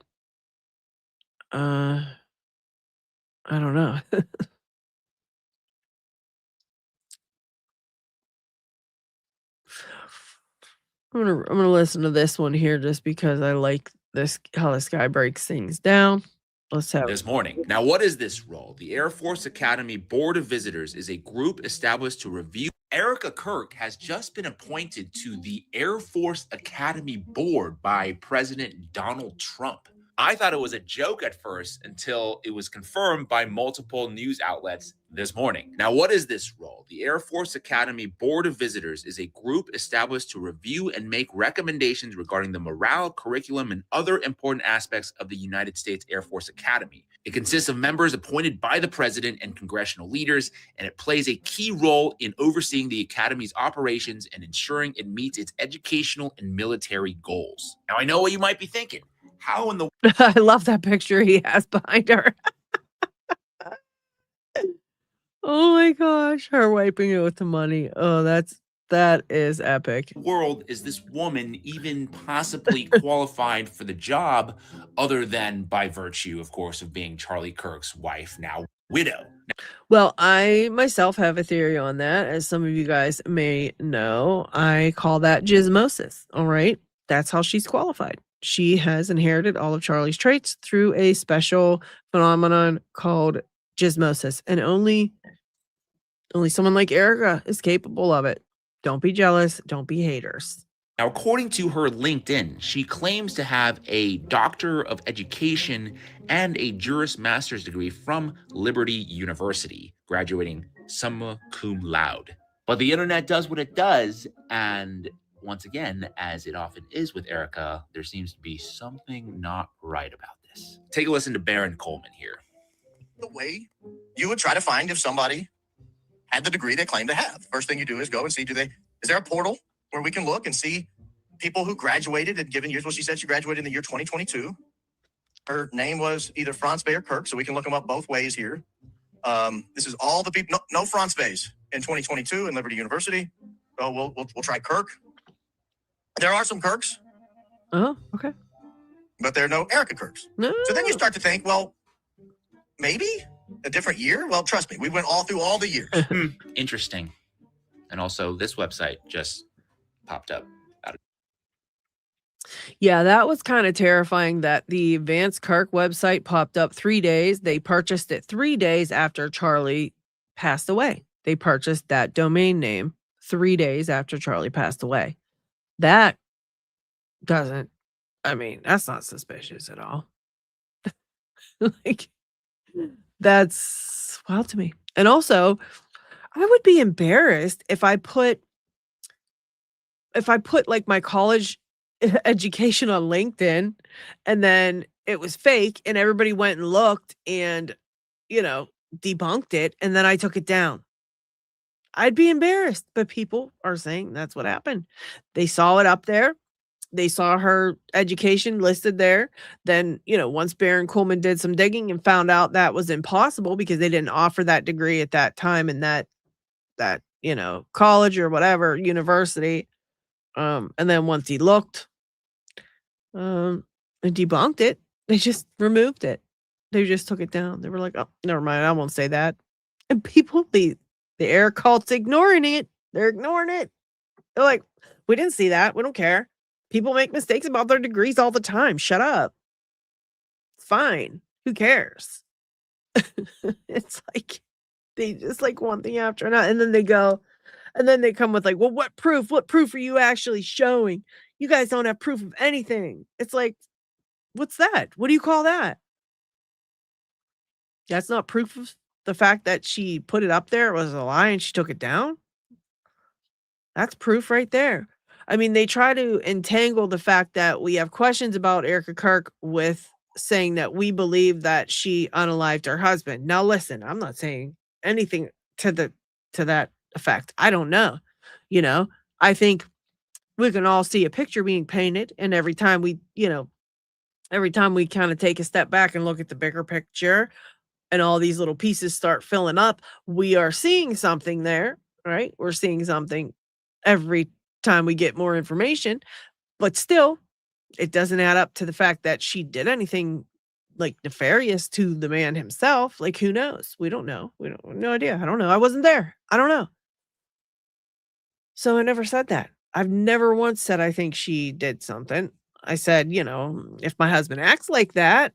I don't know. I'm gonna listen to this one here just because I like this, how this guy breaks things down. Let's have this morning. Now, what is this role? The Air Force Academy Board of Visitors is a group established to review. Erica Kirk has just been appointed to the Air Force Academy Board by President Donald Trump. I thought it was a joke at first until it was confirmed by multiple news outlets this morning. Now, what is this role? The Air Force Academy Board of Visitors is a group established to review and make recommendations regarding the morale, curriculum, and other important aspects of the United States Air Force Academy. It consists of members appointed by the president and congressional leaders, and it plays a key role in overseeing the Academy's operations and ensuring it meets its educational and military goals. Now, I know what you might be thinking. How in the I love that picture he has behind her. Oh my gosh, her wiping it with the money. Oh, that is epic. world is this woman even possibly qualified for the job, other than by virtue, of course, of being Charlie Kirk's wife, now widow? Well, I myself have a theory on that, as some of you guys may know. I call that gizmosis. All right, that's how she's qualified. She has inherited all of Charlie's traits through a special phenomenon called gizmosis, and only someone like Erica is capable of it. Don't be jealous. Don't be haters. Now, according to her LinkedIn, she claims to have a Doctor of Education and a Juris Master's degree from Liberty University, graduating summa cum laude. But the internet does what it does, and once again, as it often is with Erica, there seems to be something not right about this. Take a listen to Baron Coleman here. The way you would try to find if somebody had the degree they claim to have. First thing you do is go and see, is there a portal where we can look and see people who graduated in given years? Well, she said she graduated in the year 2022. Her name was either Franz Bayer Kirk, so we can look them up both ways here. This is all the people, no Franz Bayes in 2022 in Liberty University. So we'll try Kirk. There are some Kirks. Oh, okay. But there are no Erica Kirks. No. So then you start to think, well, maybe a different year? Well, trust me, we went all through all the years. Interesting. And also, this website just popped up. Yeah, that was kind of terrifying that the Vance Kirk website popped up 3 days. They purchased it 3 days after Charlie passed away. They purchased that domain name 3 days after Charlie passed away. That doesn't, I mean, that's not suspicious at all. Like, that's wild to me. And also, I would be embarrassed if I put like my college education on LinkedIn and then it was fake and everybody went and looked and, you know, debunked it and then I took it down. I'd be embarrassed, but people are saying that's what happened. They saw it up there. They saw her education listed there. Then, you know, once Baron Coleman did some digging and found out that was impossible because they didn't offer that degree at that time in that, you know, college or whatever, university. And then once he looked, and debunked it, they just removed it. They just took it down. They were like, oh, never mind. I won't say that. And people, the air cult's ignoring it. They're ignoring it. They're like, we didn't see that. We don't care. People make mistakes about their degrees all the time. Shut up. It's fine. Who cares? It's like, they just like one thing after another. And then they go, and then they come with like, well, what proof? What proof are you actually showing? You guys don't have proof of anything. It's like, what's that? What do you call that? That's not proof of the fact that she put it up there. It was a lie and she took it down. That's proof right there. I mean, they try to entangle the fact that we have questions about Erica Kirk with saying that we believe that she unalived her husband. Now, listen, I'm not saying anything to that effect. I don't know. You know, I think we can all see a picture being painted, and every time we kind of take a step back and look at the bigger picture and all these little pieces start filling up, we are seeing something there, right? We're seeing something every time we get more information, but still it doesn't add up to the fact that she did anything like nefarious to the man himself. Like, who knows? We don't know. We don't, no idea. I don't know. I wasn't there. I don't know. So I never said that. I've never once said I think she did something. I said, you know, if my husband acts like that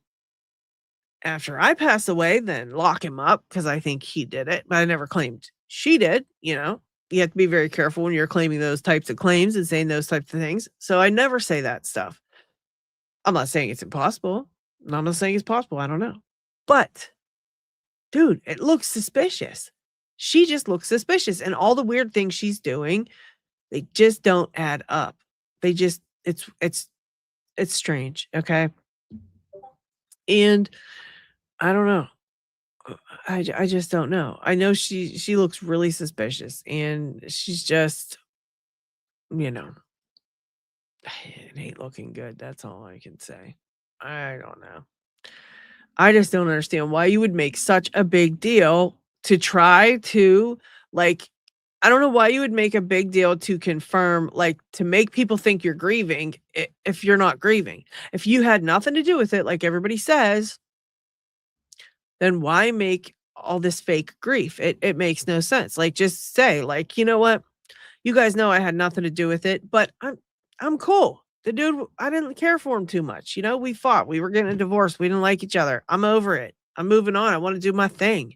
after I pass away, then lock him up because I think he did it. But I never claimed she did. You know, you have to be very careful when you're claiming those types of claims and saying those types of things. So I never say that stuff. I'm not saying it's impossible. I'm not saying it's possible. I don't know. But, dude, it looks suspicious. She just looks suspicious. And all the weird things she's doing, they just don't add up. They just, it's strange. Okay. And I don't know. I just don't know. I know she looks really suspicious and she's just, you know, it ain't looking good. That's all I can say. I don't know. I just don't understand why you would make such a big deal to try to, like, I don't know why you would make a big deal to confirm, like, to make people think you're grieving if you're not grieving. If you had nothing to do with it, like everybody says, then why make all this fake grief? It makes no sense. Like, just say, like, you know what? You guys know I had nothing to do with it, but I'm cool. The dude, I didn't care for him too much. You know, we fought. We were getting a divorce. We didn't like each other. I'm over it. I'm moving on. I want to do my thing.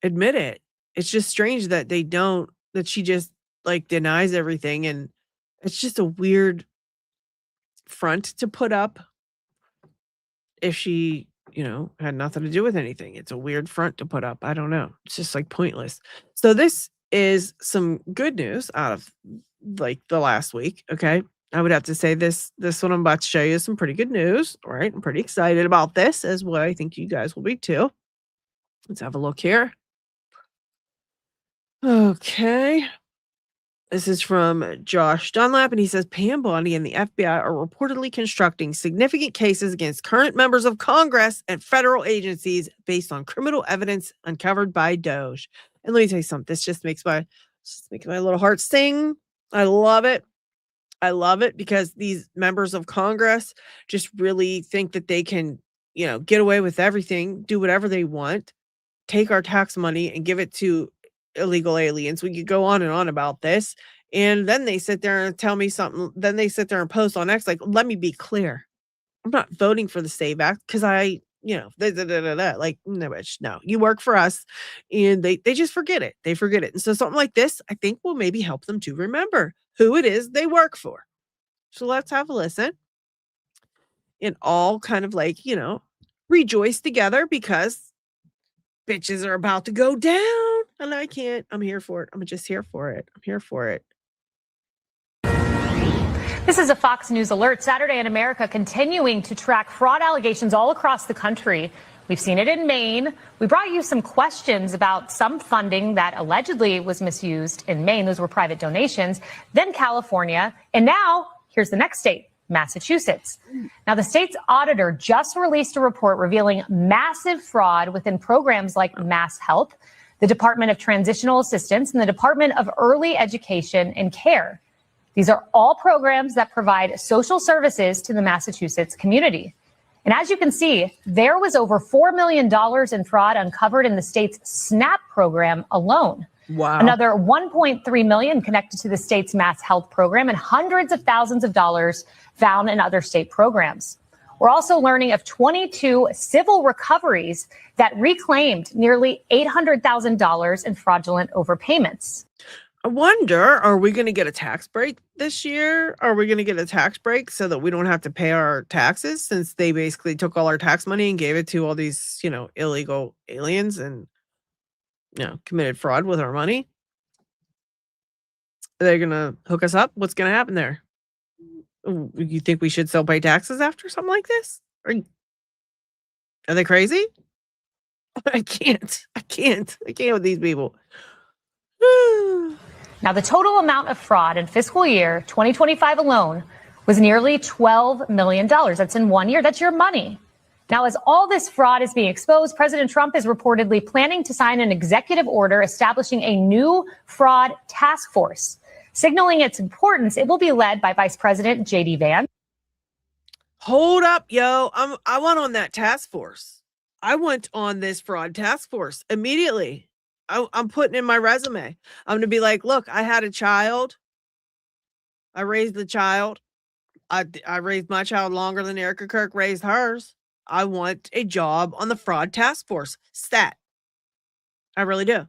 Admit it. It's just strange that that she just like denies everything. And it's just a weird front to put up if she, you know, had nothing to do with anything. It's a weird front to put up. I don't know. It's just like pointless. So this is some good news out of like the last week. Okay. I would have to say this one I'm about to show you is some pretty good news. All right. I'm pretty excited about this, as well. I think you guys will be too. Let's have a look here. Okay. This is from Josh Dunlap, and he says Pam Bondi and the FBI are reportedly constructing significant cases against current members of Congress and federal agencies based on criminal evidence uncovered by Doge. And let me tell you something. This just makes my little heart sing. I love it. I love it because these members of Congress just really think that they can, you know, get away with everything, do whatever they want, take our tax money and give it to illegal aliens. We could go on and on about this. And then they sit there and tell me something. Then they sit there and post on X like, let me be clear. I'm not voting for the SAVE Act because like, no, bitch, no, you work for us. And they just forget it. They forget it. And so something like this, I think will maybe help them to remember who it is they work for. So let's have a listen and all kind of like, rejoice together because bitches are about to go down. And I can't. I'm here for it. I'm just here for it. I'm here for it. This is a Fox News alert. Saturday in America continuing to track fraud allegations all across the country. We've seen it in Maine. We brought you some questions about some funding that allegedly was misused in Maine. Those were private donations. Then California. And now here's the next state, Massachusetts. Now, the state's auditor just released a report revealing massive fraud within programs like Mass Help, the Department of Transitional Assistance, and the Department of Early Education and Care. These are all programs that provide social services to the Massachusetts community. And as you can see, there was over $4 million in fraud uncovered in the state's SNAP program alone. Wow. Another $1.3 million connected to the state's Mass Health program and hundreds of thousands of dollars found in other state programs. We're also learning of 22 civil recoveries that reclaimed nearly $800,000 in fraudulent overpayments. I wonder, are we going to get a tax break this year? Are we going to get a tax break so that we don't have to pay our taxes since they basically took all our tax money and gave it to all these, illegal aliens and, committed fraud with our money? Are they going to hook us up? What's going to happen there? You think we should still pay taxes after something like this? Are they crazy? I can't with these people. Now, the total amount of fraud in fiscal year 2025 alone was nearly $12 million. That's in 1 year. That's your money. Now, as all this fraud is being exposed, President Trump is reportedly planning to sign an executive order establishing a new fraud task force. Signaling its importance, it will be led by Vice President J.D. Vance. Hold up, yo. I went on that task force. I went on this fraud task force immediately. I'm putting in my resume. I'm going to be like, look, I had a child. I raised the child. I raised my child longer than Erica Kirk raised hers. I want a job on the fraud task force. Stat. I really do.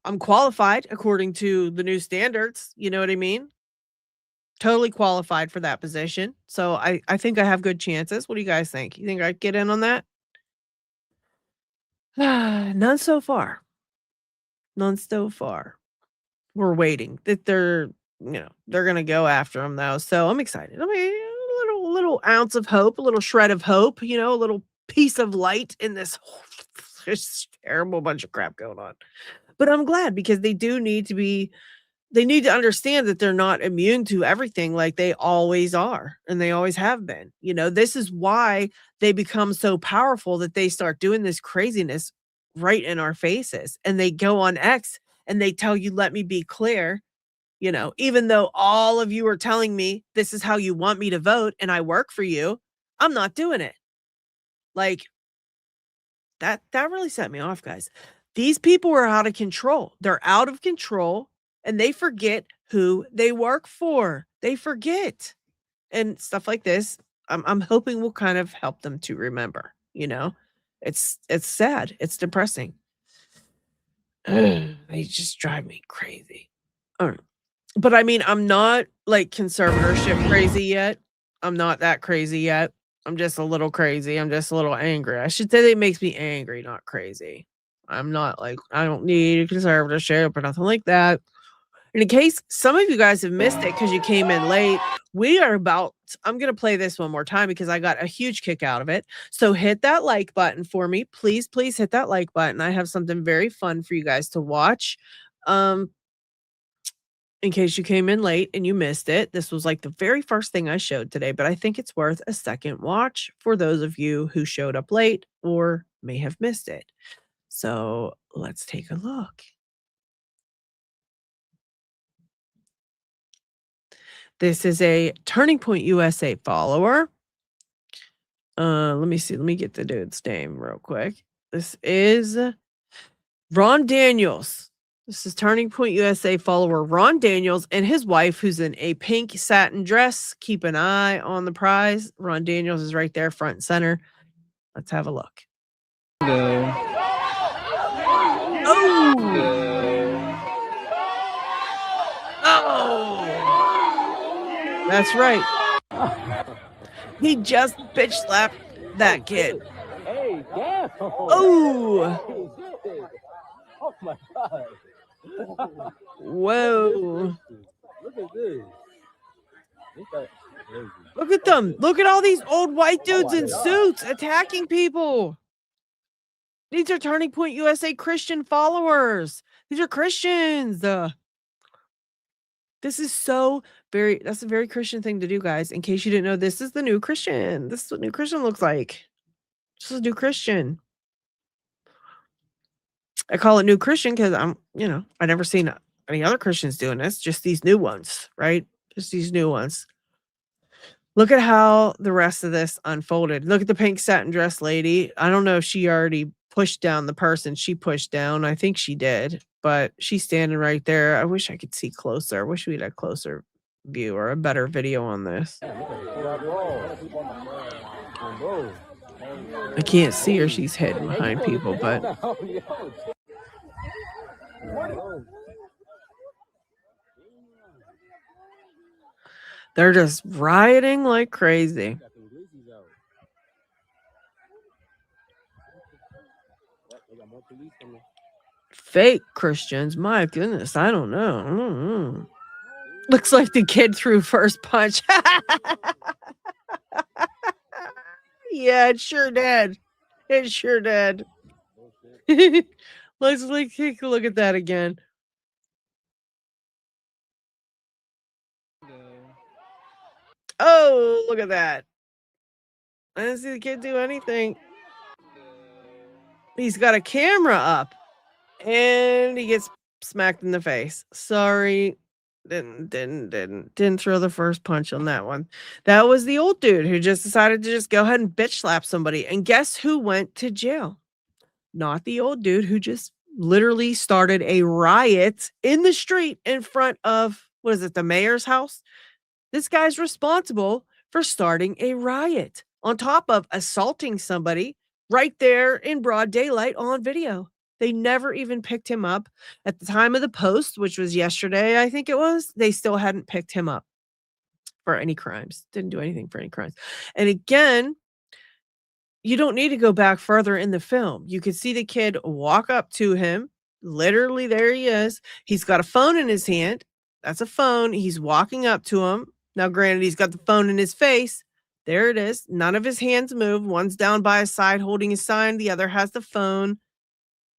I'm qualified according to the new standards. You know what I mean? Totally qualified for that position. So I think I have good chances. What do you guys think? You think I'd get in on that? None so far. None so far. We're waiting. That they're going to go after him though. So I'm excited. I mean, a little ounce of hope, a little shred of hope, a little piece of light in this terrible bunch of crap going on. But I'm glad because they need to understand that they're not immune to everything like they always are and they always have been. This is why they become so powerful that they start doing this craziness right in our faces. And they go on X and they tell you, let me be clear, even though all of you are telling me this is how you want me to vote and I work for you, I'm not doing it. Like that really set me off, guys. These people are out of control. They're out of control and they forget who they work for. They forget. And stuff like this, I'm hoping will kind of help them to remember, It's sad. It's depressing. They just drive me crazy. But I mean, I'm not like conservatorship crazy yet. I'm not that crazy yet. I'm just a little crazy. I'm just a little angry. I should say that it makes me angry, not crazy. I'm not like, I don't need a conservatorship or nothing like that. And in case some of you guys have missed it because you came in late, I'm going to play this one more time because I got a huge kick out of it. So hit that like button for me. Please, please hit that like button. I have something very fun for you guys to watch. In case you came in late and you missed it, this was like the very first thing I showed today, but I think it's worth a second watch for those of you who showed up late or may have missed it. So let's take a look. This is a Turning Point USA follower. Let me see. Let me get the dude's name real quick. This is Ron Daniels. This is Turning Point USA follower Ron Daniels and his wife, who's in a pink satin dress. Keep an eye on the prize. Ron Daniels is right there, front and center. Let's have a look. Oh! That's right. He just bitch slapped that kid. Hey, damn. Oh! Oh my God. Whoa. Look at this. Look at them. Look at all these old white dudes in suits attacking people. These are Turning Point USA Christian followers. These are Christians. This is that's a very Christian thing to do, guys. In case you didn't know, this is the new Christian. This is what new Christian looks like. This is new Christian. I call it new Christian because I never seen any other Christians doing this. Just these new ones, right? Just these new ones. Look at how the rest of this unfolded. Look at the pink satin dress lady. I don't know if she already pushed down the person she pushed down. I think she did, but she's standing right there. I wish I could see closer. I wish we had a closer view or a better video on this. I can't see her. She's hidden behind people, but they're just rioting like crazy. Fake Christians, my goodness, I don't know. Looks like the kid threw first punch. Yeah, it sure did. It sure did. Let's take a look at that again. Oh, look at that. I didn't see the kid do anything. He's got a camera up and he gets smacked in the face. Sorry. Didn't throw the first punch on that one. That was the old dude who just decided to just go ahead and bitch slap somebody. And guess who went to jail? Not the old dude who just literally started a riot in the street in front of, what is it, the mayor's house? This guy's responsible for starting a riot on top of assaulting somebody right there in broad daylight on video. They never even picked him up at the time of the post, which was yesterday, I think it was. They still hadn't picked him up for any crimes. Didn't do anything for any crimes. And again, you don't need to go back further in the film. You could see the kid walk up to him. Literally, there he is. He's got a phone in his hand. That's a phone. He's walking up to him. Now, granted, he's got the phone in his face. There it is. None of his hands move. One's down by his side holding his sign. The other has the phone.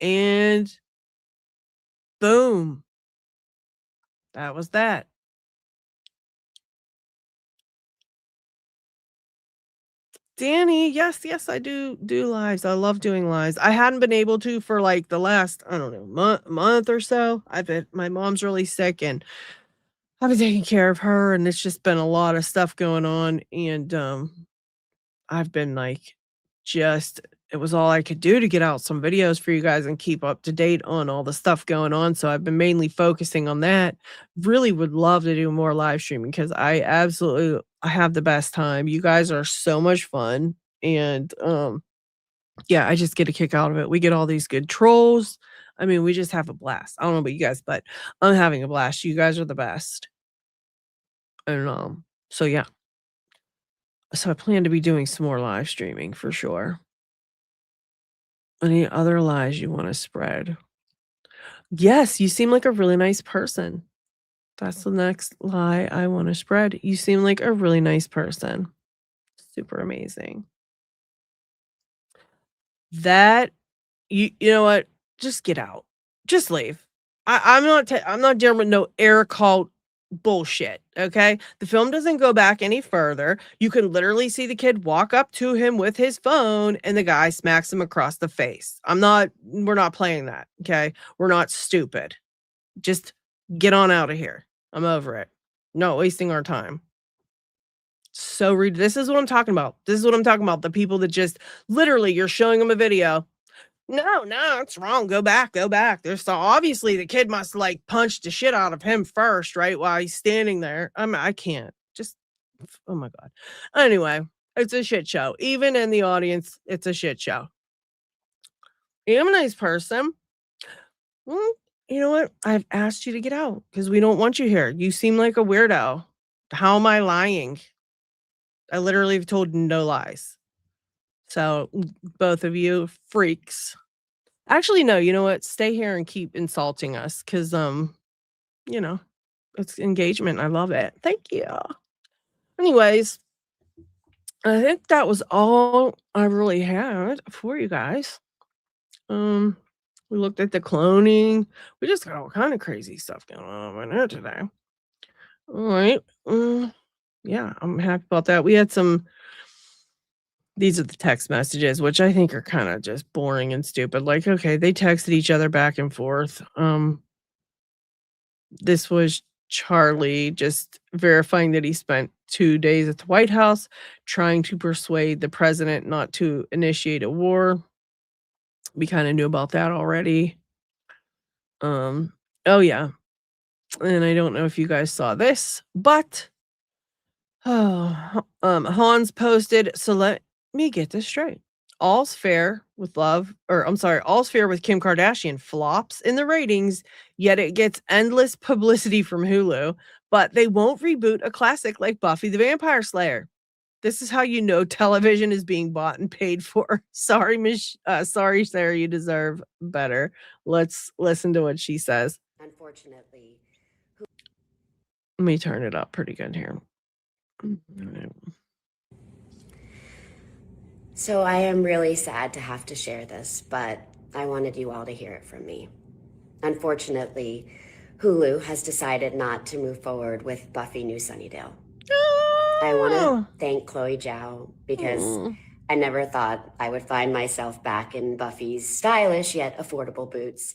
And boom. That was that. Danny, yes, I do lives. I love doing lives. I hadn't been able to for like the last, I don't know, month or so. My mom's really sick and I've been taking care of her and it's just been a lot of stuff going on. And I've been like, it was all I could do to get out some videos for you guys and keep up to date on all the stuff going on. So I've been mainly focusing on that. Really would love to do more live streaming because I have the best time. You guys are so much fun. And yeah, I just get a kick out of it. We get all these good trolls. I mean, we just have a blast. I don't know about you guys, but I'm having a blast. You guys are the best. And so yeah. So I plan to be doing some more live streaming for sure. Any other lies you want to spread? Yes, you seem like a really nice person. That's the next lie I want to spread. You seem like a really nice person. Super amazing. That you know what? Just get out. Just leave. I'm not dealing with no air cult bullshit. Okay, the film doesn't go back any further. You can literally see the kid walk up to him with his phone and the guy smacks him across the face. We're not playing that. Okay, we're not stupid. Just get on out of here. I'm over it. Not wasting our time. So this is what I'm talking about. This is what I'm talking about. The people that just literally, you're showing them a video. No, it's wrong. Go back. There's obviously the kid must like punch the shit out of him first, right? While he's standing there. I can't just, oh my God. Anyway, it's a shit show. Even in the audience, it's a shit show. I'm a nice person. Well, you know what? I've asked you to get out because we don't want you here. You seem like a weirdo. How am I lying? I literally have told no lies. So both of you freaks. Actually, no, you know what? Stay here and keep insulting us because, you know, it's engagement. I love it. Thank you. Anyways, I think that was all I really had for you guys. We looked at the cloning. We just got all kind of crazy stuff going on over there today. All right. Yeah, I'm happy about that. We had these are the text messages, which I think are kind of just boring and stupid. Like, okay, they texted each other back and forth. This was Charlie just verifying that he spent 2 days at the White House trying to persuade the president not to initiate a war. We kind of knew about that already. Oh yeah. And I don't know if you guys saw this, but Hans posted, so let me get this straight. All's fair with love, or I'm sorry, all's fair with Kim Kardashian flops in the ratings, yet it gets endless publicity from Hulu, but they won't reboot a classic like Buffy the Vampire Slayer. This is how you know television is being bought and paid for. Sorry, sorry, Sarah, you deserve better. Let's listen to what she says. Unfortunately. Let me turn it up pretty good here. So I am really sad to have to share this, but I wanted you all to hear it from me. Unfortunately, Hulu has decided not to move forward with Buffy New Sunnydale. I want to thank Chloe Zhao because I never thought I would find myself back in Buffy's stylish yet affordable boots.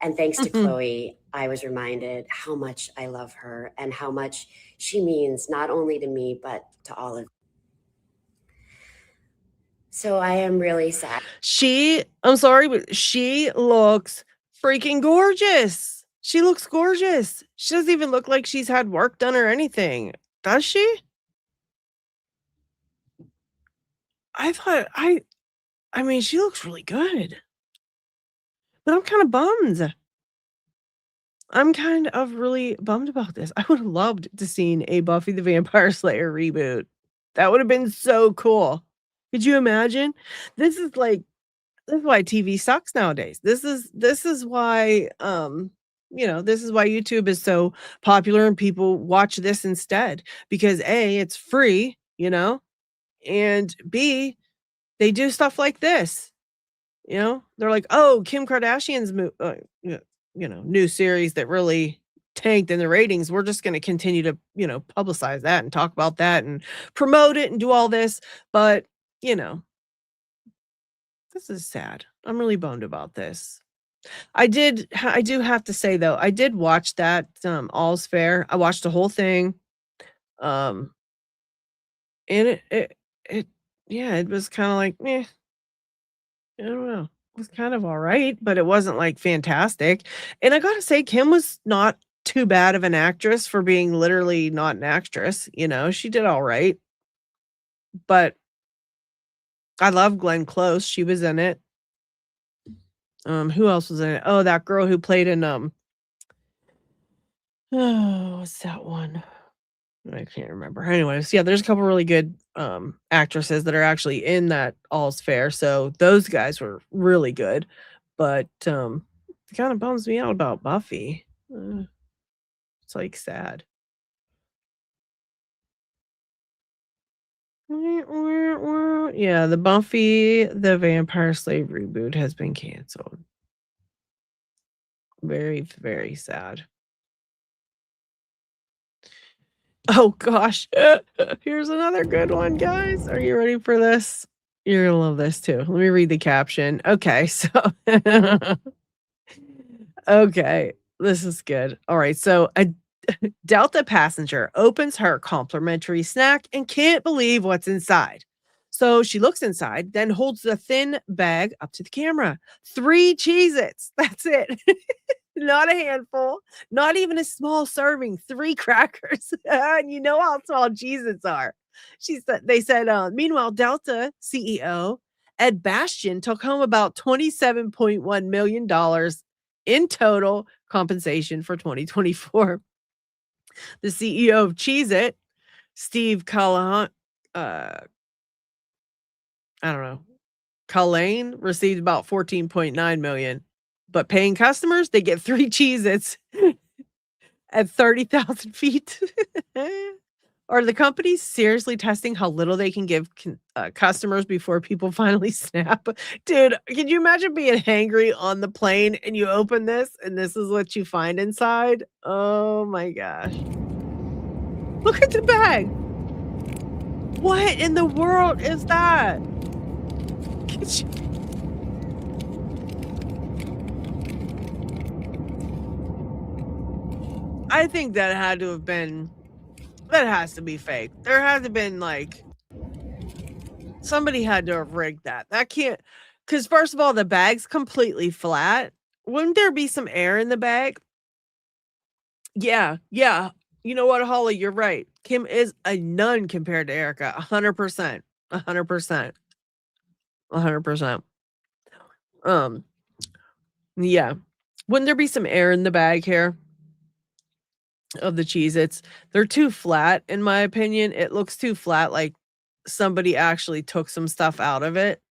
And thanks to Chloe, I was reminded how much I love her and how much she means not only to me, but to all of you. So I am really sad. I'm sorry, but she looks freaking gorgeous. She looks gorgeous. She doesn't even look like she's had work done or anything. Does she? I mean, she looks really good. But I'm kind of bummed. I'm kind of really bummed about this. I would have loved to seen a Buffy the Vampire Slayer reboot. That would have been so cool. Could you imagine? This is why TV sucks nowadays. This is why this is why YouTube is so popular and people watch this instead because A, it's free, and B, they do stuff like this. They're like, oh, Kim Kardashian's new series that really tanked in the ratings. We're just going to continue to, publicize that and talk about that and promote it and do all this. But, this is sad. I'm really bummed about this. I do have to say though, I did watch that All's Fair. I watched the whole thing. And it was kind of like, meh. I don't know. It was kind of all right, but it wasn't like fantastic. And I got to say, Kim was not too bad of an actress for being literally not an actress. She did all right. But I love Glenn Close. She was in it. Who else was in it? Oh, that girl who played in what's that one? I can't remember. Anyways, yeah, there's a couple really good actresses that are actually in that All's Fair. So those guys were really good. But it kind of bums me out about Buffy. It's like sad. Yeah, the Buffy the Vampire Slayer reboot has been canceled. Very, very sad. Oh gosh. Here's another good one, guys. Are you ready for this? You're gonna love this too. Let me read the caption. Okay, so okay, this is good. All right, so a Delta passenger opens her complimentary snack and can't believe what's inside. So she looks inside, then holds the thin bag up to the camera. 3 Cheez-Its. That's it. Not a handful, not even a small serving, 3 crackers. And you know how small Cheez-Its are. They said, meanwhile, Delta CEO Ed Bastian took home about $27.1 million in total compensation for 2024. The CEO of Cheez-It, Steve Callahan, Collane, received about $14.9 million. But paying customers, they get 3 Cheez-Its at 30,000 feet. Are the companies seriously testing how little they can give customers before people finally snap? Dude, can you imagine being hangry on the plane and you open this and this is what you find inside? Oh my gosh. Look at the bag. What in the world is that? I think that had to have been, that has to be fake. There has to have been like, somebody had to have rigged that. That can't, because first of all, the bag's completely flat. Wouldn't there be some air in the bag? Yeah. You know what, Holly, you're right. Kim is a nun compared to Erica. 100%. 100%. 100%. Yeah. Wouldn't there be some air in the bag here of the Cheez-Its? They're too flat, in my opinion. It looks too flat, like somebody actually took some stuff out of it.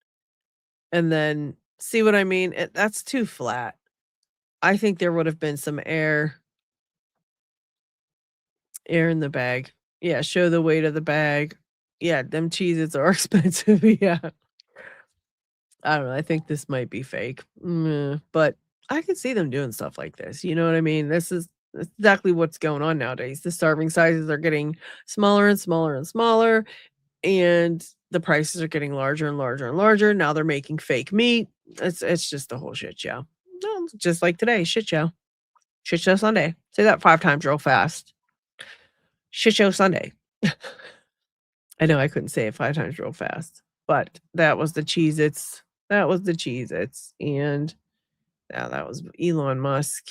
And then, see what I mean? That's too flat. I think there would have been some air in the bag. Yeah, show the weight of the bag. Yeah, them Cheez-Its are expensive. Yeah. I don't know. I think this might be fake. But I can see them doing stuff like this. You know what I mean? This is exactly what's going on nowadays. The serving sizes are getting smaller and smaller and smaller, and the prices are getting larger and larger and larger. Now they're making fake meat. It's just a whole shit show. No, just like today, shit show. Shit show Sunday. Say that 5 times real fast. Shit show Sunday. I know I couldn't say it 5 times real fast, but that was the Cheez-Its. That was the Cheez-Its. And yeah, that was Elon Musk,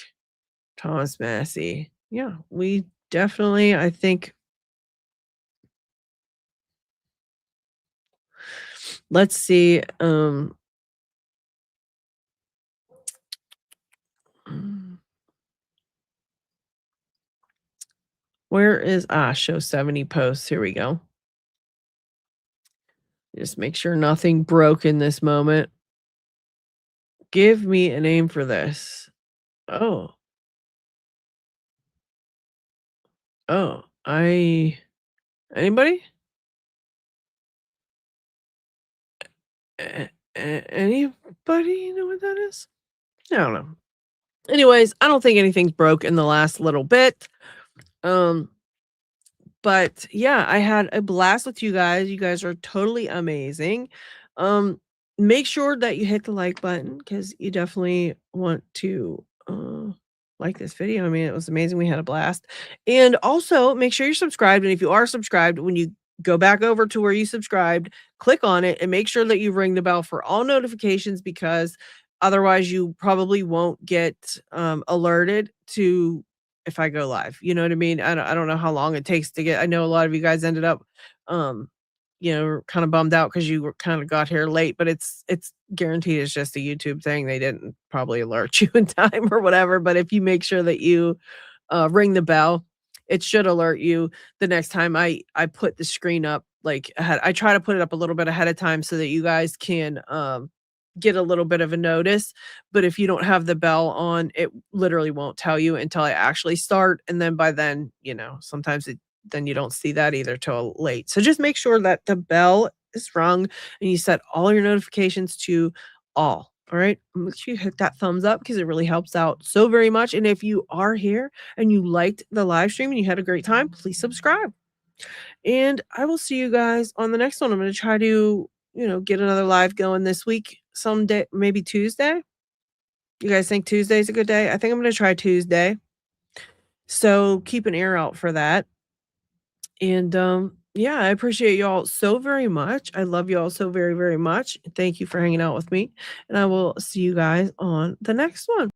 Thomas Massey. Yeah, we definitely, I think. Let's see. Where is show 70 posts? Here we go. Just make sure nothing broke in this moment. Give me a name for this. Oh, anybody? Anybody know what that is? I don't know. Anyways, I don't think anything's broke in the last little bit. But yeah, I had a blast with you guys. You guys are totally amazing. Make sure that you hit the like button because you definitely want to like this video. I mean, it was amazing. We had a blast. And also make sure you're subscribed. And if you are subscribed, when you go back over to where you subscribed, click on it and make sure that you ring the bell for all notifications, because otherwise you probably won't get alerted to if I go live. You know what I mean? I don't know how long it takes to get. I know a lot of you guys ended up kind of bummed out because you kind of got here late, but it's guaranteed it's just a YouTube thing. They didn't probably alert you in time or whatever. But if you make sure that you ring the bell, it should alert you the next time I put the screen up like ahead. I try to put it up a little bit ahead of time so that you guys can get a little bit of a notice. But if you don't have the bell on, it literally won't tell you until I actually start. And then by then, sometimes then you don't see that either till late. So just make sure that the bell is rung and you set all your notifications to all. All right. Make sure you hit that thumbs up because it really helps out so very much. And if you are here and you liked the live stream and you had a great time, please subscribe. And I will see you guys on the next one. I'm going to try to, get another live going this week, someday, maybe Tuesday. You guys think Tuesday's a good day? I think I'm going to try Tuesday. So keep an ear out for that. And Yeah, I appreciate y'all so very much. I love y'all so very, very much. Thank you for hanging out with me. And I will see you guys on the next one.